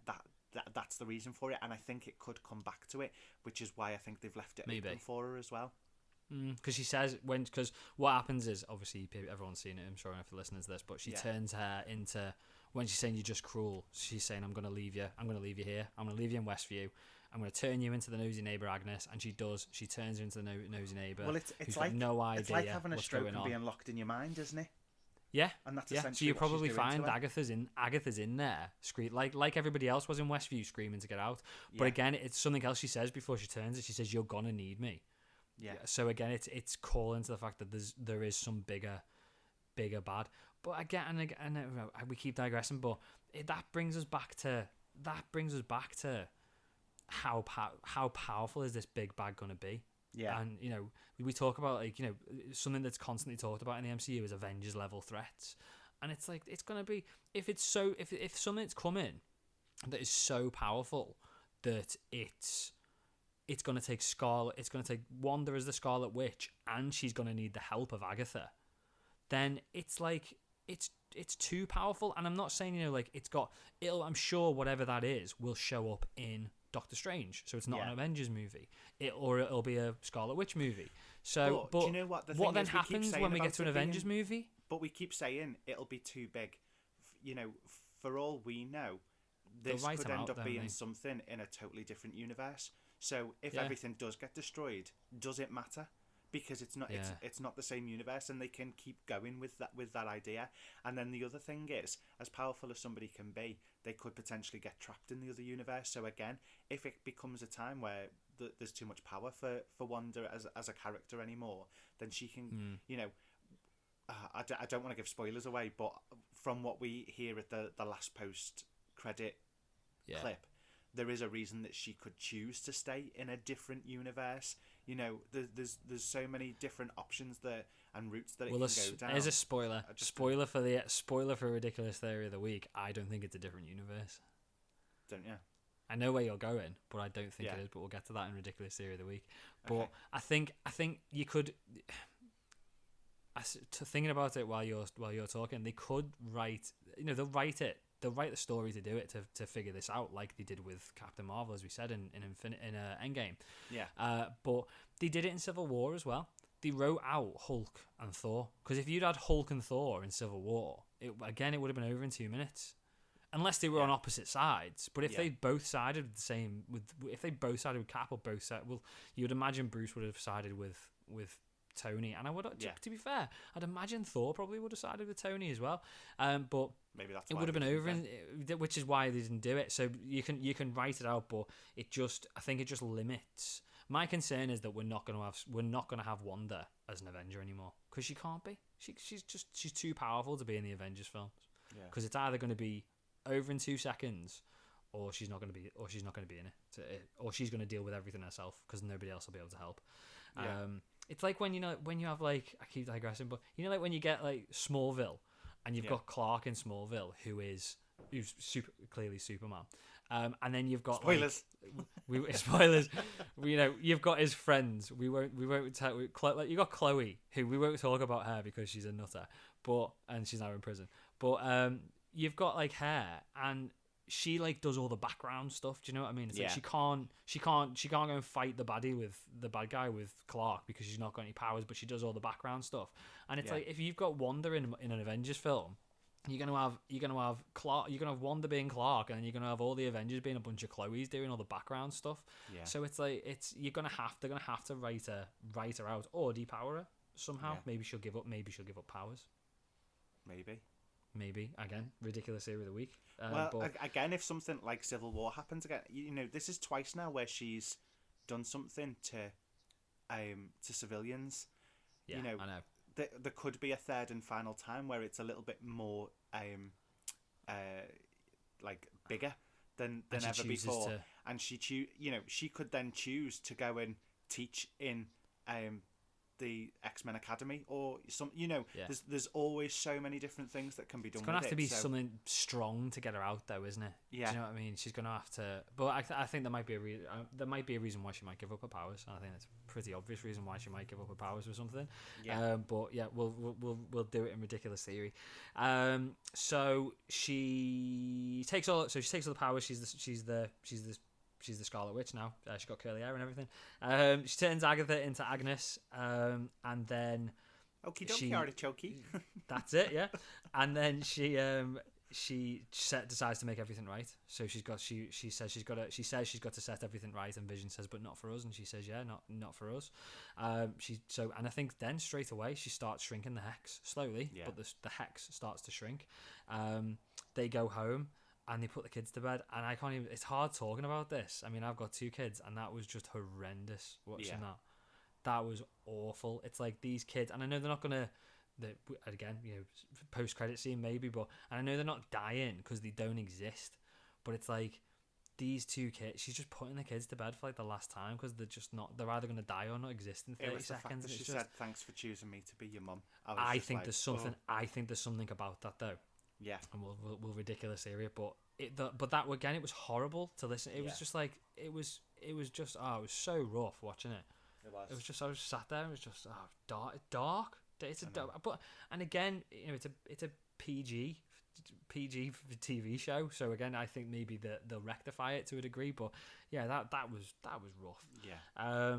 that's the reason for it, and I think it could come back to it, which is why I think they've left it open for her as well. Because she says because what happens is, obviously everyone's seen it, I'm sure enough for listeners to this, but she turns her into, when she's saying you're just cruel, she's saying I'm going to leave you here, I'm going to leave you in Westview, I'm going to turn you into the nosy neighbour Agnes. And she turns her into the nosy neighbour. Well, it's like no idea, it's like having a stroke and being locked in your mind, isn't it? Yeah, and that's essentially so you probably find Agatha's in there, like everybody else was in Westview, screaming to get out. But again, it's something else she says before she turns it. She says, "You're gonna need me." Yeah. So again, it's calling to the fact that there is some bigger bad. But again, and we keep digressing. But that brings us back to how powerful is this big bad gonna be? Yeah. And you know, we talk about, like, you know, something that's constantly talked about in the MCU is Avengers level threats, and it's like it's gonna be if something's coming that is so powerful that it's going to take Wanda as the Scarlet Witch, and she's going to need the help of Agatha, then it's like it's it's too powerful. And I'm not saying like I'm sure whatever that is will show up in Doctor Strange, so it's not an Avengers movie, it'll be a Scarlet Witch movie. So, but do you know what? What then happens when we get to an Avengers movie? But we keep saying it'll be too big. For all we know, this could end up being something in a totally different universe. So if everything does get destroyed, does it matter? Because it's not it's not the same universe, and they can keep going with that idea. And then the other thing is, as powerful as somebody can be, they could potentially get trapped in the other universe. So again, if it becomes a time where there's too much power for Wanda as a character anymore, then she can I don't want to give spoilers away, but from what we hear at the last post credit clip, there is a reason that she could choose to stay in a different universe. There's so many different options there and routes that it can go down. There's a spoiler. Spoiler for Ridiculous Theory of the Week. I don't think it's a different universe. Don't you? I know where you're going, but I don't think it is. But we'll get to that in Ridiculous Theory of the Week. But I think you could. Thinking about it while you're talking, they could write. They'll write it. They'll write the story to do it to figure this out, like they did with Captain Marvel, as we said in Endgame. Yeah. But they did it in Civil War as well. They wrote out Hulk and Thor, because if you'd had Hulk and Thor in Civil War, it would have been over in 2 minutes, unless they were on opposite sides. But if they both sided if they both sided with Cap or both sided, you would imagine Bruce would have sided with Tony, and I would, to be fair, I'd imagine Thor probably would have sided with Tony as well. But maybe that's it would have been over, which is why they didn't do it. So you can write it out, but I think it just limits. My concern is that we're not going to have Wanda as an Avenger anymore, because she can't be. She's too powerful to be in the Avengers films. Because it's either going to be over in 2 seconds, or she's not going to be in it, or she's going to deal with everything herself, because nobody else will be able to help. It's like when you have I keep digressing, but like when you get like Smallville, and you've got Clark in Smallville, who's clearly Superman, and then you've got spoilers. Spoilers. You've got his friends. We won't tell. You got Chloe, who we won't talk about her because she's a nutter, and she's now in prison. But you've got like her, and she like does all the background stuff. Do you know what I mean? It's like she can't go and fight the bad guy with Clark, because she's not got any powers, but she does all the background stuff. And it's like, if you've got Wanda in an Avengers film, you're gonna have Clark, you're gonna have Wanda being Clark, and you're gonna have all the Avengers being a bunch of Chloes doing all the background stuff. So it's like they're gonna have to write her out, or depower her somehow. Maybe she'll give up powers. Maybe again, Ridiculous Theory of the Week. Again, if something like Civil War happens again, this is twice now where she's done something to civilians. I know. There could be a third and final time where it's a little bit more like bigger than ever before, and she could then choose to go and teach in the X-Men Academy, or some, there's always so many different things that can be done. It's gonna have to be something strong to get her out, though, isn't it? Yeah. Do you know what I mean? She's gonna have to. But I think there might be a reason why she might give up her powers. I think it's a pretty obvious reason why she might give up her powers or something. Yeah. But yeah, we'll do it in Ridiculous Theory. So she takes all the powers. She's the Scarlet Witch now. She's got curly hair and everything. She turns Agatha into Agnes, and then okie dokie, artichokey. That's it, yeah. And then she decides to make everything right. So she says she's got to set everything right, and Vision says, but not for us. And she says, yeah, not for us. And I think then straight away she starts shrinking the hex slowly, but the hex starts to shrink. They go home. And they put the kids to bed, and I can't even. It's hard talking about this. I mean, I've got 2 kids, and that was just horrendous watching that. That was awful. It's like these kids, and I know they're not gonna. Again, post credit scene maybe, and I know they're not dying because they don't exist. But it's like these 2 kids. She's just putting the kids to bed for like the last time, because they're just not. They're either gonna die or not exist in 30 it was seconds. The fact that she said, "Thanks for choosing me to be your mum." I think there's something. I think there's something about that though. Yeah, and we'll Ridiculous Theory, but that again, it was horrible to listen. It was just like it was just it was so rough watching it. It was just I was sat there and it was just dark. It's a dark, but and again, it's PG TV show. So again, I think maybe they'll rectify it to a degree. But yeah, that was rough. Yeah.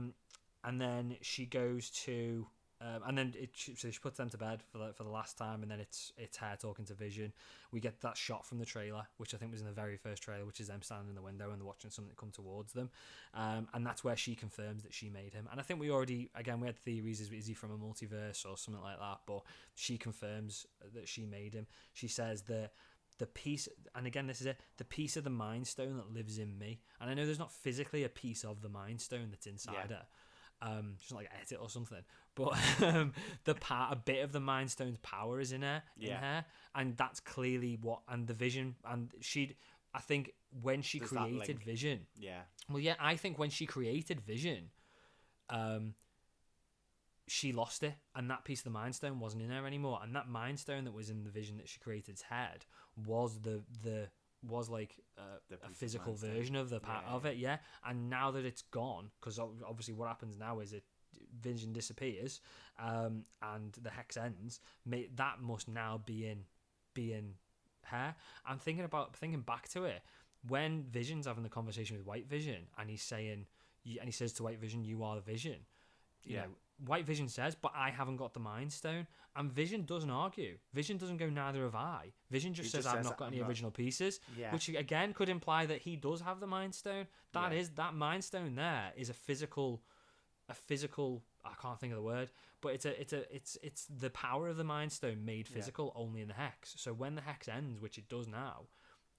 And then she goes to. And then so she puts them to bed for the last time, and then it's her talking to Vision. We get that shot from the trailer, which I think was in the very first trailer, which is them standing in the window and they're watching something come towards them, and that's where she confirms that she made him. And I think we had theories: is he from a multiverse or something like that? But she confirms that she made him. She says that the piece, and again this is it, the piece of the Mind Stone that lives in me. And I know there's not physically a piece of the Mind Stone that's inside her. Just like ate it or something, but a bit of the Mind Stone's power is in her, and that's clearly what. And the Vision, and I think when she created Vision, I think when she created Vision, she lost it, and that piece of the Mind Stone wasn't in her anymore, and that Mind Stone that was in the Vision that she created's head was was like a physical version of the part of it, and now that it's gone, because obviously what happens now is Vision disappears, and the hex ends. That must now be in her. I'm thinking back to it when Vision's having the conversation with White Vision, and he says to White Vision, "You are the Vision." You know, White Vision says, "But I haven't got the Mind Stone," and Vision doesn't argue. Vision doesn't go, "Neither have I." Vision just says, "I've not got any original pieces," which again could imply that he does have the Mind Stone. That Mind Stone there is a physical. I can't think of the word, but it's the power of the Mind Stone made physical only in the hex. So when the hex ends, which it does now,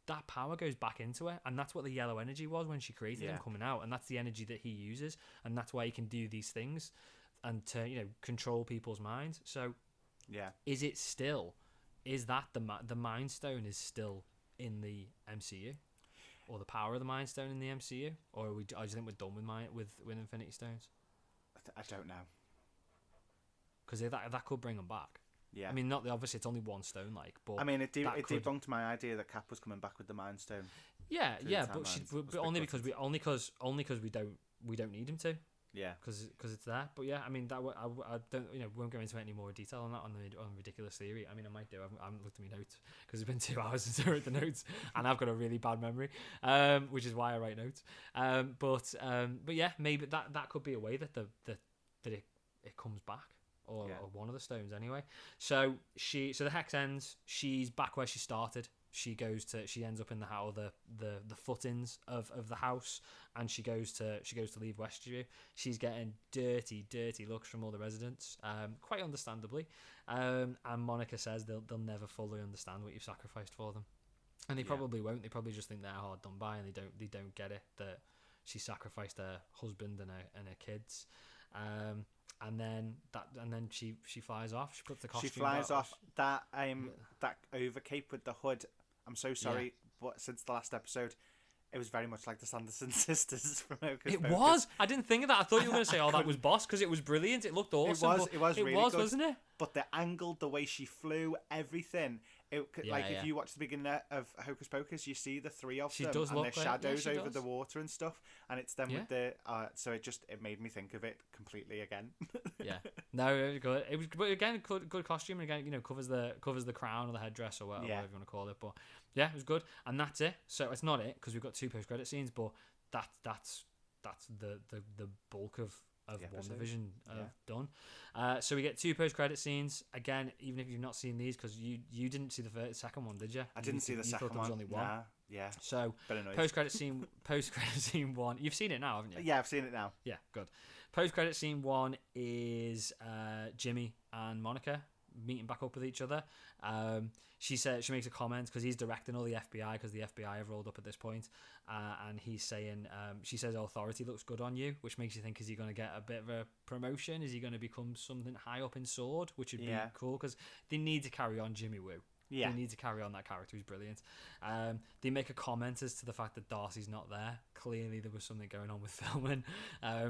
that power goes back into it, and that's what the yellow energy was when she created him coming out, and that's the energy that he uses, and that's why he can do these things and to control people's minds. So is that the Mind Stone is still in the MCU, or the power of the Mind Stone in the MCU, or I just think we're done with Infinity Stones? I don't know, because that could bring them back. I mean, obviously it's only one stone, but I mean, it debunked my idea that Cap was coming back with the Mind Stone. But only because we don't need him to. Because it's there. But I mean, that I don't won't go into any more detail on that on ridiculous theory. I mean, I might do. I haven't looked at my notes because it's been 2 hours since I wrote the notes, and I've got a really bad memory, which is why I write notes. But maybe that could be a way that it comes back. Or one of the stones anyway. So the hex ends. She's back where she started. She ends up in the footings of the house, and she goes to leave Westview. She's getting dirty looks from all the residents, quite understandably. And Monica says they'll never fully understand what you've sacrificed for them, and they probably won't. They probably just think they're hard done by, and they don't get it that she sacrificed her husband and her kids. And then she flies off. She puts the costume. She flies off. That overcape with the hood. I'm so sorry, but since the last episode, it was very much like the Sanderson sisters from Hocus Pocus. It was. I didn't think of that. I thought you were going to say, "Oh, that was Boss," because it was brilliant. It looked awesome. It was really good, wasn't it? But the angle, the way she flew, everything. If you watch the beginning of Hocus Pocus, you see the three of them and their shadows over the water and stuff, and it's them with the. So it made me think of it completely again. No, it was good. It was, but again, good costume. And again, covers the crown or the headdress or whatever you want to call it. But it was good, and that's it. So it's not it because we've got 2 post-credit scenes, but that's the bulk of WandaVision done. So we get 2 post-credit scenes again. Even if you've not seen these, because you didn't see the second one, did you? I didn't see the second one. There was only one. Nah, yeah. So post-credit scene 1. You've seen it now, haven't you? Yeah, I've seen it now. Yeah, good. Post-credit scene 1 is Jimmy and Monica meeting back up with each other. She makes a comment because he's directing all the FBI, because the FBI have rolled up at this point, and he's saying, she says, "Authority looks good on you," which makes you think, is he going to get a bit of a promotion? Is he going to become something high up in Sword? Which would be cool, because they need to carry on Jimmy Woo. They need to carry on that character. He's brilliant. They make a comment as to the fact that Darcy's not there. Clearly there was something going on with filming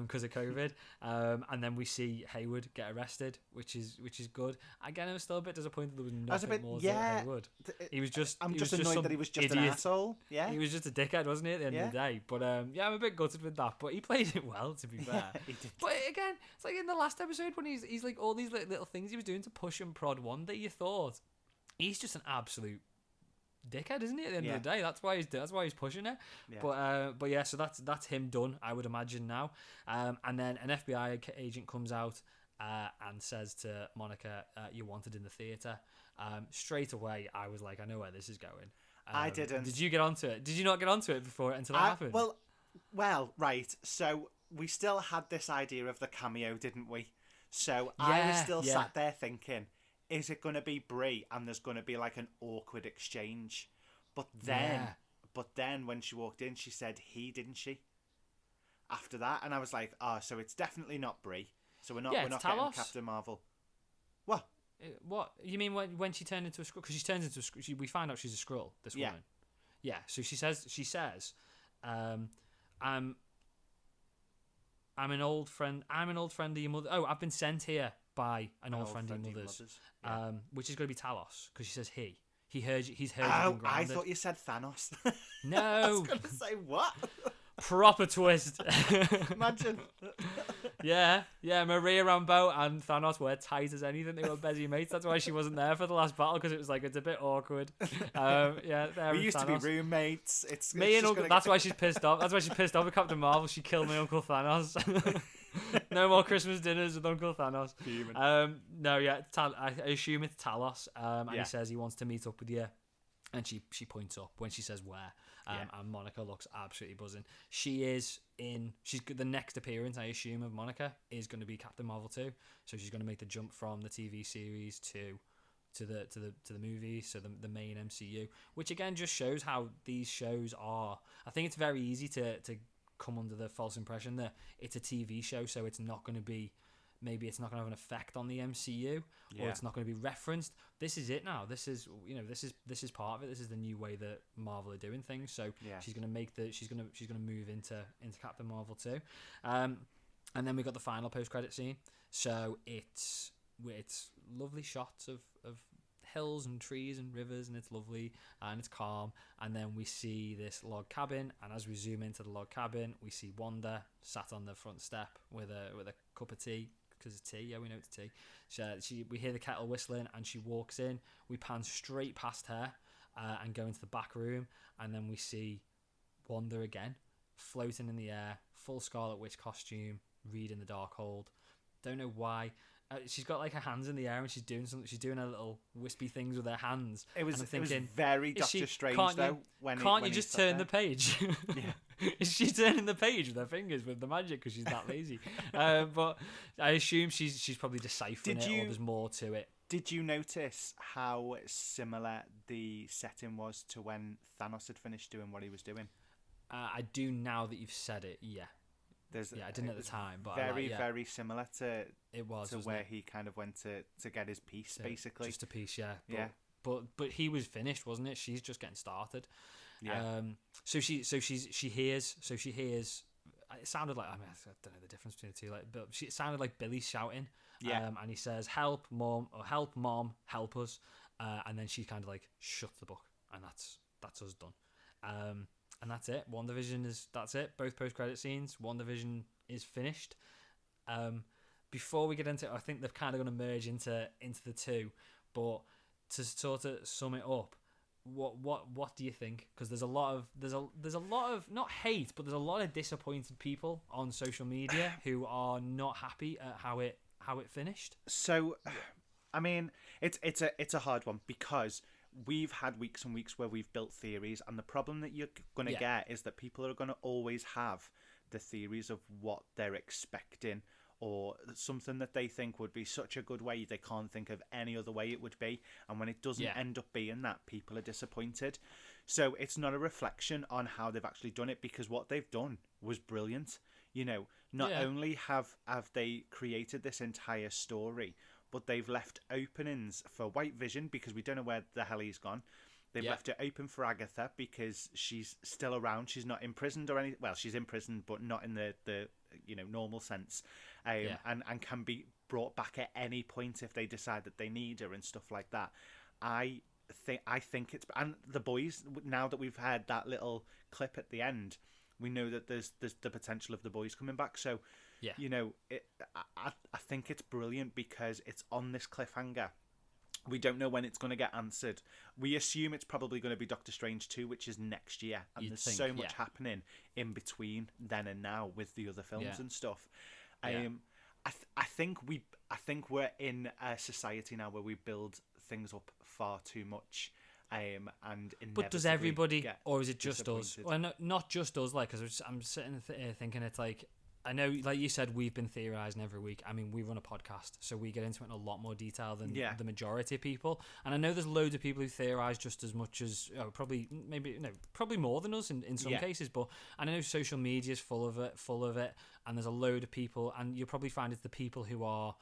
because of COVID. And then we see Hayward get arrested, which is good. Again, I was still a bit disappointed there was nothing more to Hayward. I'm just annoyed that he was just an asshole. Yeah, he was just a dickhead, wasn't he, at the end of the day? But I'm a bit gutted with that. But he played it well, to be fair. But again, it's like in the last episode when he's like all these little things he was doing to push and prod Wanda. You thought, he's just an absolute dickhead, isn't he? At the end Yeah. of the day, that's why he's pushing it. Yeah. But yeah, so that's him done, I would imagine now. And then an FBI agent comes out and says to Monica, "You're wanted in the theater." Straight away, I was like, I know where this is going. I didn't. Did you get onto it? Did you not get onto it before until that happened? Well, right. So we still had this idea of the cameo, didn't we? So I was still sat there thinking, is it going to be Brie and there's going to be like an awkward exchange? But then when she walked in, she said he, didn't she? After that, and I was like, so it's definitely not Brie. So we're not getting Captain Marvel. What? What you mean when she turned into a Skrull? Because she turns into a Skrull. We find out she's a Skrull. This woman. Yeah. So she says, I'm an old friend. I'm an old friend of your mother. Oh, I've been sent here by an old friend of your mother's. Which is going to be Talos, because she says he. He's heard. Oh, I thought you said Thanos. No. I was going to say what? Proper twist. Imagine. Yeah, Maria Rambeau and Thanos were tight as anything. They were busy mates. That's why she wasn't there for the last battle, because it was like, it's a bit awkward. We used to be roommates. It's me and Uncle. That's why she's pissed off. That's why she's pissed off with Captain Marvel. She killed my Uncle Thanos. No more Christmas dinners with Uncle Thanos. I assume it's Talos. And he says he wants to meet up with you. And she points up when she says where. And Monica looks absolutely buzzing. She's the next appearance, I assume, of Monica is going to be Captain Marvel 2. So she's going to make the jump from the TV series to the movies, so the main MCU, which again just shows how these shows are. I think it's very easy to come under the false impression that it's a TV show, so it's not going to be. Maybe it's not going to have an effect on the MCU, or it's not going to be referenced. This is it now. This is part of it. This is the new way that Marvel are doing things. So she's going to she's going to move into Captain Marvel 2. And then we got the final post-credit scene. So it's lovely shots of hills and trees and rivers, and it's lovely and it's calm. And then we see this log cabin, and as we zoom into the log cabin, we see Wanda sat on the front step with a cup of tea. Because it's tea, we know it's tea. We hear the kettle whistling, and she walks in. We pan straight past her and go into the back room, and then we see Wanda again, floating in the air, full Scarlet Witch costume, reading the Darkhold. Don't know why. She's got like her hands in the air, and she's doing something. She's doing her little wispy things with her hands. It was very Doctor Strange though. Can't you just turn the page? Is she turning the page with her fingers with the magic because she's that lazy? But I assume she's probably deciphering or there's more to it. Did you notice how similar the setting was to when Thanos had finished doing what he was doing? I do now that you've said it. Yeah. I didn't at the time, but very similar to where it? He kind of went to get his piece, basically. Just a piece, But he was finished, wasn't it? She's just getting started. Yeah. So she hears. It sounded like, I don't know the difference between the two. But it sounded like Billy shouting. Yeah. And he says, "Help, mom!" or "Help, mom! Help us!" And then she kind of like shuts the book, and that's us done. And that's it. That's it. Both post-credit scenes. WandaVision is finished. Before we get into it, I think they're kind of going to merge into the two. But to sort of sum it up, what do you think? Because there's a lot of not hate, but there's a lot of disappointed people on social media who are not happy at how it finished. So, I mean, it's a hard one because we've had weeks and weeks where we've built theories, and the problem that you're going to get is that people are going to always have the theories of what they're expecting, or something that they think would be such a good way they can't think of any other way it would be, and when it doesn't end up being that, people are disappointed. So it's not a reflection on how they've actually done it, because what they've done was brilliant. Not only have they created this entire story, but they've left openings for White Vision, because we don't know where the hell he's gone. They've left it open for Agatha because she's still around. She's not imprisoned or anything. Well, she's imprisoned, but not in the normal sense. And can be brought back at any point if they decide that they need her and stuff like that. I think it's, and the boys, now that we've had that little clip at the end, we know that there's the potential of the boys coming back. So I think it's brilliant because it's on this cliffhanger We don't know when it's going to get answered. We assume it's probably going to be Doctor Strange 2, which is next year. And You'd there's think, so much happening in between then and now with the other films and stuff. I think we're in a society now where we build things up far too much. But does everybody, or is it just us? Well, not just us. Like, because I'm sitting here thinking, it's like, I know, like you said, we've been theorizing every week. I mean, we run a podcast, so we get into it in a lot more detail than the majority of people. And I know there's loads of people who theorize just as much as probably more than us in some cases. But I know social media is full of it, and there's a load of people, and you'll probably find it's the people who are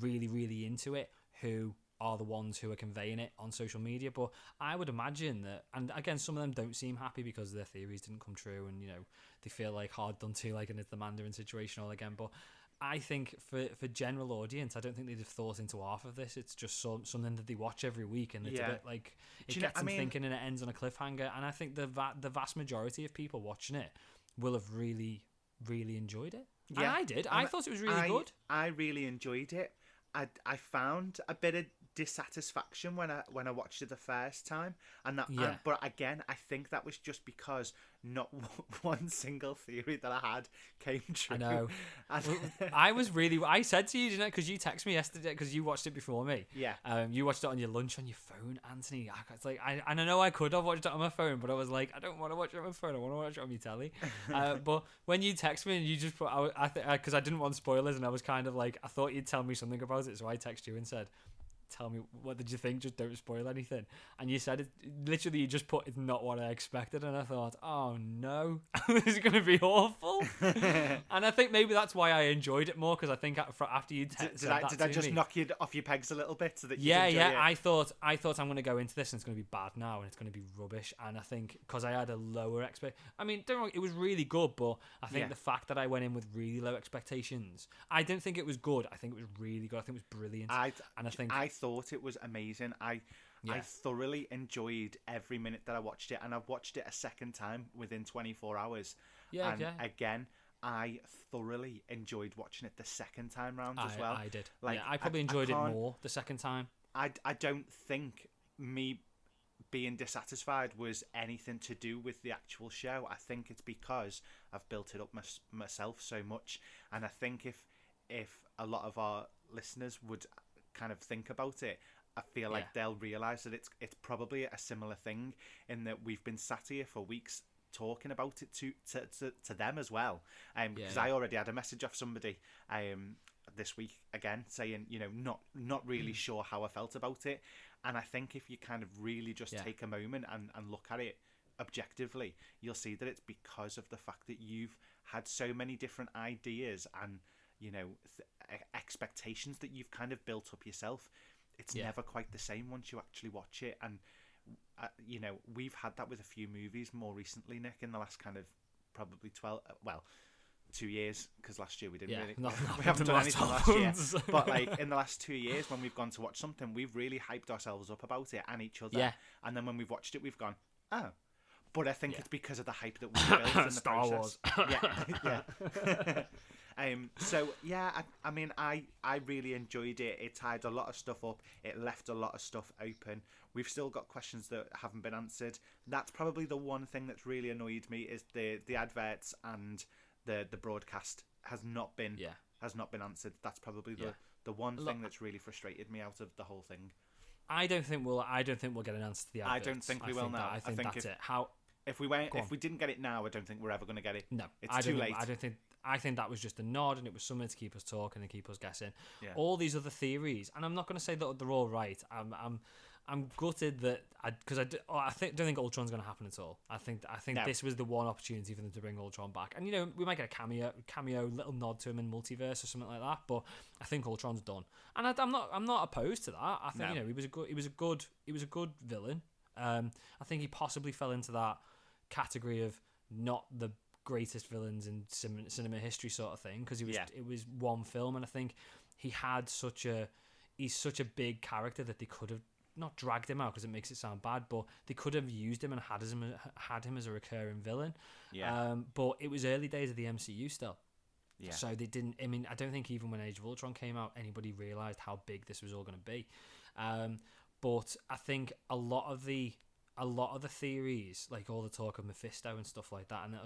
really, really into it who are the ones who are conveying it on social media. But I would imagine that, and again, some of them don't seem happy because their theories didn't come true, and they feel like hard done to, like, and it's the Mandarin situation all again. But I think for general audience, I don't think they'd have thought into half of this. It's just something that they watch every week, and it's a bit like it gets them thinking, and it ends on a cliffhanger. And I think the vast majority of people watching it will have really, really enjoyed it. Yeah, and I did. I thought it was really good. I really enjoyed it. I found a bit of dissatisfaction when I watched it the first time, but again, I think that was just because not one single theory that I had came true. I know. I said to you, didn't I? Because you texted me yesterday because you watched it before me. Yeah. You watched it on your lunch on your phone, Anthony. It's like I know I could have watched it on my phone, but I was like, I don't want to watch it on my phone. I want to watch it on my telly. But when you text me and you just put, because I didn't want spoilers, and I was kind of like, I thought you'd tell me something about it, so I texted you and said, tell me, what did you think? Just don't spoil anything. And you said it literally, you just put, it's not what I expected. And I thought, oh no, this is going to be awful. And I think maybe that's why I enjoyed it more, because I think after you did I just knock you off your pegs a little bit so that you I thought I'm going to go into this and it's going to be bad now and it's going to be rubbish. And I think because I had a lower don't get me wrong, it was really good, but I think the fact that I went in with really low expectations, I didn't think it was good. I think it was really good. I think it was brilliant. I thought it was amazing. I thoroughly enjoyed every minute that I watched it, and I've watched it a second time within 24 hours. Again, I thoroughly enjoyed watching it the second time round as well. I did. I probably enjoyed it more the second time. I don't think me being dissatisfied was anything to do with the actual show. I think it's because I've built it up myself so much, and I think if a lot of our listeners would kind of think about it, I feel like they'll realise that it's probably a similar thing, in that we've been sat here for weeks talking about it to them as well. Because I already had a message off somebody this week again saying, not really sure how I felt about it. And I think if you kind of really just take a moment and look at it objectively, you'll see that it's because of the fact that you've had so many different ideas and expectations that you've kind of built up yourself. It's never quite the same once you actually watch it. And we've had that with a few movies more recently, Nick, in the last kind of probably 2 years, because last year we didn't we haven't done anything last year. But like in the last 2 years, when we've gone to watch something, we've really hyped ourselves up about it and each other. And then when we've watched it, we've gone, oh. But I think it's because of the hype that we built in the Star process. Wars. I really enjoyed it. It tied a lot of stuff up. It left a lot of stuff open. We've still got questions that haven't been answered. That's probably the one thing that's really annoyed me, is the adverts and the broadcast has not been answered. That's probably the one thing that's really frustrated me out of the whole thing. I don't think we'll get an answer to the adverts. I don't think we will now. I think that's it. If we didn't get it now, I don't think we're ever going to get it. No, it's too late. I think that was just a nod, and it was something to keep us talking and keep us guessing. Yeah. All these other theories, and I'm not going to say that they're all right. I'm gutted that don't think Ultron's going to happen at all. I think this was the one opportunity for them to bring Ultron back, and we might get a cameo, little nod to him in multiverse or something like that. But I think Ultron's done, and I'm not opposed to that. I think he was a good villain. I think he possibly fell into that category of not the greatest villains in cinema history sort of thing, because it was one film, and I think he's such a big character that they could have not dragged him out, because it makes it sound bad, but they could have used him and had him as a recurring villain. But it was early days of the MCU still. So they didn't. I mean, I don't think even when Age of Ultron came out, anybody realised how big this was all going to be. But I think a lot of the theories, like all the talk of Mephisto and stuff like that, and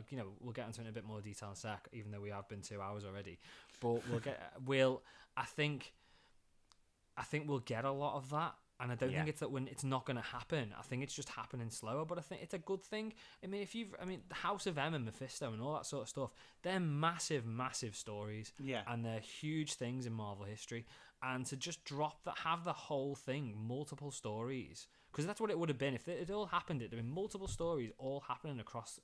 we'll get into it in a bit more detail in a sec, even though we have been 2 hours already. But I think we'll get a lot of that. And I don't think it's that when it's not going to happen. I think it's just happening slower. But I think it's a good thing. I mean, the House of M and Mephisto and all that sort of stuff, they're massive, massive stories. Yeah. And they're huge things in Marvel history. And to just have the whole thing, multiple stories, because that's what it would have been if it all happened. It'd have been multiple stories all happening across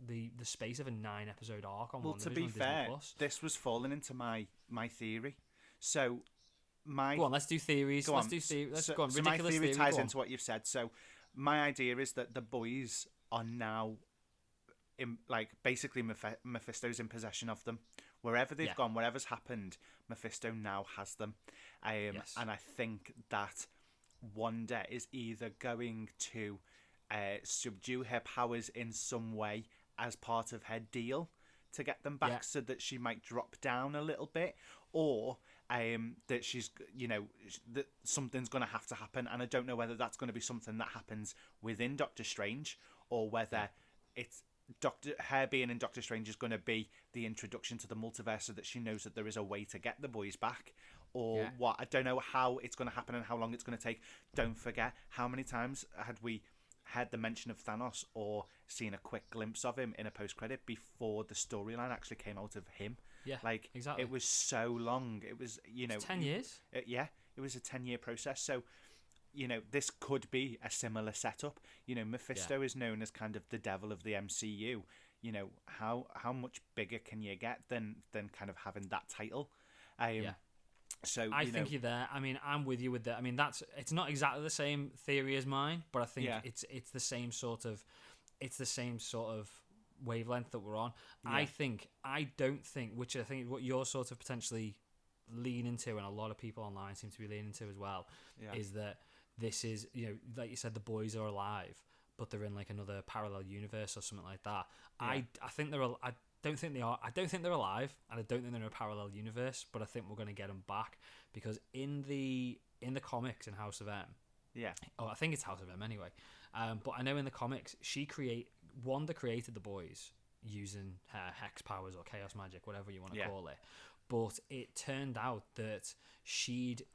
the space of a 9-episode arc on Wandavision. Well, to be fair, this was falling into my theory. So. Go on, let's do theories. Let's do theories. Go on, so my theory ties into what you've said. So my idea is that the boys are now, basically Mephisto's in possession of them. Wherever they've gone, whatever's happened, Mephisto now has them. Yes. And I think that Wanda is either going to subdue her powers in some way as part of her deal to get them back, so that she might drop down a little bit, or that she's, that something's going to have to happen, and I don't know whether that's going to be something that happens within Doctor Strange, or whether it's her being in Doctor Strange is going to be the introduction to the multiverse, so that she knows that there is a way to get the boys back, or what. I don't know how it's going to happen and how long it's going to take. Don't forget, how many times had we had the mention of Thanos or seen a quick glimpse of him in a post-credit before the storyline actually came out of him? Yeah, exactly. It was so long. It was, 10 years. It was a 10-year process. So, this could be a similar setup. Mephisto is known as kind of the devil of the MCU. How much bigger can you get than kind of having that title? So I think you're there. I mean, I'm with you with that. I mean, it's not exactly the same theory as mine, but I think it's the same sort of wavelength that we're on. Yeah. I don't think, which I think what you're sort of potentially leaning to, and a lot of people online seem to be leaning to as well, is that this is, like you said, the boys are alive, but they're in like another parallel universe or something like that. Yeah. I don't think they are. I don't think they're alive, and I don't think they're in a parallel universe. But I think we're going to get them back, because in the comics in House of M, I think it's House of M anyway. But I know in the comics, Wanda created the boys using her hex powers or chaos magic, whatever you want to call it. But it turned out that she'd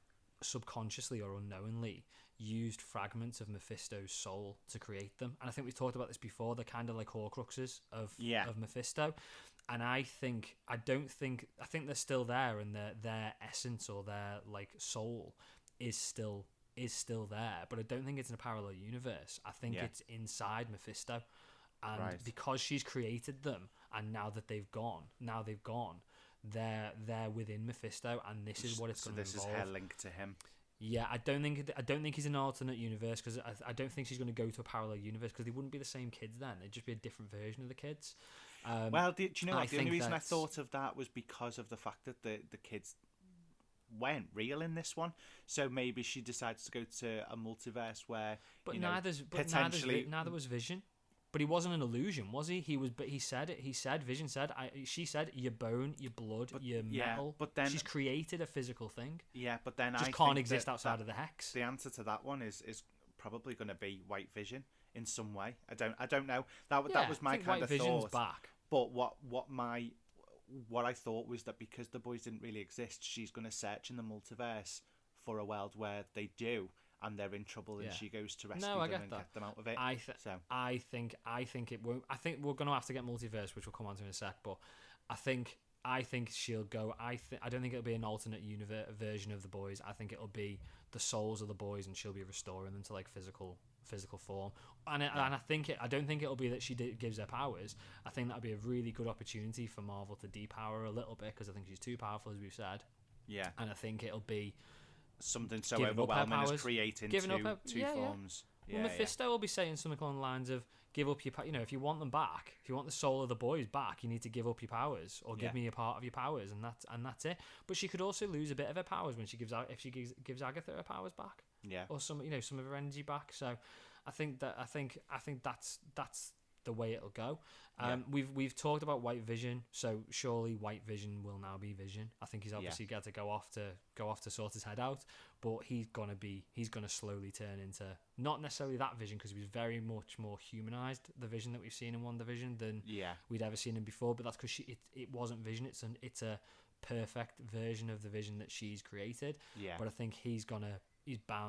subconsciously or unknowingly used fragments of Mephisto's soul to create them. And I think we've talked about this before. They're kind of like Horcruxes of Mephisto. And I think they're still there, and their essence or their like soul is still there. But I don't think it's in a parallel universe. I think it's inside Mephisto. And because she's created them, and now they've gone, they're within Mephisto, and this is what it's going to involve. So this is her link to him. Yeah, I don't think he's in an alternate universe, because I don't think she's going to go to a parallel universe, because they wouldn't be the same kids then. They'd just be a different version of the kids. Well, do you know what? The only reason I thought of that was because of the fact that the kids weren't real in this one. So maybe she decides to go to a multiverse where, neither was Vision. But he wasn't an illusion, was he? He was. But he said it. He said, Vision said, she said, your bone, your blood, your metal. But then she's created a physical thing. Yeah, but then just can't exist outside of the hex. The answer to that one is probably going to be White Vision in some way. I don't know. That was my kind White of Vision's thought. Back. But what I thought was that because the boys didn't really exist, she's going to search in the multiverse for a world where they do. And they're in trouble, and she goes to rescue them and get them out of it. I think it won't. I think we're going to have to get multiverse, which we'll come on to in a sec. But I think she'll go. I don't think it'll be an alternate universe version of the boys. I think it'll be the souls of the boys, and she'll be restoring them to like physical form. And I don't think it'll be that she gives her powers. I think that'll be a really good opportunity for Marvel to depower her a little bit, because I think she's too powerful, as we've said. Yeah. And I think it'll be something so overwhelming as creating two forms. Yeah. Well, Mephisto will be saying something along the lines of, give up your if you want them back, if you want the soul of the boys back, you need to give up your powers, or give me a part of your powers, and that's it. But she could also lose a bit of her powers when she gives Agatha her powers back. Yeah. Or some of her energy back. So I think that's the way it'll go. Yeah. We've talked about White Vision, so surely White Vision will now be Vision. I think he's obviously got to go off to sort his head out, but he's gonna slowly turn into not necessarily that Vision, because he was very much more humanized, the Vision that we've seen in Wandavision, than we'd ever seen him before. But that's because it wasn't Vision. It's a perfect version of the Vision that she's created. Yeah. But I think he's bound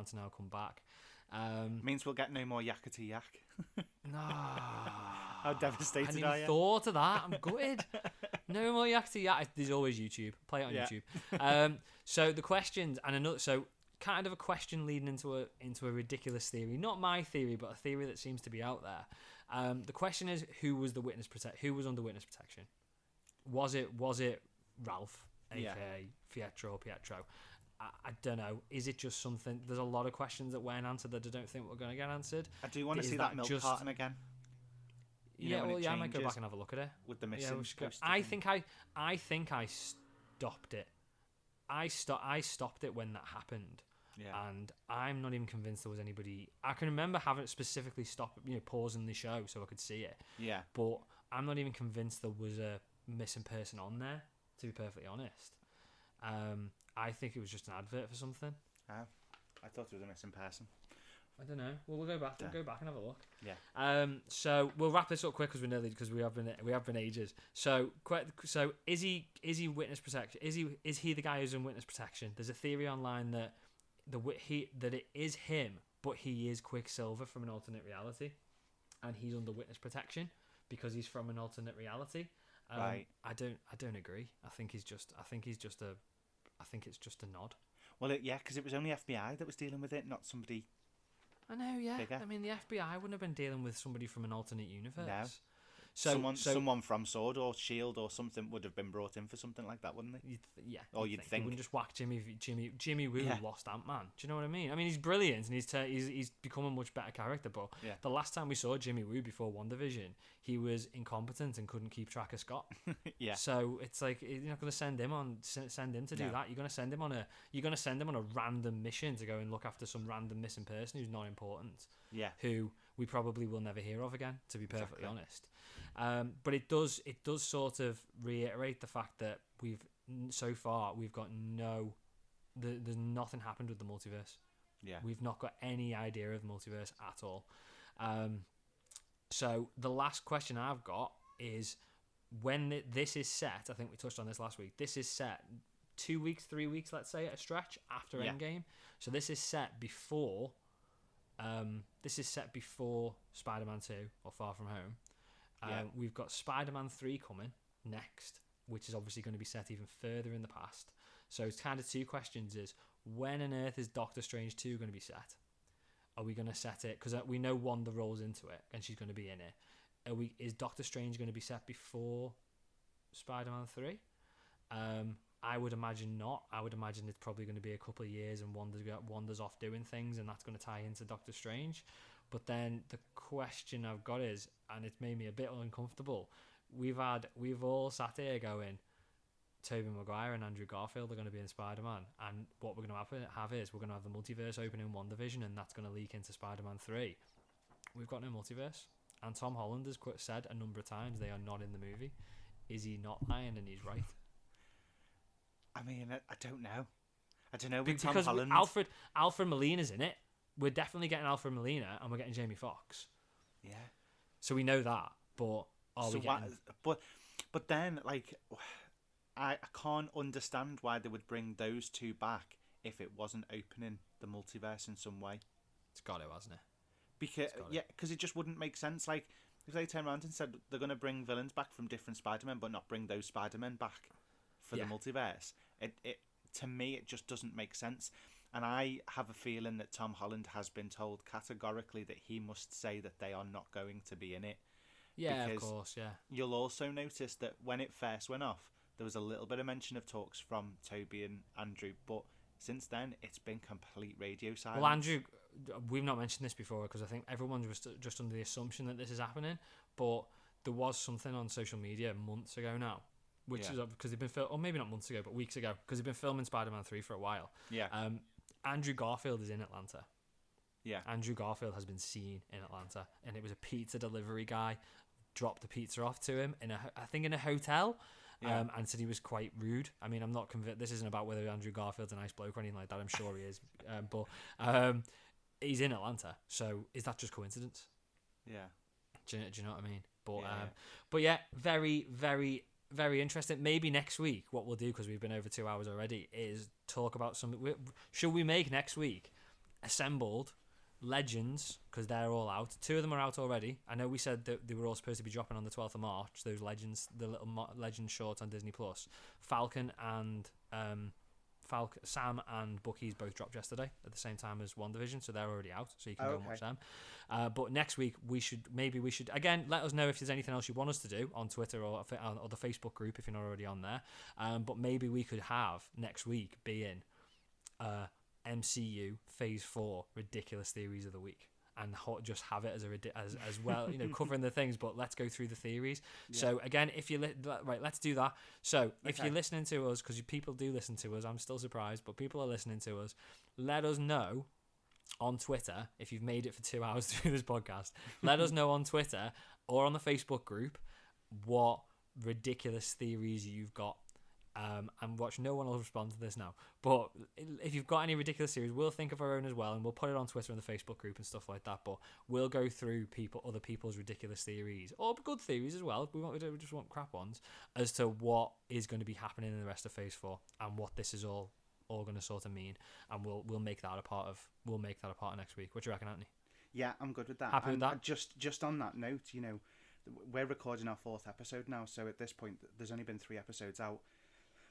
to now come back. Means we'll get no more Yakety Yak. No. How devastated I hadn't are even you? thought of that. I'm gutted. No more Yakety Yak. There's always YouTube. Play it on YouTube. So the questions and another. So kind of a question leading into a ridiculous theory. Not my theory, but a theory that seems to be out there. The question is, who was under witness protection? Was it Ralph, aka Pietro? I don't know. Is it just something? There's a lot of questions that weren't answered that I don't think we're going to get answered. I do want to see that milk carton again. I might go back and have a look at it with the missing. I think I stopped it. I stopped it when that happened. Yeah. And I'm not even convinced there was anybody. I can remember having specifically stopped, pausing the show so I could see it. Yeah. But I'm not even convinced there was a missing person on there, to be perfectly honest. I think it was just an advert for something. Oh, I thought it was a missing person. I don't know. Well, we'll go back. We'll go back and have a look. Yeah. So we'll wrap this up quick because we have been ages. So is he witness protection? Is he the guy who's in witness protection? There's a theory online that that it is him, but he is Quicksilver from an alternate reality, and he's under witness protection because he's from an alternate reality. Right. I don't agree. I think it's just a nod. Well, because it was only FBI that was dealing with it, not somebody. I know, yeah. Bigger. I mean, the FBI wouldn't have been dealing with somebody from an alternate universe. No. Someone from Sword or Shield or something would have been brought in for something like that, wouldn't they? You'd think. They wouldn't just whack Jimmy Woo, lost Ant-Man. Do you know what I mean? I mean, he's brilliant and he's become a much better character. But the last time we saw Jimmy Woo before WandaVision, he was incompetent and couldn't keep track of Scott. Yeah. So it's like you're not going to send him to do that. You're going to send him on a random mission to go and look after some random missing person who's not important. Yeah. Who we probably will never hear of again, to be perfectly honest. But it does sort of reiterate the fact that so far we've got there's nothing happened with the multiverse. Yeah, we've not got any idea of the multiverse at all. So the last question I've got is when this is set. I think we touched on this last week. This is set 2 weeks, 3 weeks, let's say, at a stretch after Endgame. So this is set before. This is set before Spider-Man 2 or Far From Home. We've got Spider-Man 3 coming next, which is obviously going to be set even further in the past. So it's kind of two questions: is when on earth is Doctor Strange 2 going to be set? Are we going to set it? Because we know Wanda rolls into it and she's going to be in it. Is Doctor Strange going to be set before Spider-Man 3? I would imagine not. I would imagine it's probably going to be a couple of years and Wanda's off doing things, and that's going to tie into Doctor Strange. But then the question I've got is, and it's made me a bit uncomfortable, we've all sat here going, Tobey Maguire and Andrew Garfield are going to be in Spider-Man, and what we're going to have is we're going to have the multiverse open in WandaVision, and that's going to leak into Spider-Man 3. We've got no multiverse, and Tom Holland has said a number of times they are not in the movie. Is he not lying and he's right? I mean, I don't know. I don't know. Because Tom Holland, Alfred Molina's in it. We're definitely getting Alfred Molina, and we're getting Jamie Foxx. Yeah. So we know that, but we getting? But then, like, I can't understand why they would bring those two back if it wasn't opening the multiverse in some way. It's got to, hasn't it? Because it just wouldn't make sense. Like, if they turned around and said they're going to bring villains back from different Spider-Men, but not bring those Spider-Men back for the multiverse, it to me it just doesn't make sense. And I have a feeling that Tom Holland has been told categorically that he must say that they are not going to be in it. Yeah, because of course, yeah. You'll also notice that when it first went off, there was a little bit of mention of talks from Toby and Andrew, but since then, it's been complete radio silence. Well, Andrew, we've not mentioned this before because I think everyone was just under the assumption that this is happening, but there was something on social media months ago now, which is because they've been or maybe not months ago, but weeks ago, because they've been filming Spider-Man 3 for a while. Yeah. Andrew Garfield is in Atlanta. Yeah. Andrew Garfield has been seen in Atlanta, and it was a pizza delivery guy dropped the pizza off to him I think in a hotel. Yeah. And said he was quite rude. I mean, I'm not convinced. This isn't about whether Andrew Garfield's a nice bloke or anything like that. I'm sure he is. But he's in Atlanta. So is that just coincidence? Yeah. Do you know what I mean? Yeah. But yeah, very, very, very interesting. Maybe next week, what we'll do, because we've been over 2 hours already, is talk about some. Should we make next week assembled Legends, because they're all out. 2 of them are out already. I know we said that they were all supposed to be dropping on the 12th of March, those Legends, the little Legends shorts on Disney Plus. Falcon and Sam and Bucky's both dropped yesterday at the same time as WandaVision, so they're already out, so you can go and watch them. But next week we should again, let us know if there's anything else you want us to do on Twitter or the Facebook group if you're not already on there. But maybe we could have next week be in MCU Phase 4 ridiculous theories of the week, and just have it as well, covering the things, but let's go through the theories. Yeah. So again, if you right, let's do that. So if you're listening to us, because people do listen to us, I'm still surprised, but people are listening to us, let us know on Twitter if you've made it for 2 hours through this podcast. Let us know on Twitter or on the Facebook group what ridiculous theories you've got. And watch, no one will respond to this now, but if you've got any ridiculous theories, we'll think of our own as well, and we'll put it on Twitter and the Facebook group and stuff like that. But we'll go through other people's ridiculous theories, or good theories as well. We just want crap ones, as to what is going to be happening in the rest of Phase 4 and what this is all going to sort of mean, and we'll make that a part of next week. What do you reckon, Anthony? Yeah, I'm good with that. Happy with that? Just on that note, we're recording our 4th episode now, so at this point there's only been 3 episodes out.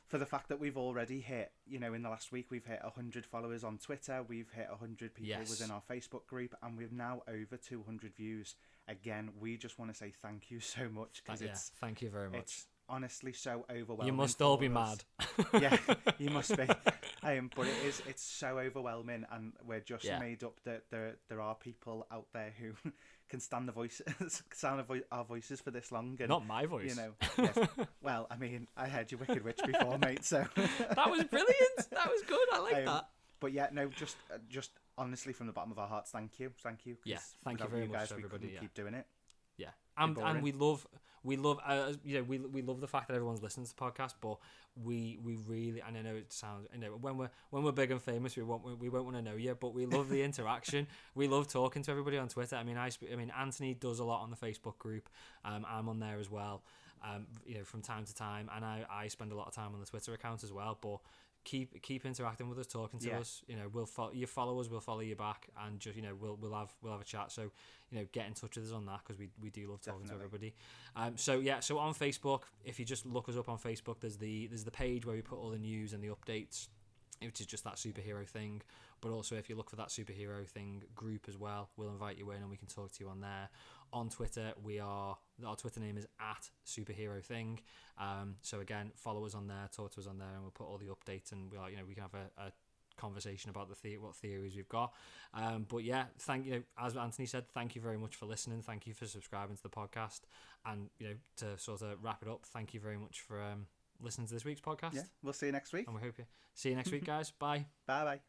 For the fact that we've already hit, in the last week, we've hit 100 followers on Twitter, we've hit 100 people within our Facebook group, and we've now over 200 views. Again, we just want to say thank you so much, because thank you very much. It's honestly so overwhelming. You must all be mad. Yeah, you must be. But it's so overwhelming, and we're just made up that there are people out there who can stand our voices for this long. And, not my voice. Yes. Well, I mean, I heard your Wicked Witch before, mate. So that was brilliant. That was good. I like that. But yeah, no, just honestly, from the bottom of our hearts, thank you. Yeah, thank you very much, guys, everybody. We keep doing it. Yeah, and we love we love the fact that everyone's listening to the podcast, but we really, and I know it sounds, when we're big and famous, we won't want to know you, but we love the interaction. We love talking to everybody on Twitter. I mean Anthony does a lot on the Facebook group. I'm on there as well. From time to time, and I spend a lot of time on the Twitter account as well. But keep interacting with us, talking to us. We'll follow you, follow us, we'll follow you back, and just we'll have a chat. So get in touch with us on that, because we do love talking to everybody. So on Facebook, if you just look us up on Facebook, there's the page where we put all the news and the updates, which is just that superhero thing. But also, if you look for that superhero thing group as well, we'll invite you in and we can talk to you on there. On Twitter, our Twitter name is @superherothing. So again, follow us on there, talk to us on there, and we'll put all the updates, and we can have a conversation about what theories we've got. But yeah, as Anthony said, thank you very much for listening. Thank you for subscribing to the podcast, and to sort of wrap it up, thank you very much for listening to this week's podcast. Yeah, we'll see you next week. And we hope you see you next week, guys. Bye. Bye.